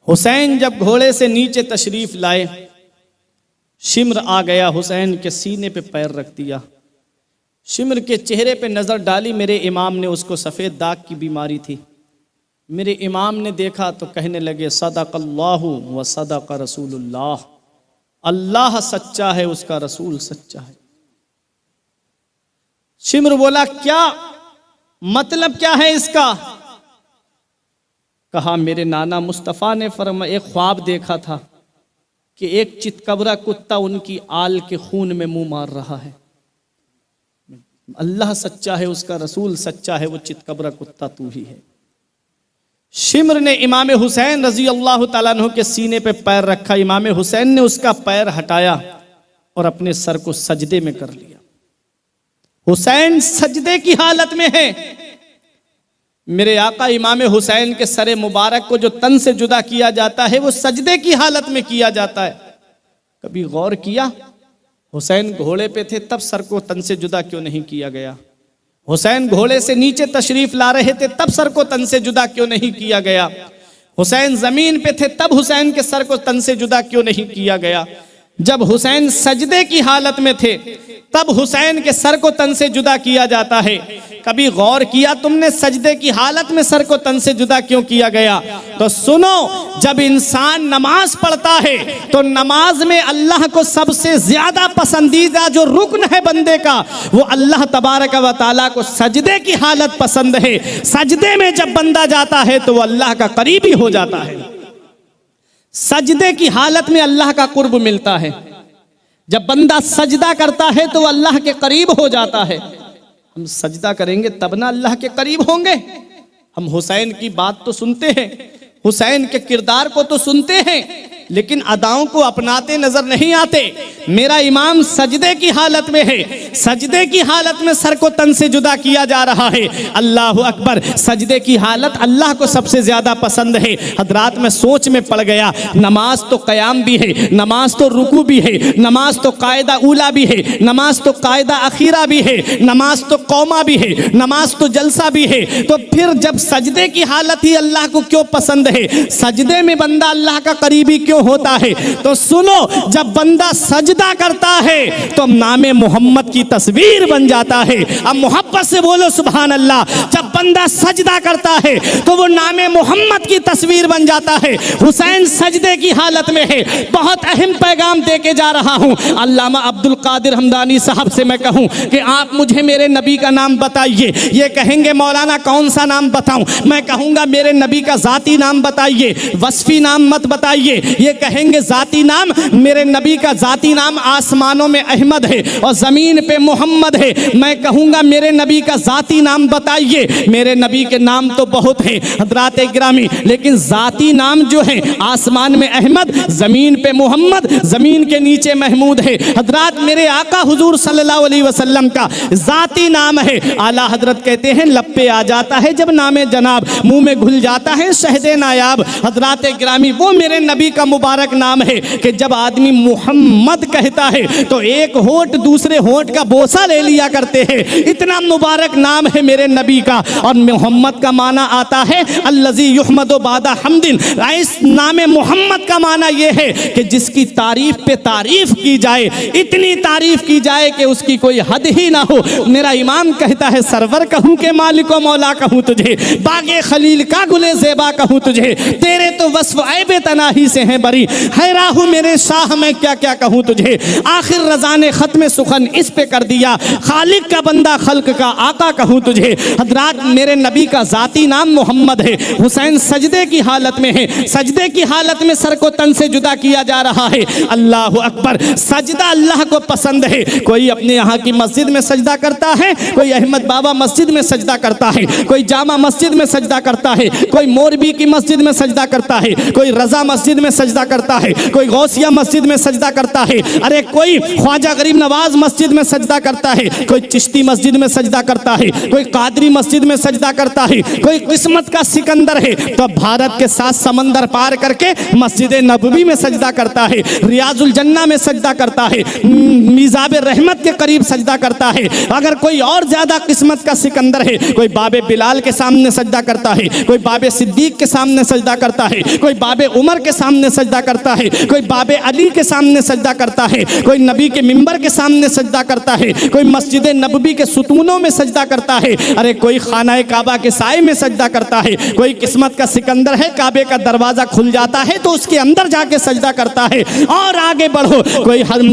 हुसैन जब घोड़े से नीचे तशरीफ लाए, शिम्र आ गया, हुसैन के सीने पे पैर रख दिया, शिम्र के चेहरे पे नज़र डाली। मेरे इमाम ने, उसको सफ़ेद दाग की बीमारी थी। मेरे इमाम ने देखा तो कहने लगे सदक़ल्लाहु व सदक़ रसूलुल्लाह, अल्लाह सच्चा है, उसका रसूल सच्चा है। शिम्र बोला क्या मतलब, क्या है इसका? कहा मेरे नाना मुस्तफ़ा ने फरमाया एक ख्वाब देखा था कि एक चितकबरा कुत्ता उनकी आल के खून में मुंह मार रहा है। अल्लाह सच्चा है, उसका रसूल सच्चा है, वो चितकबरा कुत्ता तू ही है। शिम्र ने इमाम हुसैन रजी अल्लाह ताला अन्हु के सीने पे पैर रखा। इमाम हुसैन ने उसका पैर हटाया और अपने सर को सजदे में कर लिया। हुसैन सजदे की हालत में है। मेरे आका इमाम हुसैन के सरे मुबारक को जो तन से जुदा किया जाता है वो सजदे की हालत में किया जाता है। कभी गौर किया हुसैन घोड़े पे थे तब सर को तन से जुदा क्यों नहीं किया गया? हुसैन घोड़े से नीचे तशरीफ ला रहे थे तब सर को तन से जुदा क्यों नहीं किया गया? हुसैन जमीन पे थे तब हुसैन के सर को तन से जुदा क्यों नहीं किया गया? जब हुसैन सजदे की हालत में थे तब हुसैन के सर को तन से जुदा किया जाता है। कभी गौर किया तुमने सजदे की हालत में सर को तन से जुदा क्यों किया गया? तो सुनो, जब इंसान नमाज पढ़ता है तो नमाज में अल्लाह को सबसे ज्यादा पसंदीदा जो रुकन है बंदे का, वो अल्लाह तबारक व तआला को सजदे की हालत पसंद है। सजदे में जब बंदा जाता है तो वो अल्लाह का करीबी हो जाता है। सजदे की हालत में अल्लाह का कुर्ब मिलता है। जब बंदा सजदा करता है तो अल्लाह के करीब हो जाता है। हम सजदा करेंगे तब ना अल्लाह के करीब होंगे। हम हुसैन की बात तो सुनते हैं, हुसैन के किरदार को तो सुनते हैं, लेकिन अदाओं को अपनाते नजर नहीं आते। मेरा इमाम सजदे की हालत में है, सजदे की हालत में सर को तन से जुदा किया जा रहा है। अल्लाह अकबर, सजदे की हालत अल्लाह को सबसे ज्यादा पसंद है। हजरात में सोच में पड़ गया, नमाज तो कयाम भी है, नमाज तो रुकू भी है, नमाज तो कायदा उला भी है, नमाज तो कायदा अखीरा भी है, नमाज तो कौमा भी है, नमाज तो जलसा भी है। तो फिर जब सजदे की हालत ही अल्लाह को क्यों पसंद है, सजदे में बंदा अल्लाह का करीबी क्यों होता है? तो सुनो, जब बंदा सजदा करता है तो नामे मोहम्मद की तस्वीर बन जाता है। अब मोहब्बत से बोलो सुभान अल्लाह। जब बंदा सजदा करता है तो वो नामे मोहम्मद की तस्वीर बन जाता है। हुसैन सजदे की हालत में है। बहुत अहम पैगाम दे के जा रहा हूं। अल्लामा अब्दुल कादिर हमदानी साहब से मैं कहूं कि आप मुझे मेरे नबी का नाम बताइए। ये कहेंगे मौलाना कौन सा नाम बताऊं? मैं कहूंगा मेरे नबी का जाती नाम बताइए, वस्फी नाम मत बताइए। ये कहेंगे जाती नाम, मेरे नबी का जाती नाम आसमानों में अहमद है और जमीन पे मोहम्मद है। मैं कहूंगा मेरे नबी का जाती नाम बताइए। मेरे नबी के नाम तो बहुत हैं हजरात गिरामी, लेकिन जाती नाम जो है आसमान में अहमद, जमीन पे मोहम्मद, जमीन के नीचे महमूद है। हजरात मेरे आका हुजूर सल्लल्लाहु अलैहि वसल्लम का जाती नाम है। आला हजरत कहते हैं लब पे आ जाता है जब नामे जनाब, मुंह में घुल जाता है शहदे नायाब। हजरात गिरामी वो मेरे नबी का मुबारक नाम है कि जब आदमी मोहम्मद कहता है तो एक होठ दूसरे होठ का बोसा ले लिया करते हैं। इतना मुबारक नाम है मेरे नबी का। और मोहम्मद का माना आता है अल्लज़ी युहमदु बादा हम्दिन। इस नाम मोहम्मद का माना यह है कि जिसकी तारीफ पे तारीफ की जाए, इतनी तारीफ की जाए कि उसकी कोई हद ही ना हो। मेरा इमाम कहता है सरवर कहूँ के मालिको मौला कहूँ तुझे, बागे खलील का गुले ज़ेबा कहूँ तुझे, तेरे तो वस्फ ऐबे तनाही से हैं बरी, है राहु मेरे शाह मैं क्या क्या कहूँ तुझे। आखिर रज़ा ने ख़त्म सुखन इस पे कर दिया, खालिक का बंदा खल्क का आका कहूँ तुझे। हजरात मेरे नबी का ज़ाती नाम मोहम्मद है। हुसैन सजदे की हालत में है, सजदे की हालत में सर को तन से जुदा किया जा रहा है। अल्लाह अकबर, सजदा अल्लाह को पसंद है। कोई अपने यहाँ की मस्जिद में सजदा करता है, कोई अहमद बाबा मस्जिद में सजदा करता है, कोई जामा मस्जिद में सजदा करता है, कोई मोरबी की मस्जिद में सजदा करता है, कोई रजा मस्जिद में सजदा करता है, कोई गौसिया मस्जिद में सजदा करता है, अरे कोई ख्वाजा गरीब नवाज मस्जिद में सजदा करता है, कोई चिश्ती मस्जिद में सजदा करता है, कोई कादरी मस्जिद में सजदा करता है, कोई किस्मत का सिकंदर है तो भारत के 7 समंदर पार करके मस्जिद नबवी में सजदा करता है, रियाजुल जन्ना में सजदा करता है, मिजाब रहमत के करीब सजदा करता है। अगर कोई और ज्यादा किस्मत का सिकंदर है, कोई बाबे बिलाल के सामने सजदा करता है, कोई बाबे सिद्दीक के सामने सजदा करता है, कोई बाबे उमर के सामने सजदा करता है, कोई बाबे अली के सामने सजदा करता है, कोई नबी के मिंबर के सामने सजदा करता है, कोई मस्जिद नबवी के सुतूनों में सजदा करता है, अरे कोई खाना काबा के साए में सजदा करता है, कोई किस्मत का सिकंदर है, काबे का दरवाजा खुल जाता है तो उसके अंदर जाके सजदा करता है। और आगे बढ़ो,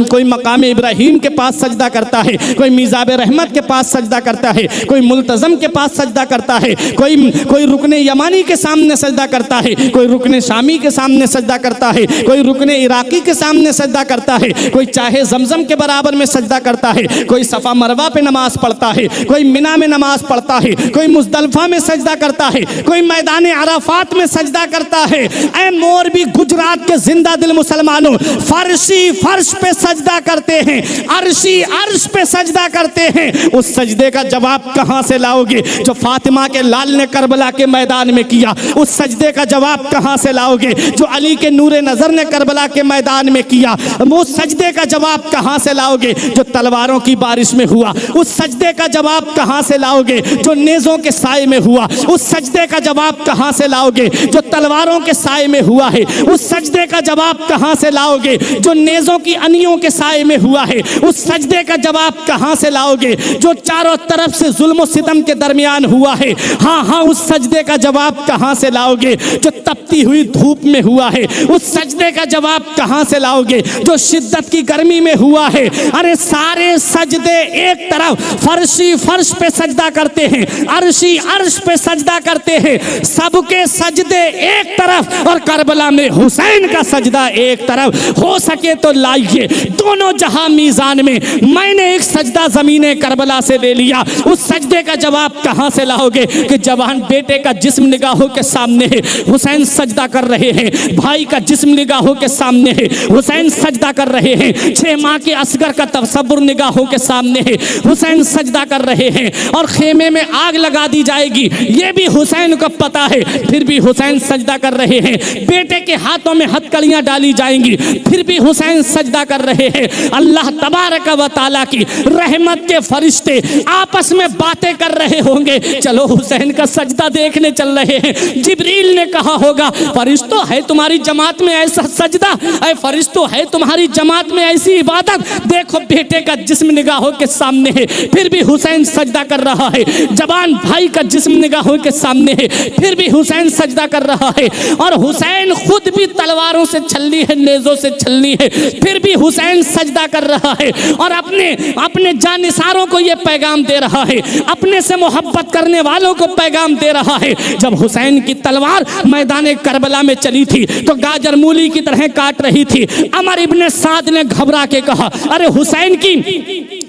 कोई मकाम इब्राहिम के पास सजदा करता है, कोई मिजाब रहमत के पास सजदा करता है, कोई मुल्तज़म के पास सजदा करता है, कोई रुकने यमानी के सामने सजदा करता है, कोई रुकने शामी के सामने सजदा करता है, कोई रुकने इराकी के सामने सजदा करता है, कोई चाहे जमजम के बराबर में सजदा करता है, कोई सफ़ा मरवा पे नमाज पढ़ता है, कोई मिना में नमाज पढ़ता है, कोई मुज़दलिफ़ा में सजदा करता है, कोई मैदान अराफात में सजदा करता है। ऐ मोरबी गुजरात के जिंदा दिल मुसलमानों, फर्शी फर्श पे सजदा करते हैं, अर्शी अर्श पे सजदा करते हैं। उस सजदे का जवाब कहाँ से लाओगे जो फातिमा के लाल ने करबला के मैदान में किया? उस सजदे का जवाब कहाँ से लाओगे जो अली के नूरे नजर ने करबला के मैदान में किया, वो सजदे का जवाब कहां से लाओगे जो तलवारों की बारिश में हुआ? उस सजदे का जवाब कहां से लाओगे जो नेज़ों के साए में हुआ? उस सजदे का जवाब कहां से लाओगे जो तलवारों के साए में हुआ है? उस सजदे का जवाब कहां से लाओगे जो नेज़ों की अनियों के साए में हुआ है? उस सजदे का जवाब कहां से लाओगे जो चारों तरफ से जुल्म सितम के दरमियान हुआ है? हाँ, उस सजदे का जवाब कहां से लाओगे जो तपती हुई धूप में हुआ है? उस सजदे का जवाब कहां से लाओगे जो शिद्दत की गर्मी में हुआ है? अरे सारे सजदे एक तरफ, फर्शी फर्श पे सजदा करते हैं, अर्शी अर्श पे सजदा करते हैं, सबके सजदे एक तरफ, और करबला में हुसैन का सजदा एक तरफ। हो सके तो लाइए दोनों जहां मीजान में। मैंने एक सजदा ज़मीने करबला से ले लिया, उस सजदे का जवाब कहां से लाओगे कि जवान बेटे का जिस्म निगाहों के सामने है, हुसैन सजदा कर रहे हैं, भाई का जिस्म निगाहों के सामने है, हुसैन सजदा कर रहे हैं, 6 माह के असगर का तसव्वुर निगाहों के सामने है, हुसैन सजदा कर रहे हैं, और खेमे में आग लगा दी जाएगी ये भी हुसैन को पता है, फिर भी हुसैन सजदा कर रहे हैं। बेटे के हाथों में हथकड़ियां डाली जाएंगी, फिर भी हुसैन सजदा कर रहे हैं। अल्लाह तबारक व तआला की रहमत के फरिश्ते आपस में बातें कर रहे होंगे, चलो हुसैन का सजदा देखने चल रहे हैं। जिब्रील ने कहा होगा, फरिश्तों है तुम्हारी जमात में ऐसा सजदा, ऐ फरिश्तों है तुम्हारी जमात में ऐसी इबादत, देखो बेटे का जिस्म निगाहों के सामने है, फिर भी हुसैन सजदा कर रहा है। जवान भाई का जिस्म निगाहों के सामने है, फिर भी हुसैन सजदा कर रहा है। और हुसैन खुद भी तलवारों से छलनी है, नेज़ों से छलनी है, फिर भी हुसैन सजदा कर रहा है, और अपने जानिसारों को यह पैगाम दे रहा है, अपने से मोहब्बत करने वालों को पैगाम दे रहा है। जब हुसैन की तलवार मैदान करबला में चली थी तो गाजर मूली की तरह काट रही थी। अमर इब्ने साद ने घबरा के कहा, अरे हुसैन की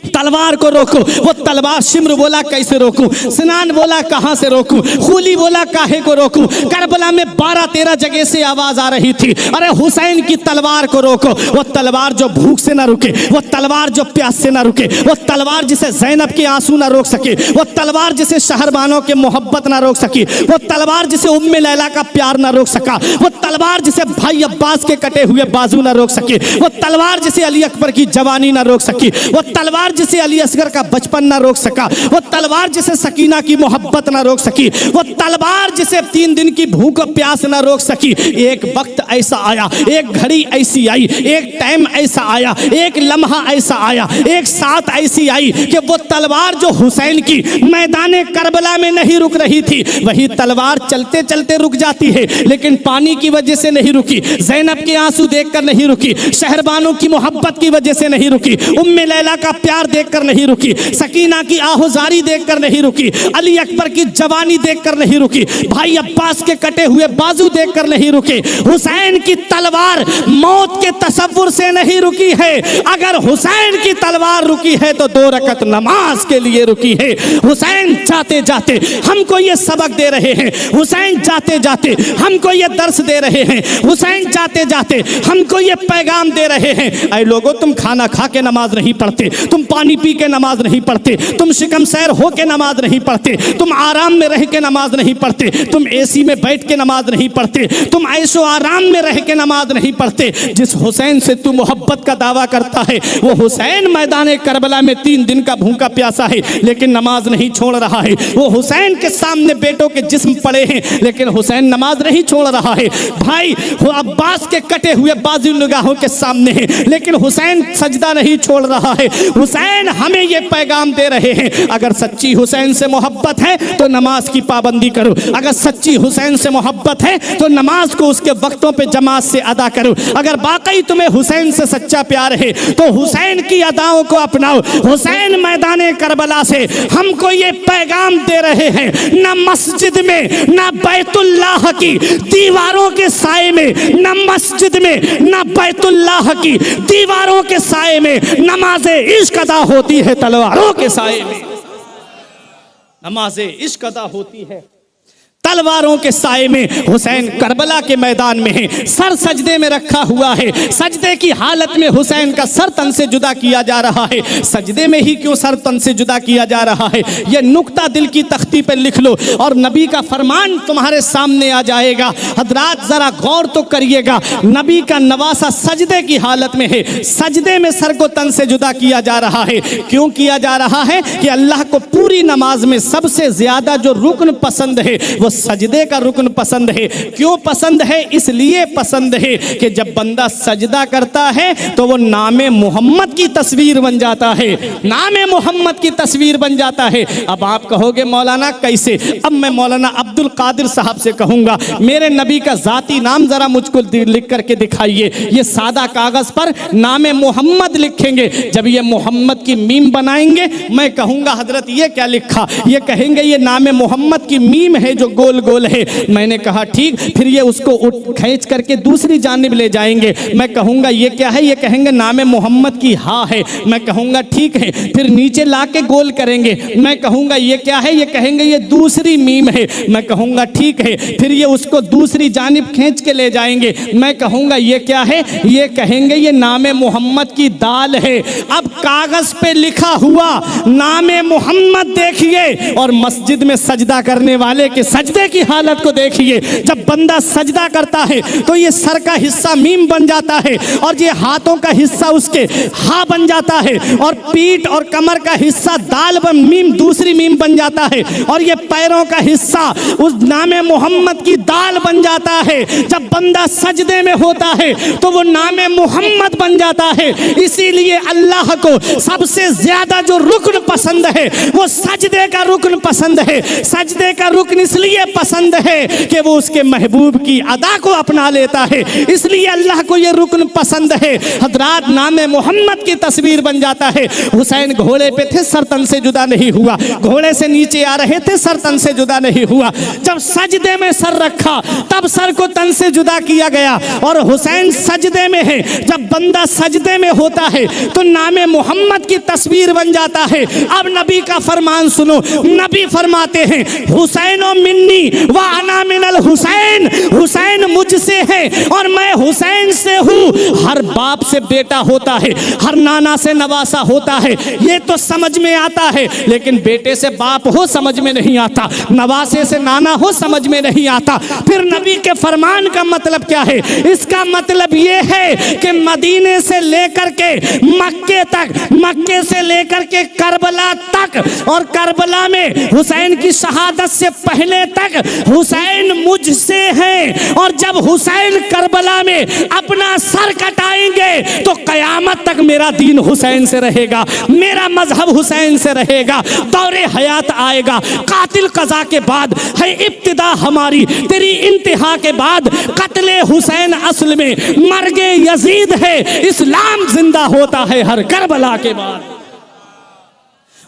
तलवार को रोको। वो तलवार, शिम्र बोला कैसे रोकूं, सिनान बोला कहां से रोकूं, खूली बोला काहे को रोकूं। करबला में 12-13 जगह से आवाज आ रही थी, अरे हुसैन की तलवार को रोको। वो तलवार जो भूख से ना रुके, वो तलवार जो प्यास से ना रुके, वो तलवार जिसे ज़ैनब के आंसू ना रोक सके, वो तलवार जिसे शहरबानों के मोहब्बत ना रोक सकी, वो तलवार जिसे उम्मे लैला का प्यार ना रोक सका, वो तलवार जिसे भाई अब्बास के कटे हुए बाजू ना रोक सके, वो तलवार जिसे अली अकबर की जवानी ना रोक सकी, वो तलवार जिसे अली असगर का बचपन ना रोक सका, वो तलवार जिसे सकीना की मोहब्बत ना रोक सकी, वो तलवार जिसे 3 दिन की भूख प्यास ना रोक सकी। एक वक्त ऐसा आया, एक घड़ी ऐसी आई, एक टाइम ऐसा आया, एक लम्हा ऐसा आया, एक साथ ऐसी आई कि वो तलवार जो हुसैन की मैदान करबला में नहीं रुक रही थी, वही तलवार चलते चलते रुक जाती है, लेकिन पानी की वजह से नहीं रुकी, ज़ैनब के आंसू देखकर नहीं रुकी, शहरबानों की मोहब्बत की वजह से नहीं रुकी, उम्मे लैला का प्यार देखकर नहीं रुकी, सकीना की आहोजारी देखकर नहीं रुकी, अली अकबर की जवानी देखकर नहीं रुकी, भाई अब्बास के कटे हुए बाजू देखकर नहीं रुके। हुसैन की तलवार मौत के तसव्वुर से नहीं रुकी है। अगर हुसैन की तलवार रुकी है तो 2 रकत नमाज के लिए रुकी है। हुसैन जाते जाते हमको ये सबक दे रहे हैं, हुसैन जाते जाते हमको ये दर्स दे रहे हैं, हुसैन जाते जाते हमको ये पैगाम दे रहे हैं। ऐ लोगों, तुम खाना खा के नमाज नहीं पढ़ते, तुम पानी पी के नमाज नहीं पढ़ते, तुम शिकम सैर हो के नमाज नहीं पढ़ते, तुम आराम में रह के नमाज नहीं पढ़ते, तुम एसी में बैठ के नमाज नहीं पढ़ते, तुम ऐशो आराम में रह के नमाज नहीं पढ़ते। जिस हुसैन से तू मोहब्बत का दावा करता है, वो हुसैन मैदान करबला में 3 दिन का भूखा प्यासा है, लेकिन नमाज नहीं छोड़ रहा है। वो हुसैन के सामने बेटों के जिस्म पड़े हैं, लेकिन हुसैन नमाज नहीं छोड़ रहा है। भाई अब्बास के कटे हुए बाजू निगाहों के सामने है, लेकिन हुसैन सजदा नहीं छोड़ रहा है। हुसैन हमें ये पैगाम दे रहे हैं, अगर सच्ची हुसैन से मोहब्बत है तो नमाज की पाबंदी करो, अगर सच्ची हुसैन से मोहब्बत है तो नमाज को उसके वक्तों पे जमात से अदा करो, अगर वाकई तुम्हें हुसैन से सच्चा प्यार है तो हुसैन की अदाओं को अपनाओ। हुसैन मैदान करबला से हमको ये पैगाम दे रहे हैं, न मस्जिद में, न बैतुल्लाह की दीवारों के साए में, न मस्जिद में, न बैतुल्लाह की दीवारों के साए में नमाज़े इश्क अदा होती है, तलवारों के साए में नमाज़े इश्क अदा होती है, तलवारों के साए में हुसैन करबला के मैदान में है, सर सजदे में रखा हुआ है। सजदे की हालत में हुसैन का सर तन से जुदा किया जा रहा है। सजदे में ही क्यों सर तन से जुदा किया जा रहा है, यह नुक्ता दिल की तख्ती पर लिख लो और नबी का फरमान तुम्हारे सामने आ जाएगा। हजरात जरा गौर तो करिएगा, नबी का नवासा सजदे की हालत में है, सजदे में सर को तन से जुदा किया जा रहा है। क्यों किया जा रहा है कि अल्लाह को पूरी नमाज में सबसे ज्यादा जो रुकन पसंद है वो सजदे का रुकन पसंद है। क्यों पसंद है? इसलिए पसंद है कि जब बंदा सजदा करता है तो वो नामे मोहम्मद की तस्वीर बन जाता है, नामे मोहम्मद की तस्वीर बन जाता है। अब आप कहोगे मौलाना कैसे? अब मैं मौलाना अब्दुल कादिर साहब से कहूंगा, मेरे नबी का जाती नाम जरा मुझको लिख करके दिखाइए। ये सादा कागज पर नामे मोहम्मद लिखेंगे, जब ये मोहम्मद की मीम बनाएंगे मैं कहूंगा हजरत ये क्या लिखा? ये कहेंगे ये नामे मोहम्मद की मीम है जो गोल गोल है। मैंने कहा ठीक, फिर ये उसको खींच करके दूसरी जानिब ले जाएंगे, मैं कहूंगा ये क्या है? ये कहेंगे नामे मोहम्मद की हा है। मैं कहूंगा ठीक है, फिर नीचे ला के गोल करेंगे, मैं कहूंगा ये क्या है? ये कहेंगे ये दूसरी मीम है। मैं कहूंगा ठीक है, फिर ये उसको दूसरी जानिब खींच के ले जाएंगे, मैं कहूंगा ये क्या है? ये कहेंगे ये नामे मोहम्मद की दाल है। अब कागज पे लिखा हुआ नामे मोहम्मद देखिए और मस्जिद में सजदा करने वाले के सजदे की हालत को देखिए। जब बंदा सजदा करता है तो ये सर का हिस्सा मीम बन जाता है और ये हाथों का हिस्सा उसके हा बन जाता है और पीठ और कमर का हिस्सा दाल बन मीम दूसरी मीम बन जाता है और ये पैरों का हिस्सा उस नामे मोहम्मद की दाल बन जाता है। जब बंदा सजदे में होता है तो वो नामे मोहम्मद बन जाता है। इसीलिए अल्लाह को सबसे ज्यादा जो रुकन पसंद है वो सजदे का रुकन पसंद है। सजदे का रुकन इसलिए पसंद है कि वो उसके महबूब की अदा को अपना लेता है, इसलिए अल्लाह को ये रुकन पसंद है। हजरात नामे मोहम्मद की तस्वीर बन जाता है। हुसैन घोड़े पे थे, सर तन से जुदा नहीं हुआ, घोड़े से नीचे आ रहे थे, सर तन से जुदा नहीं हुआ। जब सजदे में सर रखा तब सर को तन से जुदा किया गया और हुसैन सजदे में है। जब बंदा सजदे में होता है तो नामे मोहम्मद की तस्वीर बन जाता है। अब नबी का फरमान सुनो, नबी फरमाते हैं हुसैनो मिन्नी व अना मिनल हुसैन, हुसैन मुझसे है और मैं हुसैन से हूँ। हर बाप से बेटा होता है, हर नाना से नवासा होता है, ये तो समझ में आता है, लेकिन बेटे से बाप हो समझ में नहीं आता, नवासे से नाना हो समझ में नहीं आता। फिर नबी के फरमान का मतलब क्या है? इसका मतलब ये है कि मदीने से लेकर के मक्के तक, मक्के से लेकर के करबला तक और करबला में हुसैन की शहादत से पहले तक हुसैन मुझसे है और जब हुसैन करबला में अपना सर कटाएंगे तो कयामत तक मेरा दीन हुसैन से रहेगा, मेरा मजहब हुसैन से रहेगा। दौरे हयात आएगा, कातिल कज़ा के बाद है इब्तिदा हमारी, तेरी इंतहा के बाद कत्ले हुसैन असल में मर्गे यजीद है, इस्लाम जिंदा होता है हर करबला के बाद।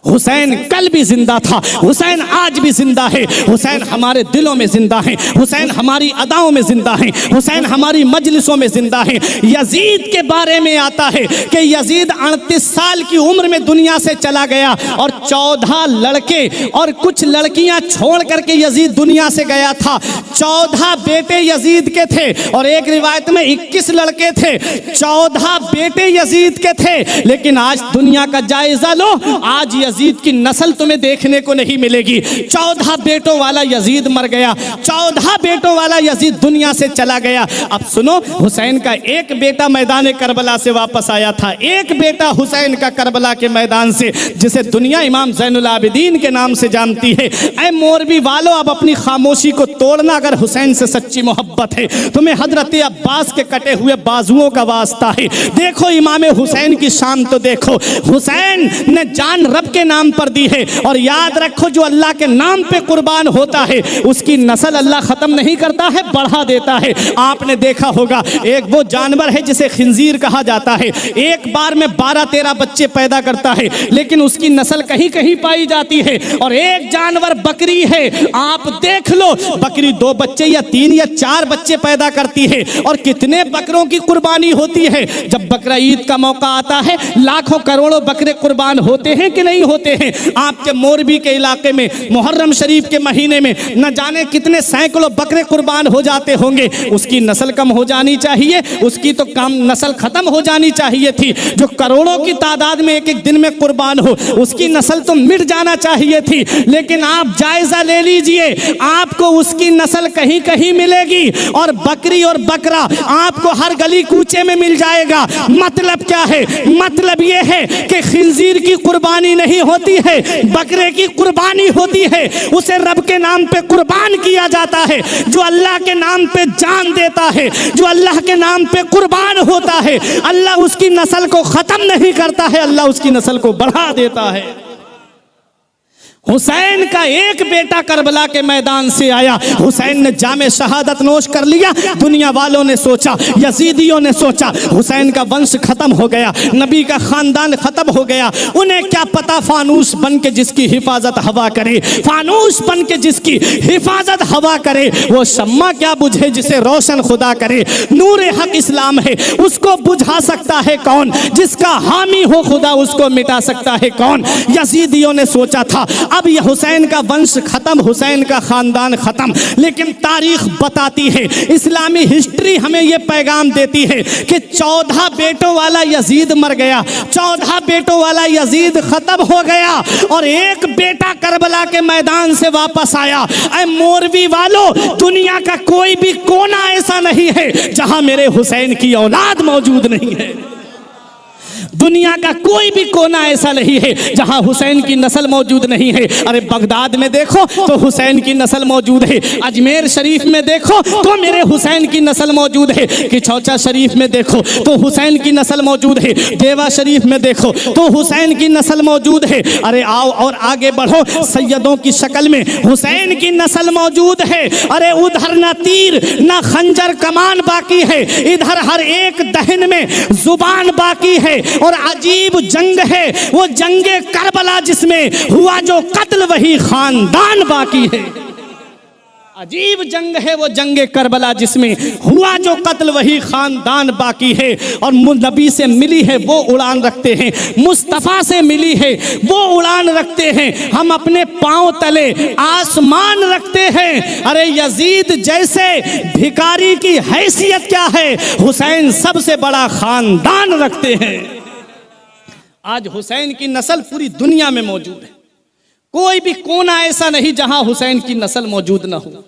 हुसैन कल भी जिंदा था, हुसैन आज भी जिंदा है, हुसैन हमारे दिलों में जिंदा है, हुसैन हमारी अदाओं में जिंदा है, हुसैन हमारी मजलिसों में जिंदा है। यजीद के बारे में आता है कि यजीद 38 साल की उम्र में दुनिया से चला गया और 14 लड़के और कुछ लड़कियां छोड़ करके यजीद दुनिया से गया था। 14 बेटे यजीद के थे और एक रिवायत में 21 लड़के थे। 14 बेटे यजीद के थे, लेकिन आज दुनिया का जायजा लो, आज यजीद की नस्ल तुम्हें देखने को नहीं मिलेगी। 14 बेटों वाला यजीद मर गया, 14 बेटों वाला यजीद दुनिया से चला गया। अब सुनो, हुसैन का एक बेटा मैदान करबला से वापस आया था, एक बेटा हुसैन का करबला के मैदान से, जिसे दुनिया इमाम ज़ैनुल आबिदीन के नाम से जानती है। ऐ मोरबी वालों, अब अपनी खामोशी को तोड़ना, अगर हुसैन से सच्ची मोहब्बत है। तुम्हें हजरत अब्बास के कटे हुए बाजुओं का वास्ता है। देखो इमाम हुसैन की शान तो देखो, हुसैन ने जान रब के नाम पर दी है और याद रखो जो अल्लाह के नाम पे कुर्बान होता है उसकी नस्ल अल्लाह खत्म नहीं करता है, बढ़ा देता है। आपने देखा होगा एक वो जानवर है जिसे खिंजीर कहा जाता है, एक बार में 12-13 बच्चे पैदा करता है, लेकिन उसकी नस्ल कहीं कहीं पाई जाती है। और एक जानवर बकरी है, आप देख लो, बकरी 2 बच्चे या 3 या 4 बच्चे पैदा करती है और कितने बकरों की कुर्बानी होती है। जब बकरा ईद का मौका आता है लाखों करोड़ों बकरे कुर्बान होते हैं कि नहीं होते हैं। आपके मोरबी के इलाके में मुहर्रम शरीफ के महीने में न जाने कितने सैकड़ों बकरे कुर्बान हो जाते होंगे। उसकी नस्ल कम हो जानी चाहिए, उसकी तो काम नस्ल खत्म हो जानी चाहिए थी। जो करोड़ों की तादाद में एक एक दिन में कुर्बान हो, उसकी नस्ल तो मिट जाना चाहिए थी। लेकिन आप जायजा ले लीजिए, आपको उसकी नस्ल कहीं कहीं मिलेगी और बकरी और बकरा आपको हर गली कूचे में मिल जाएगा। मतलब क्या है? मतलब यह है कि खिंजीर की कुर्बानी नहीं होती है, बकरे की कुर्बानी होती है। उसे रब के नाम पे कुर्बान किया जाता है। जो अल्लाह के नाम पे जान देता है, जो अल्लाह के नाम पे कुर्बान होता है, अल्लाह उसकी नस्ल को खत्म नहीं करता है, अल्लाह उसकी नस्ल को बढ़ा देता है। हुसैन का एक बेटा करबला के मैदान से आया, हुसैन ने जामे शहादत नोश कर लिया। दुनिया वालों ने सोचा, यजीदियों ने सोचा हुसैन का वंश खत्म हो गया, नबी का खानदान खत्म हो गया। उन्हें क्या पता फानूस बन के जिसकी हिफाजत हवा करे, फानूस बन के जिसकी हिफाजत हवा करे, वो शम्मा क्या बुझे जिसे रोशन खुदा करे। नूर हक इस्लाम है, उसको बुझा सकता है कौन? जिसका हामी हो खुदा, उसको मिटा सकता है कौन? यजीदियों ने सोचा था अब यह हुसैन का वंश खत्म, हुसैन का खानदान खत्म। लेकिन तारीख बताती है, इस्लामी हिस्ट्री हमें यह पैगाम देती है कि 14 बेटों वाला यजीद मर गया, 14 बेटों वाला यजीद खत्म हो गया और एक बेटा करबला के मैदान से वापस आया। ऐ मोरवी वालों, दुनिया का कोई भी कोना ऐसा नहीं है जहां मेरे हुसैन की औलाद मौजूद नहीं है। दुनिया का कोई भी कोना ऐसा नहीं है जहां हुसैन की नस्ल मौजूद नहीं है। अरे बगदाद में देखो तो हुसैन की नस्ल मौजूद है, अजमेर शरीफ में देखो तो मेरे हुसैन की नस्ल मौजूद है, किचौचा शरीफ में देखो तो हुसैन की नस्ल मौजूद है, देवा शरीफ में देखो तो हुसैन की नस्ल मौजूद है। अरे आओ और आगे बढ़ो, सैयदों की शक्ल में हुसैन की नस्ल मौजूद है। अरे उधर ना तीर ना खंजर कमान बाकी है, इधर हर एक दहन में जुबान बाकी है। और अजीब जंग है वो जंगे करबला जिसमें हुआ जो कत्ल वही खानदान बाकी है। अजीब जंग है वो जंगे करबला जिसमें हुआ जो कत्ल वही खानदान बाकी है। और नबी से मिली है वो उड़ान रखते हैं, मुस्तफ़ा से मिली है वो उड़ान रखते हैं। हम अपने पांव तले आसमान रखते हैं। अरे यजीद जैसे भिखारी की हैसियत क्या है, हुसैन सबसे बड़ा खानदान रखते हैं। आज हुसैन की नस्ल पूरी दुनिया में मौजूद है, कोई भी कोना ऐसा नहीं जहां हुसैन की नस्ल मौजूद ना हो।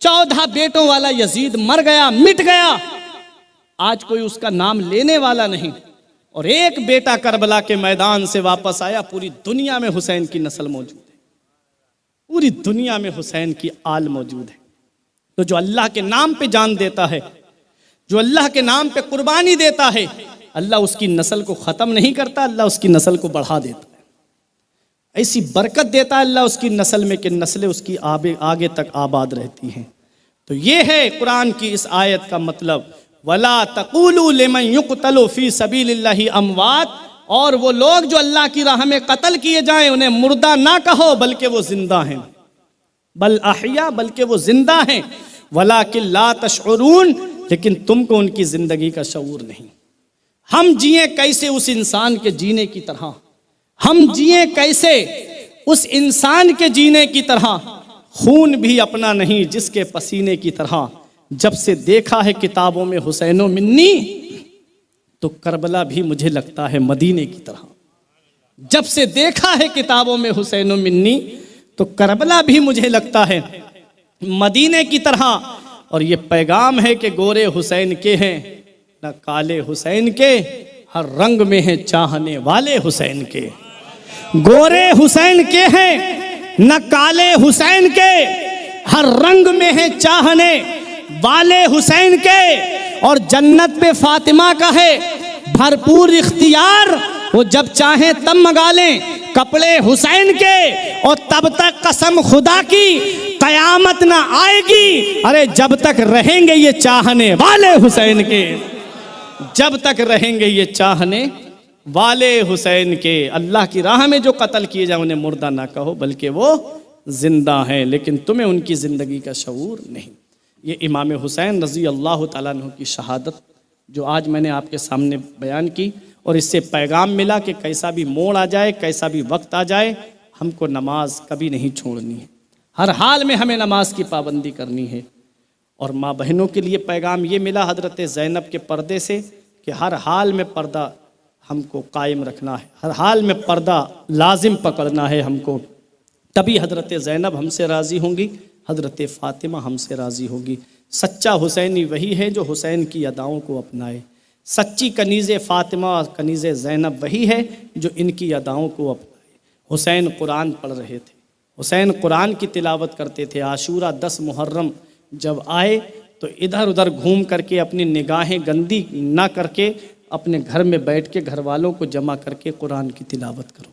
14 बेटों वाला यजीद मर गया, मिट गया, आज कोई उसका नाम लेने वाला नहीं। और एक बेटा करबला के मैदान से वापस आया, पूरी दुनिया में हुसैन की नस्ल मौजूद है, पूरी दुनिया में हुसैन की आल मौजूद है। तो जो अल्लाह के नाम पे जान देता है, जो अल्लाह के नाम पे कुर्बानी देता है, अल्लाह उसकी नस्ल को ख़त्म नहीं करता, अल्लाह उसकी नस्ल को बढ़ा देता है। ऐसी बरकत देता है अल्लाह उसकी नस्ल में कि नस्लें उसकी आगे तक आबाद रहती हैं। तो ये है कुरान की इस आयत का मतलब, वला तक़ूलू लिमन युक़तलु फ़ी सबीलिल्लाहि अमवात। और वो लोग जो अल्लाह की राह में कत्ल किए जाएं उन्हें मुर्दा ना कहो, बल्कि वो जिंदा हैं। बल अहिया, बल्कि वो जिंदा हैं। वलाकिन ला तशउरून, लेकिन तुमको उनकी जिंदगी का शऊर नहीं। हम जिए कैसे उस इंसान के जीने की तरह, हम जिए कैसे उस इंसान के जीने की तरह। खून भी अपना नहीं जिसके पसीने की तरह। जब से देखा है किताबों में हुसैनो मिन्नी, तो करबला भी मुझे लगता है मदीने की तरह। जब से देखा है किताबों में हुसैनो मिन्नी, तो करबला भी मुझे लगता है मदीने की तरह। और ये पैगाम है कि गोरे हुसैन के हैं न काले हुसैन के, हर रंग में है चाहने वाले हुसैन के। गोरे हुसैन के हैं न काले हुसैन के, हर रंग में है चाहने वाले हुसैन के। और जन्नत पे फातिमा का है भरपूर इख्तियार, वो जब चाहे तब मंगा लें कपड़े हुसैन के। और तब तक कसम खुदा की कयामत ना आएगी, अरे जब तक रहेंगे ये चाहने वाले हुसैन के, जब तक रहेंगे ये चाहने वाले हुसैन के। अल्लाह की राह में जो कत्ल किए जाए उन्हें मुर्दा ना कहो, बल्कि वो जिंदा हैं, लेकिन तुम्हें उनकी ज़िंदगी का शऊर नहीं। ये इमाम हुसैन रज़ी अल्लाह तआला अन्हु की शहादत जो आज मैंने आपके सामने बयान की, और इससे पैगाम मिला कि कैसा भी मोड़ आ जाए, कैसा भी वक्त आ जाए, हमको नमाज कभी नहीं छोड़नी है, हर हाल में हमें नमाज की पाबंदी करनी है। और माँ बहनों के लिए पैगाम ये मिला हज़रत ज़ैनब के पर्दे से कि हर हाल में पर्दा हमको कायम रखना है, हर हाल में पर्दा लाजिम पकड़ना है हमको, तभी हज़रत ज़ैनब हमसे राज़ी होंगी, हज़रत फ़ातिमा हमसे राज़ी होगी। सच्चा हुसैनी वही है जो हुसैन की अदाओं को अपनाए, सच्ची कनीज़ फ़ातिमा कनीज़ ज़ैनब वही है जो इनकी अदाओं को अपनाए। हुसैन कुरान पढ़ रहे थे, हुसैन कुरान की तिलावत करते थे। आशूरा 10 मुहर्रम जब आए तो इधर उधर घूम करके अपनी निगाहें गंदी ना करके अपने घर में बैठ के घर वालों को जमा करके कुरान की तिलावत करो,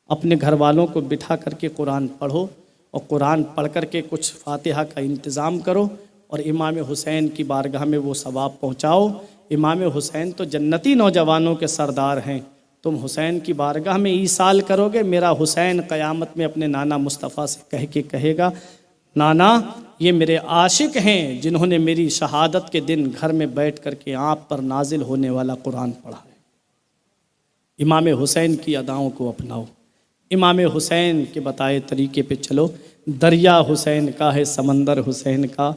अपने घर वालों को बिठा करके कुरान पढ़ो और कुरान पढ़ करके कुछ फातिहा का इंतज़ाम करो और इमाम हुसैन की बारगाह में वो सवाब पहुँचाओ। इमाम हुसैन तो जन्नती नौजवानों के सरदार हैं, तुम हुसैन की बारगाह में ईसाल करोगे, मेरा हुसैन क़यामत में अपने नाना मुस्तफ़ा से कह के कहेगा, नाना ये मेरे आशिक हैं जिन्होंने मेरी शहादत के दिन घर में बैठ कर के आप पर नाजिल होने वाला कुरान पढ़ा है। इमाम हुसैन की अदाओं को अपनाओ, इमाम हुसैन के बताए तरीके पे चलो। दरिया हुसैन का है, समंदर हुसैन का,